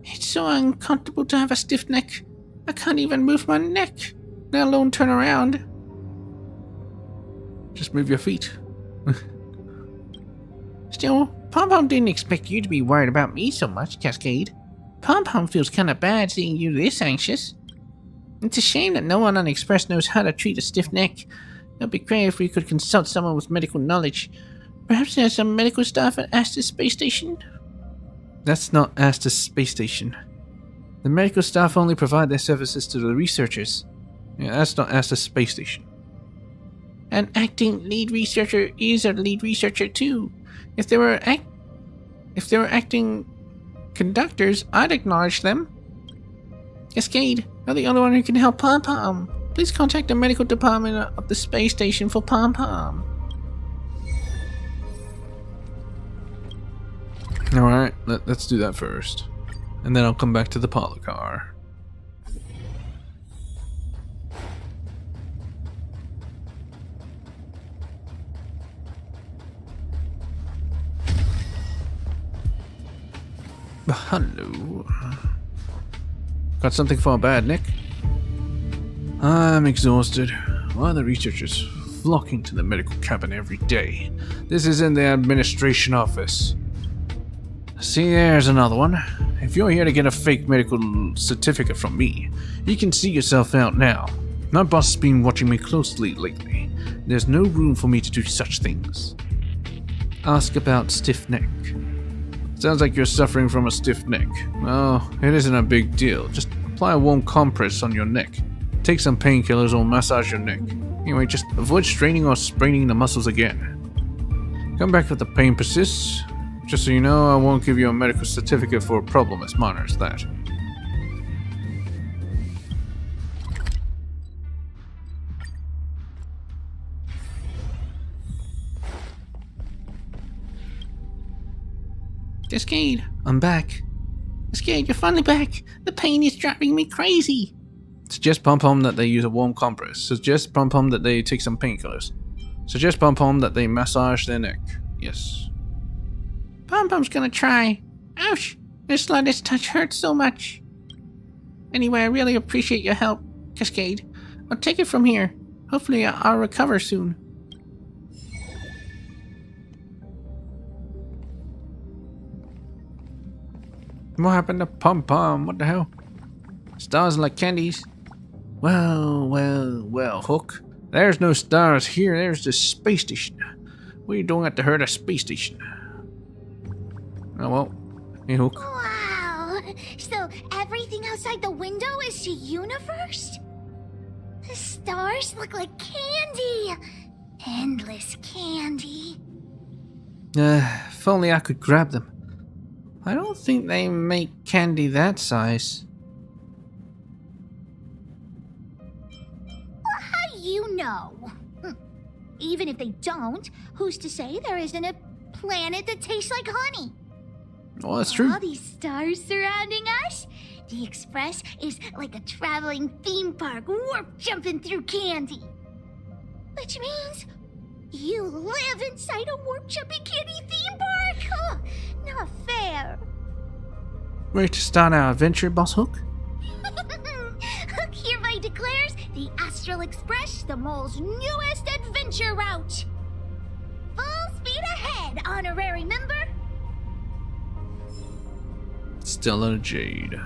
It's so uncomfortable to have a stiff neck. I can't even move my neck, let alone turn around. Just move your feet. Still, Pom-Pom didn't expect you to be worried about me so much, Cascade. Pom-Pom feels kinda bad seeing you this anxious. It's a shame that no one on Express knows how to treat a stiff neck. It would be great if we could consult someone with medical knowledge. Perhaps there's some medical staff at Astus Space Station? That's not Astus Space Station. The medical staff only provide their services to the researchers. Yeah, that's not Astus Space Station. An acting lead researcher is a lead researcher too. If they were acting conductors, I'd acknowledge them. Cascade, you're the only one who can help Pom-Pom. Please contact the medical department of the space station for Pom-Pom. Alright, let's do that first. And then I'll come back to the parlor car. Hello. Got something for a bad Nick? I'm exhausted. Why are the researchers flocking to the medical cabin every day? This is in the administration office. See, there's another one. If you're here to get a fake medical certificate from me, you can see yourself out now. My boss has been watching me closely lately. There's no room for me to do such things. Ask about stiff neck. Sounds like you're suffering from a stiff neck. Well, it isn't a big deal. Just apply a warm compress on your neck. Take some painkillers or massage your neck. Anyway, just avoid straining or spraining the muscles again. Come back if the pain persists. Just so you know, I won't give you a medical certificate for a problem as minor as that. Cascade, I'm back. Cascade, you're finally back. The pain is driving me crazy. Suggest Pom-Pom that they use a warm compress. Suggest Pom-Pom that they take some painkillers. Suggest Pom-Pom that they massage their neck. Yes. Pom-Pom's gonna try. Ouch! Your slightest touch hurts so much. Anyway, I really appreciate your help, Cascade. I'll take it from here. Hopefully I'll recover soon. What happened to Pom-Pom? What the hell? Stars like candies. Well, Hook. There's no stars here. There's the space station. What are you doing at the Herta space station? Oh well. Hey, Hook. Wow! So everything outside the window is the universe? The stars look like candy! Endless candy. If only I could grab them. I don't think they make candy that size. Well, how do you know? Even if they don't, who's to say there isn't a planet that tastes like honey? Oh, that's true. All these stars surrounding us? The Express is like a traveling theme park, warp jumping through candy. Which means you live inside a warp jumping candy theme park? Oh, not fair. Ready to start our adventure, Boss Hook? Hook hereby declares the Astral Express the mole's newest adventure route. Full speed ahead, honorary member. Stella Jade.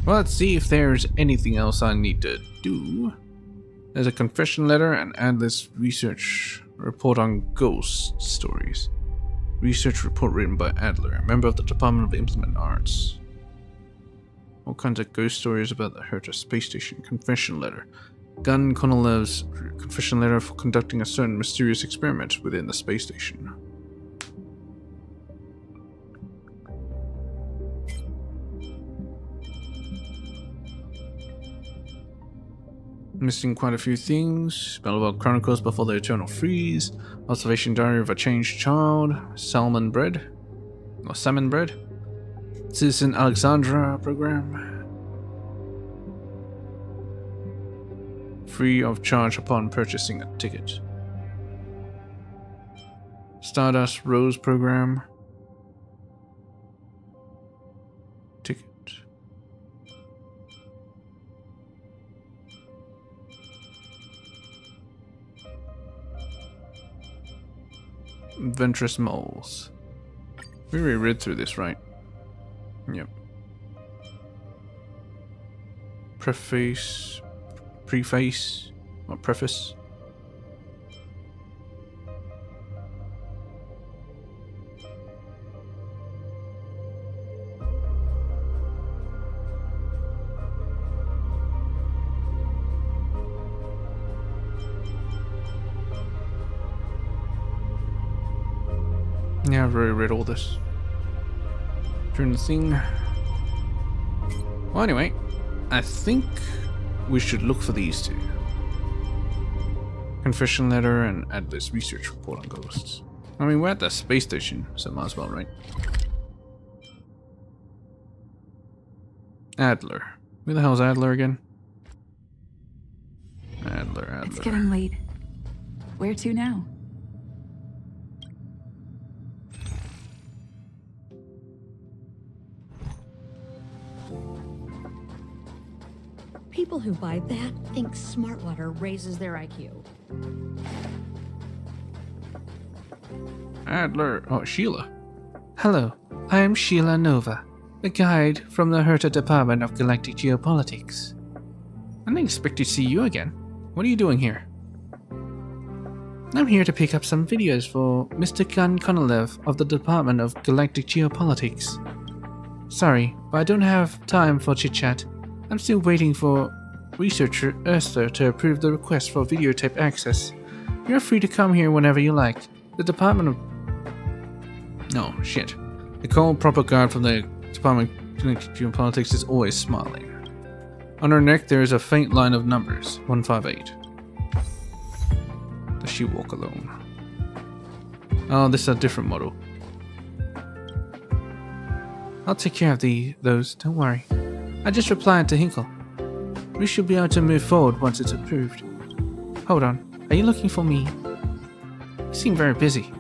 Well, let's see if there's anything else I need to do. There's a confession letter and Atlas research report on ghost stories. Research report written by Adler, a member of the Department of Implement Arts. All kinds of ghost stories about the Herta space station. Confession letter. Gun Konolev's confession letter for conducting a certain mysterious experiment within the space station. Missing quite a few things. Belleville Chronicles Before the Eternal Freeze. Observation Diary of a Changed Child. Salmon Bread. Or Salmon Bread. Citizen Alexandra program. Free of charge upon purchasing a ticket. Stardust Rose program. Ticket. Adventurous Moles. We already read through this, right? Yep. Preface, or preface. Yeah, I've already read all this. Turn the thing. Well, anyway, I think we should look for these two. Confession letter and add this research report on ghosts. I mean, we're at the space station, so might as well, right? Adler. Who the hell's Adler again? Adler. It's getting late. Where to now? People who buy that think smart water raises their IQ. Adler. Oh, Sheila. Hello, I am Sheila Nova, the guide from the Herta Department of Galactic Geopolitics. I didn't expect to see you again. What are you doing here? I'm here to pick up some videos for Mr. Gun Konolev of the Department of Galactic Geopolitics. Sorry, but I don't have time for chit-chat. I'm still waiting for researcher Esther to approve the request for videotape access. You're free to come here whenever you like. The Department of... No, shit. The cold proper guard from the Department of Geopolitics is always smiling. On her neck there is a faint line of numbers, 158. Does she walk alone? Oh, this is a different model. I'll take care of those, don't worry. I just replied to Hinkle. We should be able to move forward once it's approved. Hold on, are you looking for me? You seem very busy.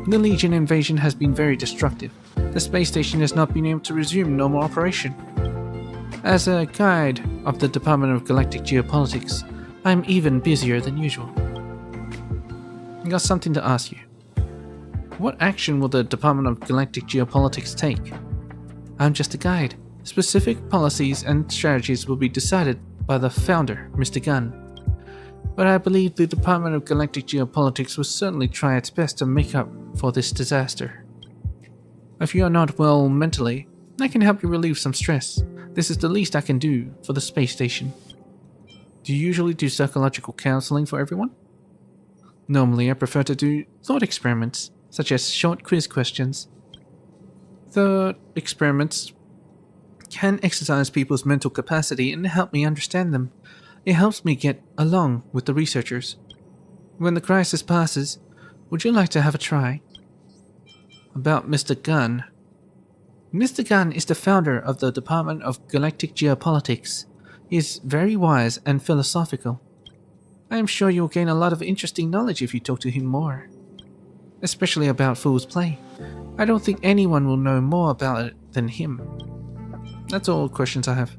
The Legion invasion has been very destructive. The space station has not been able to resume normal operation. As a guide of the Department of Galactic Geopolitics, I'm even busier than usual. I got something to ask you. What action will the Department of Galactic Geopolitics take? I'm just a guide. Specific policies and strategies will be decided by the founder, Mr. Gunn. But I believe the Department of Galactic Geopolitics will certainly try its best to make up for this disaster. If you are not well mentally, I can help you relieve some stress. This is the least I can do for the space station. Do you usually do psychological counseling for everyone? Normally, I prefer to do thought experiments, such as short quiz questions. The experiments can exercise people's mental capacity and help me understand them. It helps me get along with the researchers. When the crisis passes, would you like to have a try? About Mr. Gunn. Mr. Gunn is the founder of the Department of Galactic Geopolitics. He is very wise and philosophical. I am sure you'll gain a lot of interesting knowledge if you talk to him more. Especially about Fool's Play. I don't think anyone will know more about it than him. That's all the questions I have.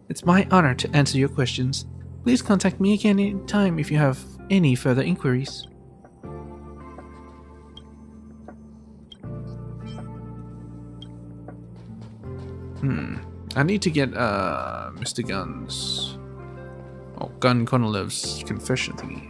It's my honor to answer your questions. Please contact me again anytime if you have any further inquiries. I need to get Mr. Gunn's... Oh, Gun Konolev's confession thingy.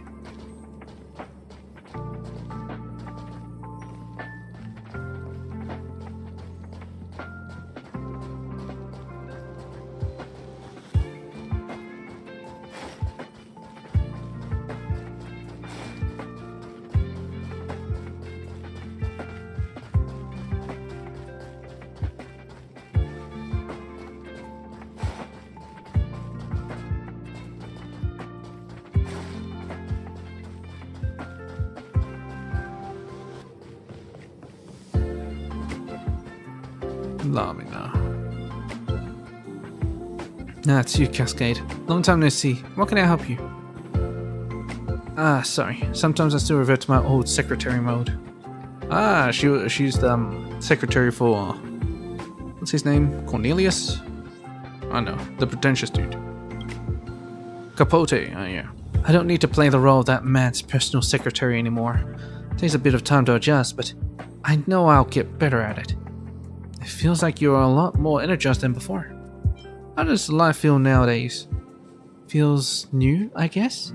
Lamina. Ah, it's you, Cascade. Long time no see. What can I help you? Ah, sorry. Sometimes I still revert to my old secretary mode. Ah, she's the secretary for... What's his name? Cornelius? I know, the pretentious dude. Capote, oh yeah. I don't need to play the role of that man's personal secretary anymore. It takes a bit of time to adjust, but I know I'll get better at it. It feels like you're a lot more energized than before. How does life feel nowadays? Feels new, I guess?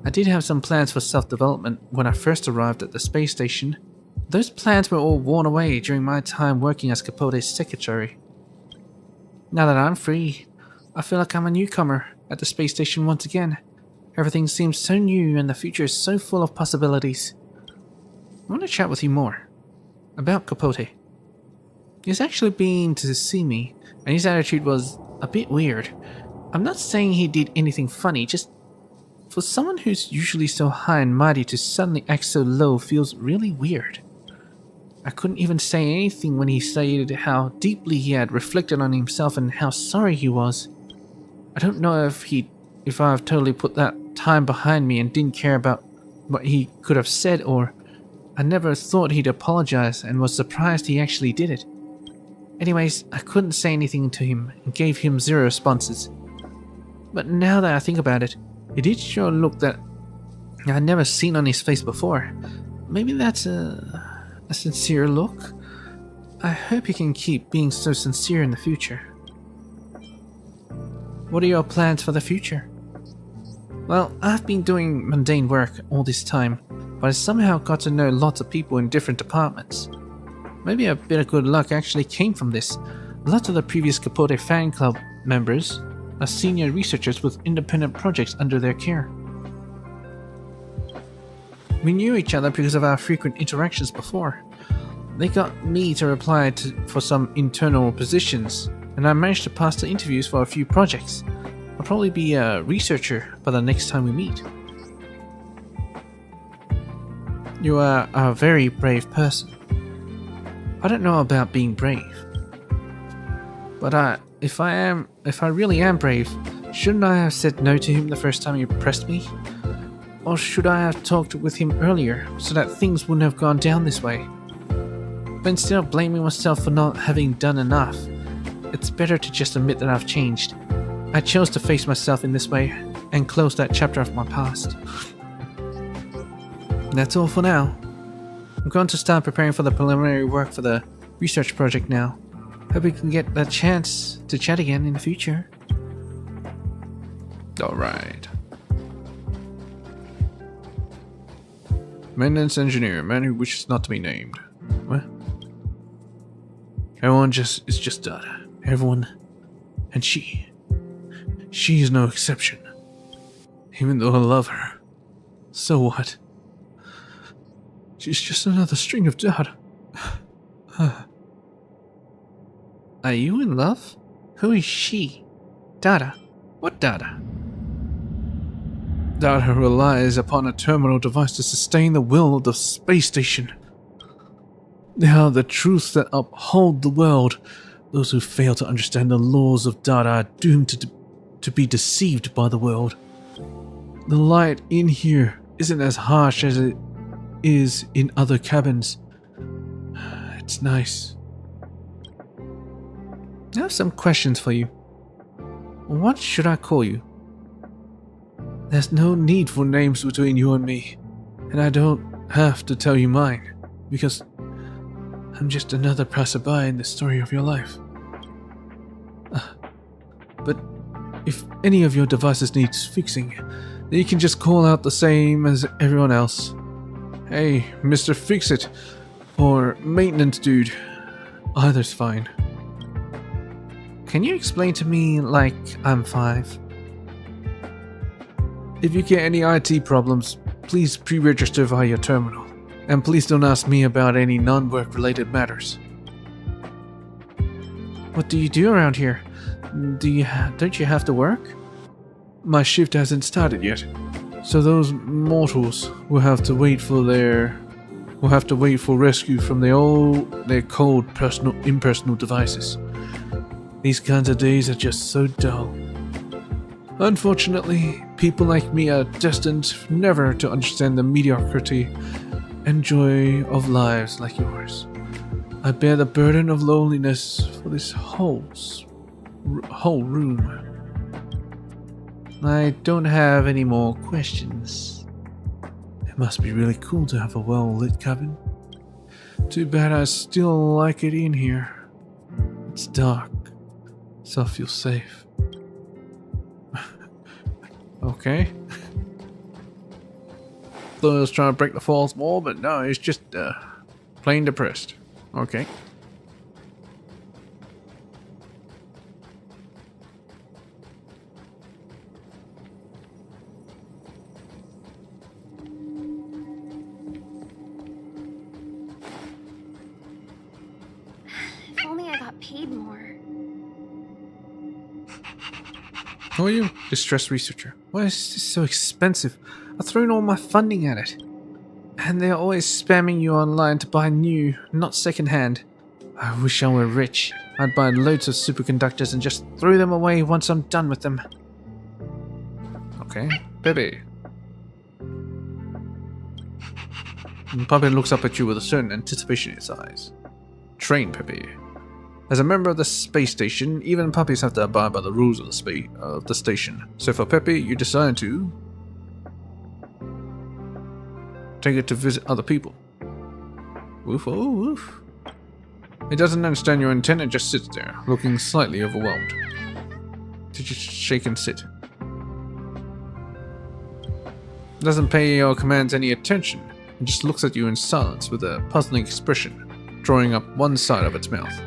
I did have some plans for self-development when I first arrived at the space station. Those plans were all worn away during my time working as Capote's secretary. Now that I'm free, I feel like I'm a newcomer at the space station once again. Everything seems so new and the future is so full of possibilities. I want to chat with you more about Capote. He's actually been to see me, and his attitude was a bit weird. I'm not saying he did anything funny, just for someone who's usually so high and mighty to suddenly act so low feels really weird. I couldn't even say anything when he stated how deeply he had reflected on himself and how sorry he was. I don't know if I've totally put that time behind me and didn't care about what he could have said, or I never thought he'd apologize and was surprised he actually did it. Anyways, I couldn't say anything to him and gave him 0 responses. But now that I think about it, it did show a look that I'd never seen on his face before. Maybe that's a sincere look? I hope he can keep being so sincere in the future. What are your plans for the future? Well, I've been doing mundane work all this time, but I somehow got to know lots of people in different departments. Maybe a bit of good luck actually came from this. Lots of the previous Capote fan club members are senior researchers with independent projects under their care. We knew each other because of our frequent interactions before. They got me to apply for some internal positions, and I managed to pass the interviews for a few projects. I'll probably be a researcher by the next time we meet. You are a very brave person. I don't know about being brave, but if I really am brave, shouldn't I have said no to him the first time he pressed me? Or should I have talked with him earlier so that things wouldn't have gone down this way? But instead of blaming myself for not having done enough, it's better to just admit that I've changed. I chose to face myself in this way and close that chapter of my past. That's all for now. I'm going to start preparing for the preliminary work for the research project now. Hope we can get that chance to chat again in the future. Alright. Maintenance engineer, man who wishes not to be named. What? Everyone is just Dada. Everyone. And she is no exception. Even though I love her. So what? She's just another string of Dada. Are you in love? Who is she? Dada? What Dada? Dada relies upon a terminal device to sustain the will of the space station. They are the truths that uphold the world. Those who fail to understand the laws of Dada are doomed to be deceived by the world. The light in here isn't as harsh as it is in other cabins. It's nice. I have some questions for you. What should I call you? There's no need for names between you and me, and I don't have to tell you mine, because I'm just another passerby in the story of your life. But if any of your devices needs fixing, then you can just call out the same as everyone else. Hey, Mr. Fix-It, or Maintenance Dude. Either's fine. Can you explain to me like I'm 5? If you get any IT problems, please pre-register via your terminal. And please don't ask me about any non-work related matters. What do you do around here? Don't you have to work? My shift hasn't started yet, so those mortals will have to wait for their will have to wait for rescue from their cold, impersonal devices. These kinds of days are just so dull. Unfortunately, people like me are destined never to understand the mediocrity and joy of lives like yours. I bear the burden of loneliness for this whole room. I don't have any more questions. It must be really cool to have a well-lit cabin. Too bad I still like it in here. It's dark, so I feel safe. Okay. Thought I was trying to break the fourth wall, but no, it's just plain depressed. Okay. If only I got paid more. Who are you? Distressed researcher. Why is this so expensive? I've thrown all my funding at it. And they're always spamming you online to buy new, not secondhand. I wish I were rich. I'd buy loads of superconductors and just throw them away once I'm done with them. Okay, Pepe. And Pepe looks up at you with a certain anticipation in his eyes. Train Pepe. As a member of the space station, even puppies have to abide by the rules of the station. So for Pepe, you decide to take it to visit other people. Woof, oh, woof. It doesn't understand your intent and just sits there, looking slightly overwhelmed. To just shake and sit. It doesn't pay your commands any attention. It just looks at you in silence with a puzzling expression, drawing up one side of its mouth.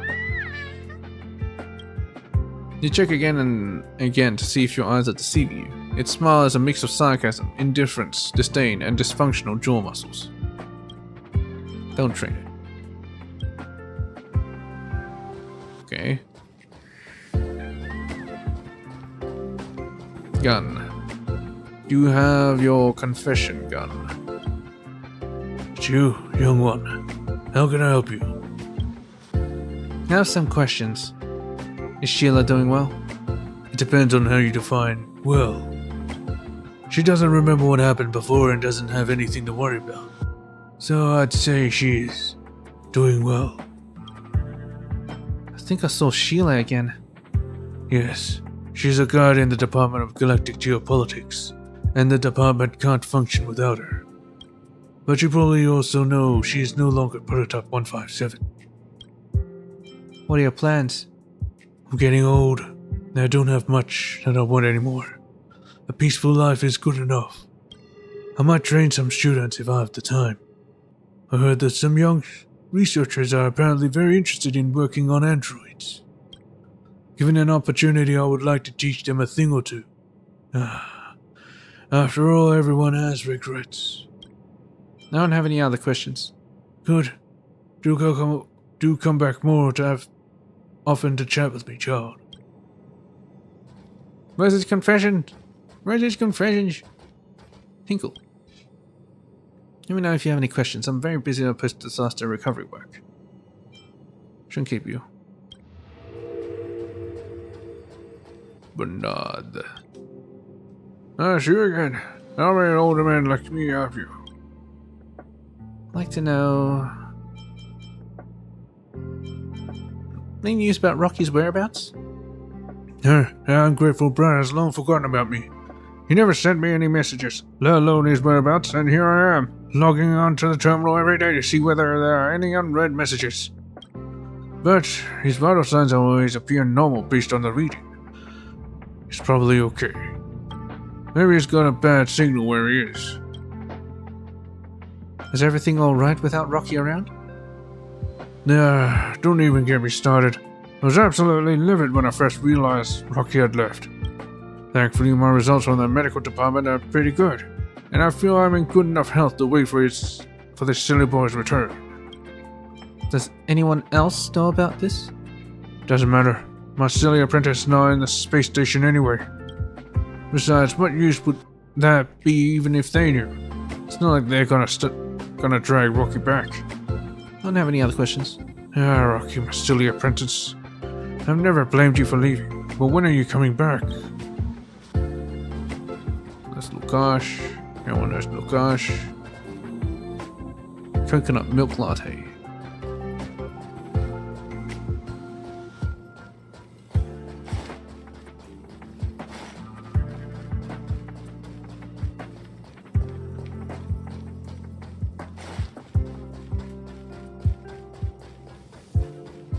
You check again and again to see if your eyes are deceiving you. Its smile is a mix of sarcasm, indifference, disdain, and dysfunctional jaw muscles. Don't train it. Okay. Gun. You have your confession gun. It's you, young one. How can I help you? I have some questions. Is Sheila doing well? It depends on how you define well. She doesn't remember what happened before and doesn't have anything to worry about. So I'd say she's doing well. I think I saw Sheila again. Yes, she's a guard in the Department of Galactic Geopolitics, and the department can't function without her. But you probably also know she's no longer Prototype 157. What are your plans? I'm getting old, and I don't have much that I want anymore. A peaceful life is good enough. I might train some students if I have the time. I heard that some young researchers are apparently very interested in working on androids. Given an opportunity, I would like to teach them a thing or two. After all, everyone has regrets. I don't have any other questions. Good. Do come back more to have often to chat with me, child. Where's his confession? Where's his confession? Hinkle. Let me know if you have any questions. I'm very busy on post-disaster recovery work. Shouldn't keep you. Bernard. That's you again. How many older men like me have you? I'd like to know... Any news about Rocky's whereabouts? That ungrateful brat has long forgotten about me. He never sent me any messages, let alone his whereabouts, and here I am, logging onto the terminal every day to see whether there are any unread messages. But his vital signs always appear normal based on the reading. He's probably okay. Maybe he's got a bad signal where he is. Is everything alright without Rocky around? Nah, don't even get me started. I was absolutely livid when I first realized Rocky had left. Thankfully, my results from the medical department are pretty good, and I feel I'm in good enough health to wait for this silly boy's return. Does anyone else know about this? Doesn't matter. My silly apprentice is now in the space station anyway. Besides, what use would that be even if they knew? It's not like they're gonna gonna drag Rocky back? I don't have any other questions. Ah, Rocky, my silly apprentice. I've never blamed you for leaving, but when are you coming back? That's Lukash. That one is Lukash. Coconut milk latte.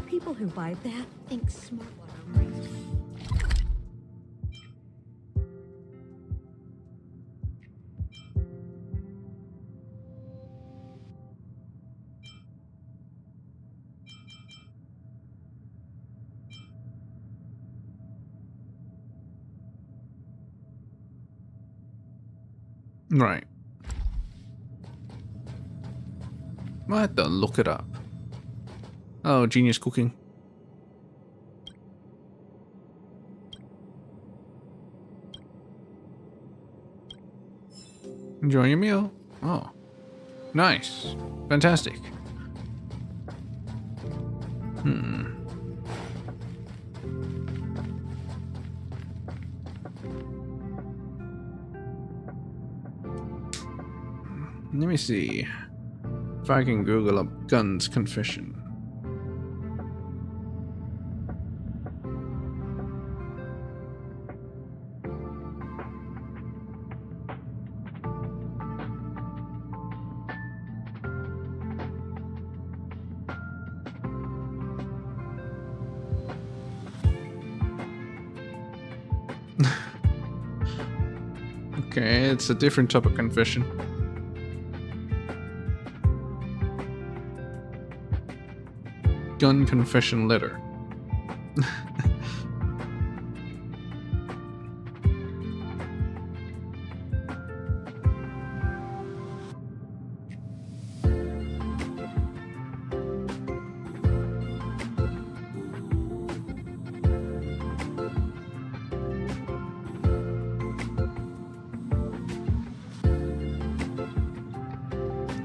People who buy that think smart water. Right. I had to look it up. Oh, genius cooking. Enjoy your meal. Oh, nice. Fantastic. Let me see if I can Google up Gunn's confession. Okay, it's a different type of confession. Gun confession letter.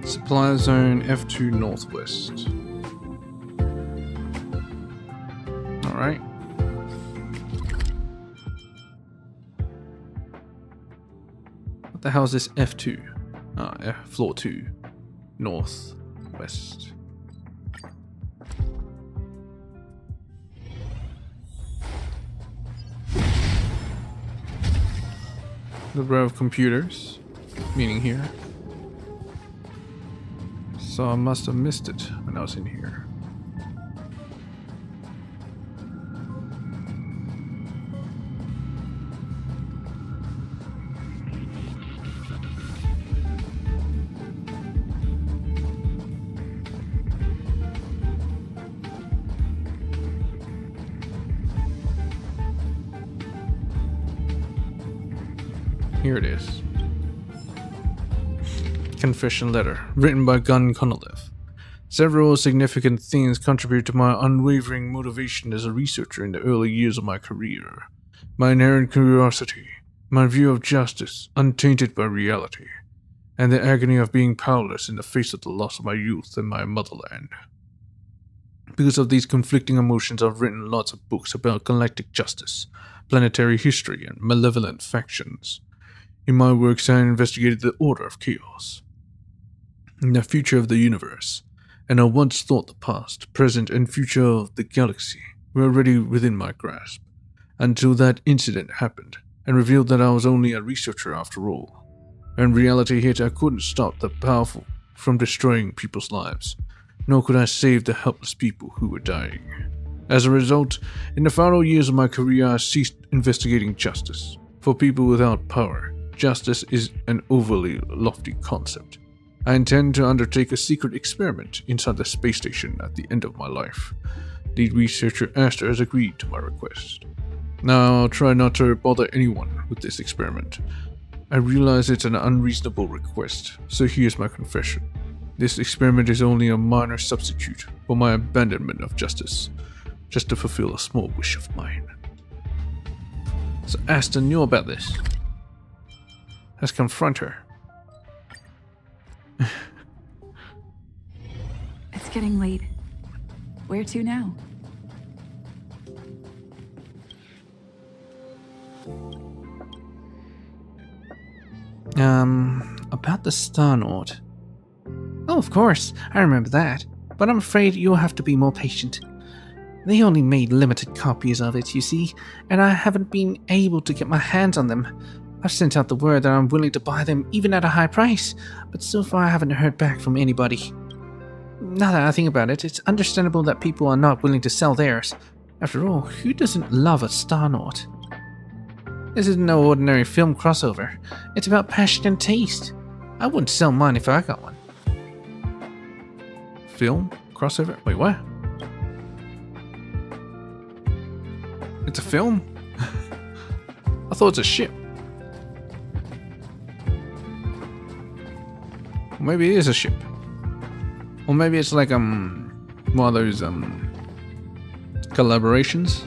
Supply zone F2 northwest. Alright. What the hell is this F2? Floor 2. Northwest. The row of computers. Meaning here. So I must have missed it when I was in here. Here it is. Confession letter, written by Gun Konolev. Several significant things contribute to my unwavering motivation as a researcher in the early years of my career. My inherent curiosity, my view of justice, untainted by reality, and the agony of being powerless in the face of the loss of my youth and my motherland. Because of these conflicting emotions, I've written lots of books about galactic justice, planetary history, and malevolent factions. In my works, I investigated the order of chaos, the future of the universe, and I once thought the past, present, and future of the galaxy were already within my grasp, until that incident happened, and revealed that I was only a researcher after all. When reality hit, I couldn't stop the powerful from destroying people's lives, nor could I save the helpless people who were dying. As a result, in the final years of my career, I ceased investigating justice. For people without power, justice is an overly lofty concept. I intend to undertake a secret experiment inside the space station at the end of my life. Lead researcher Aster has agreed to my request. Now, I'll try not to bother anyone with this experiment. I realize it's an unreasonable request, so here's my confession. This experiment is only a minor substitute for my abandonment of justice, just to fulfill a small wish of mine. So Aster knew about this. Let's confront her. getting late. Where to now? About the Star Nord. Oh, of course, I remember that. But I'm afraid you'll have to be more patient. They only made limited copies of it, you see, and I haven't been able to get my hands on them. I've sent out the word that I'm willing to buy them even at a high price, but so far I haven't heard back from anybody. Now that I think about it, it's understandable that people are not willing to sell theirs. After all, who doesn't love a Star Nord? This is no ordinary film crossover. It's about passion and taste. I wouldn't sell mine if I got one. Film crossover? Wait, what? It's a film? I thought it's a ship. Maybe it is a ship. Or maybe it's like one of those collaborations.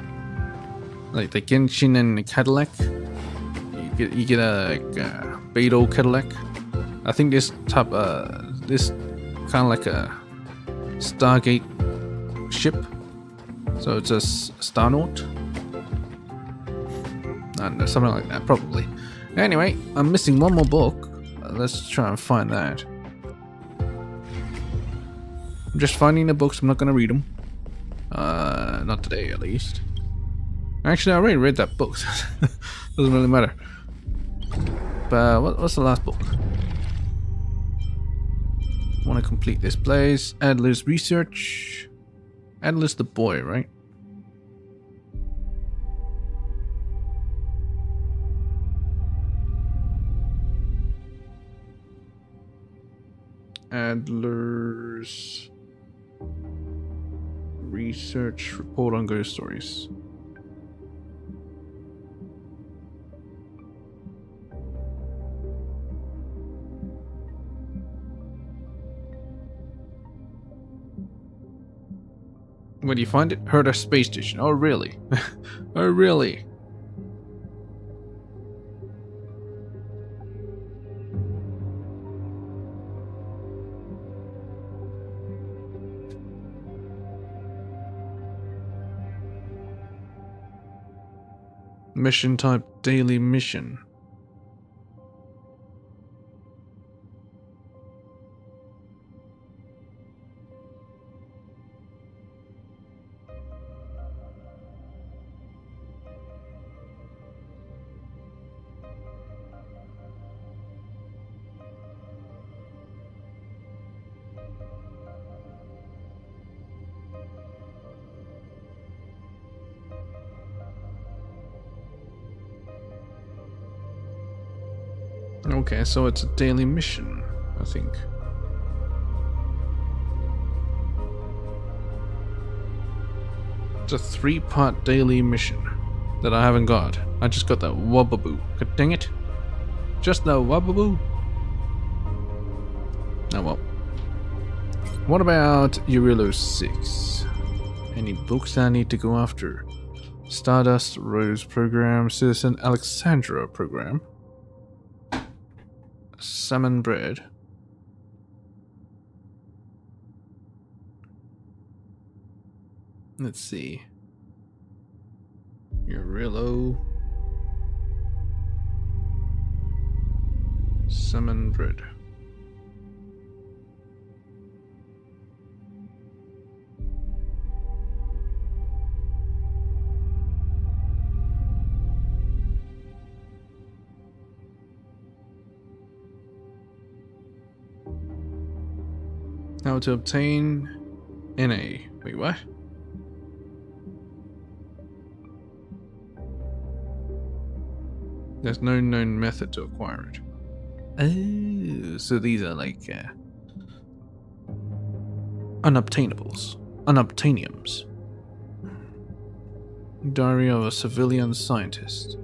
Like the Genshin and the Cadillac. You get a Beidou Cadillac. I think this type this kind of like a Stargate ship. So it's a Star Nord. And something like that, probably. Anyway, I'm missing one more book. Let's try and find that. I'm just finding the books. I'm not gonna read them. Not today, at least. Actually, I already read that book. Doesn't really matter. But what's the last book? Want to complete this place. Adler's research. Adler's the boy, right? Adler's research report on ghost stories. Where do you find it? Heard a space station. Oh, really? Oh, really? Mission type daily mission. Okay, so it's a daily mission, I think. It's a 3-part daily mission that I haven't got. I just got that Wababoo. God dang it. Just the Wababoo. Oh well. What about Eurilo 6? Any books I need to go after? Stardust, Rose Program, Citizen Alexandra Program. Salmon bread. Let's see. Eurilo. Salmon bread. How to obtain NA. Wait, what? There's no known method to acquire it. Oh, so these are like unobtainables. Unobtainiums. Diary of a civilian scientist.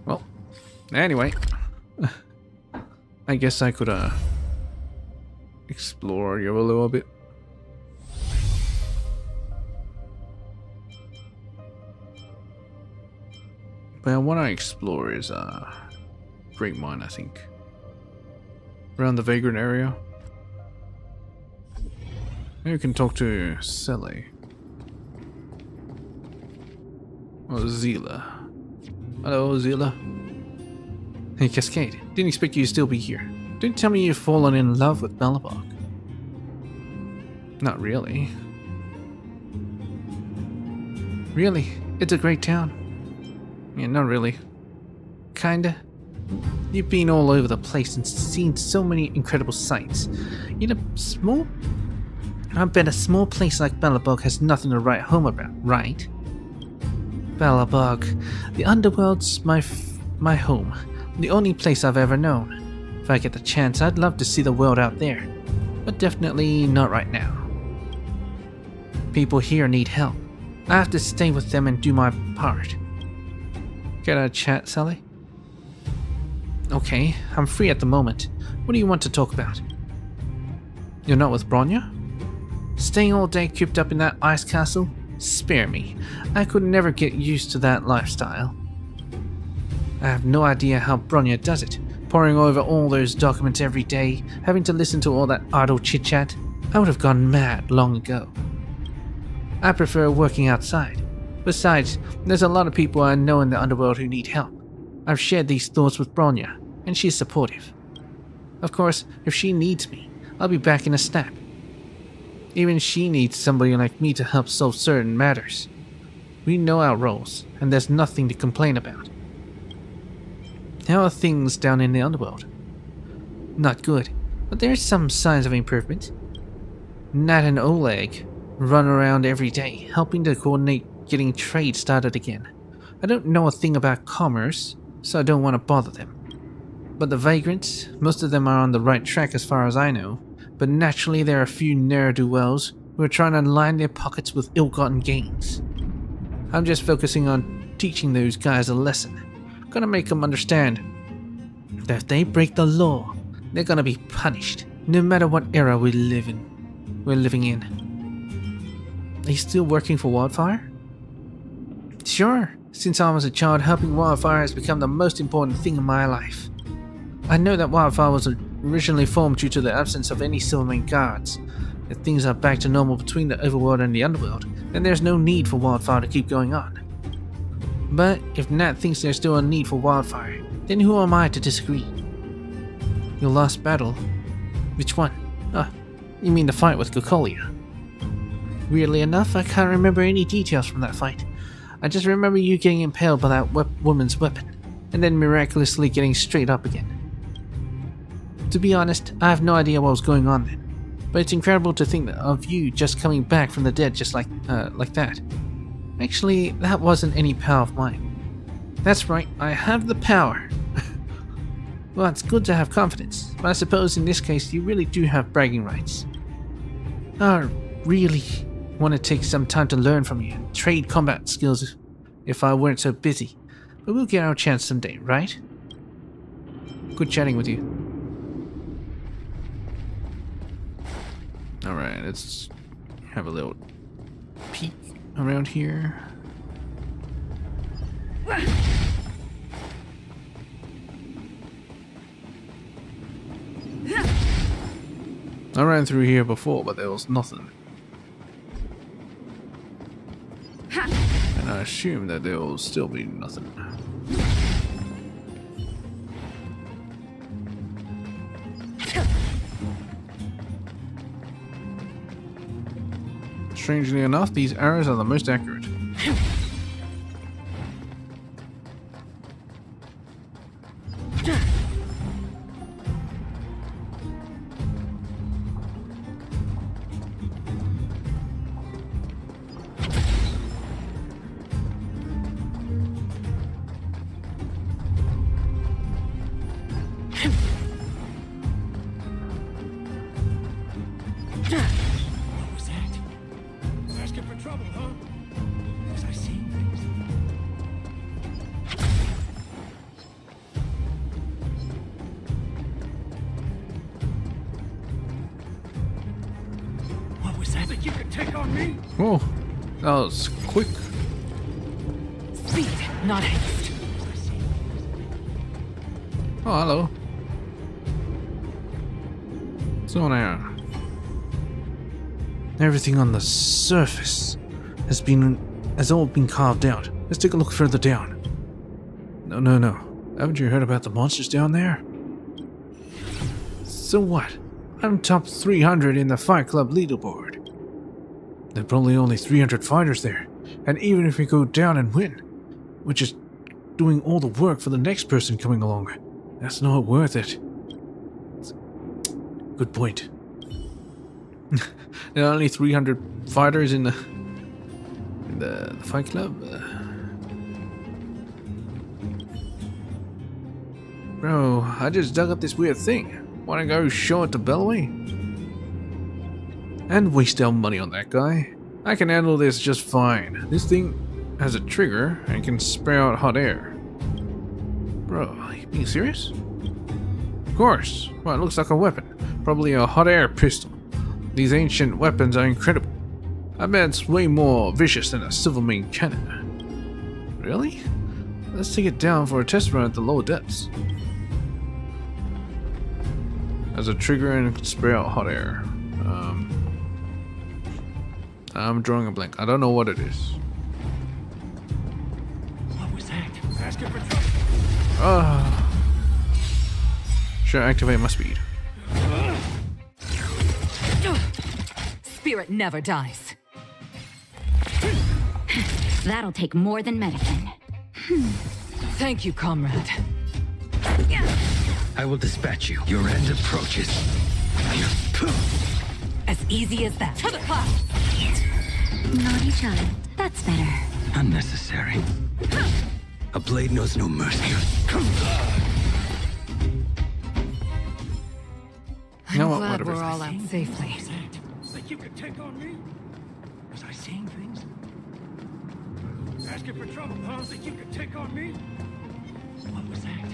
Well, anyway, I guess I could explore you a little bit. But what I explore is Great Mine, I think. Around the Vagrant area. Maybe you can talk to Sally. Or Zila. Hello, Zila. Hey, Cascade. Didn't expect you to still be here. Don't tell me you've fallen in love with Belobog. Not really. Really? It's a great town. Yeah, not really. Kinda. You've been all over the place and seen so many incredible sights. I bet a small place like Belobog has nothing to write home about, right? Belobog. The underworld's my home. The only place I've ever known. If I get the chance, I'd love to see the world out there. But definitely not right now. People here need help. I have to stay with them and do my part. Get a chat, Sally? Okay, I'm free at the moment. What do you want to talk about? You're not with Bronya? Staying all day cooped up in that ice castle? Spare me. I could never get used to that lifestyle. I have no idea how Bronya does it. Poring over all those documents every day, having to listen to all that idle chit-chat. I would have gone mad long ago. I prefer working outside. Besides, there's a lot of people I know in the underworld who need help. I've shared these thoughts with Bronya, and she's supportive. Of course, if she needs me, I'll be back in a snap. Even she needs somebody like me to help solve certain matters. We know our roles, and there's nothing to complain about. How are things down in the underworld? Not good, but there's some signs of improvement. Nat and Oleg run around every day, helping to coordinate getting trade started again. I don't know a thing about commerce, so I don't want to bother them. But the vagrants, most of them are on the right track as far as I know, but naturally there are a few ne'er-do-wells who are trying to line their pockets with ill-gotten gains. I'm just focusing on teaching those guys a lesson. Gonna make them understand that if they break the law, they're gonna be punished, no matter what era we're living in. Are you still working for Wildfire? Sure. Since I was a child, helping Wildfire has become the most important thing in my life. I know that Wildfire was originally formed due to the absence of any Silvermane guards. If things are back to normal between the overworld and the underworld, then there's no need for Wildfire to keep going on. But if Nat thinks there's still a need for Wildfire, then who am I to disagree? Your last battle? Which one? You mean the fight with Kokolia? Weirdly enough, I can't remember any details from that fight. I just remember you getting impaled by that woman's weapon, and then miraculously getting straight up again. To be honest, I have no idea what was going on then, but it's incredible to think of you just coming back from the dead just like that. Actually, that wasn't any power of mine. That's right, I have the power. Well, it's good to have confidence, but I suppose in this case you really do have bragging rights. I really want to take some time to learn from you and trade combat skills if I weren't so busy, but we'll get our chance someday, right? Good chatting with you. Alright, let's have a little peek around here. I ran through here before, but there was nothing. And I assume that there will still be nothing. Strangely enough, these arrows are the most accurate. on me? Oh, that was quick. Speed, not haste. Oh, hello. So now, everything on the surface has all been carved out. Let's take a look further down. No. Haven't you heard about the monsters down there? So what? I'm top 300 in the Fight Club leaderboard. There are probably only 300 fighters there, and even if we go down and win, we're just doing all the work for the next person coming along. That's not worth it. Good point. There are only 300 fighters in the Fight Club. Bro, I just dug up this weird thing. Wanna go show it to Belloway? And waste our money on that guy? I can handle this just fine. This thing has a trigger and can spray out hot air. Bro, are you being serious? Of course. Well, it looks like a weapon. Probably a hot air pistol. These ancient weapons are incredible. I bet it's way more vicious than a Silvermane cannon. Really? Let's take it down for a test run at the lower depths. As a trigger and can spray out hot air. I'm drawing a blank. I don't know what it is. What was that? Asking for trouble. Should I activate my speed? Spirit never dies. That'll take more than medicine. Thank you, comrade. I will dispatch you. Your end approaches. As easy as that. To the clouds! Naughty child. That's better. Unnecessary. A blade knows no mercy. I'm glad we're all out safely. Think you could take on me? Was I seeing things? Asking for trouble, huh? Think you could take on me? What was that?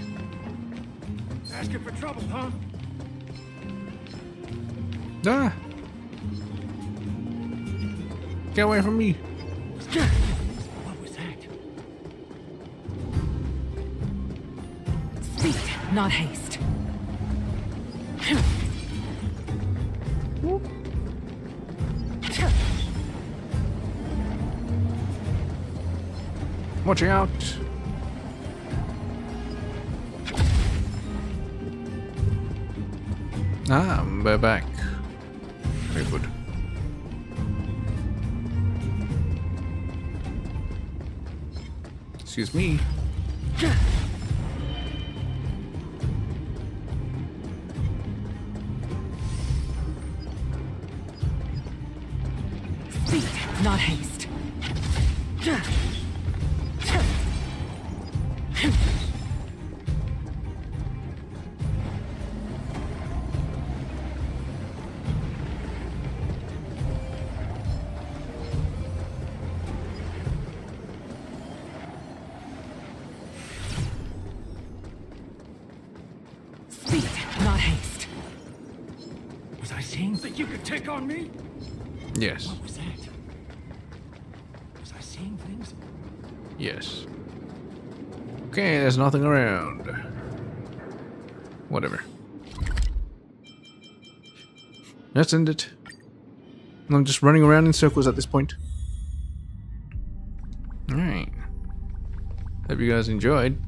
Asking for trouble, huh? Ah! Get away from me! What was that? Speed, not haste. Watch out! Ah, we're back. Very good. Excuse me. Speed, not haste. Speed, not haste. Was I seeing? Think you could take on me? Yes. What was that? Was I seeing things? Yes. Okay, there's nothing around. Whatever. Let's end it. I'm just running around in circles at this point. Alright. Hope you guys enjoyed.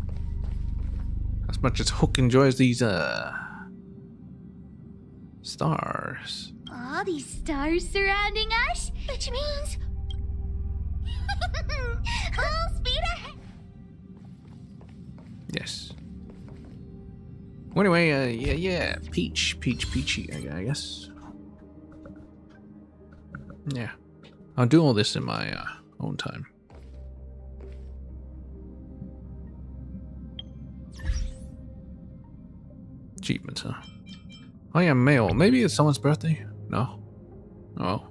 As much as Hook enjoys these, stars. All these stars surrounding us, which means full speed ahead. Yes. Well, anyway, yeah, Peachy, I guess. Yeah. I'll do all this in my, own time. Achievements, huh? Oh yeah, mail. Maybe it's someone's birthday? No? Oh.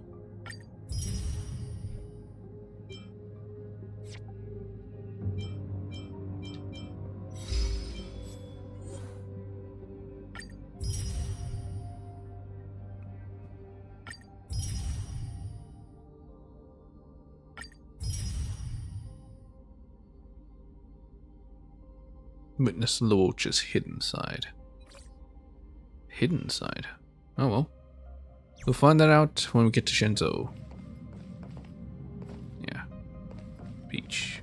Witness the Watcher's hidden side. Hidden side? Oh well. We'll find that out when we get to Shenzhou. Yeah. Beach.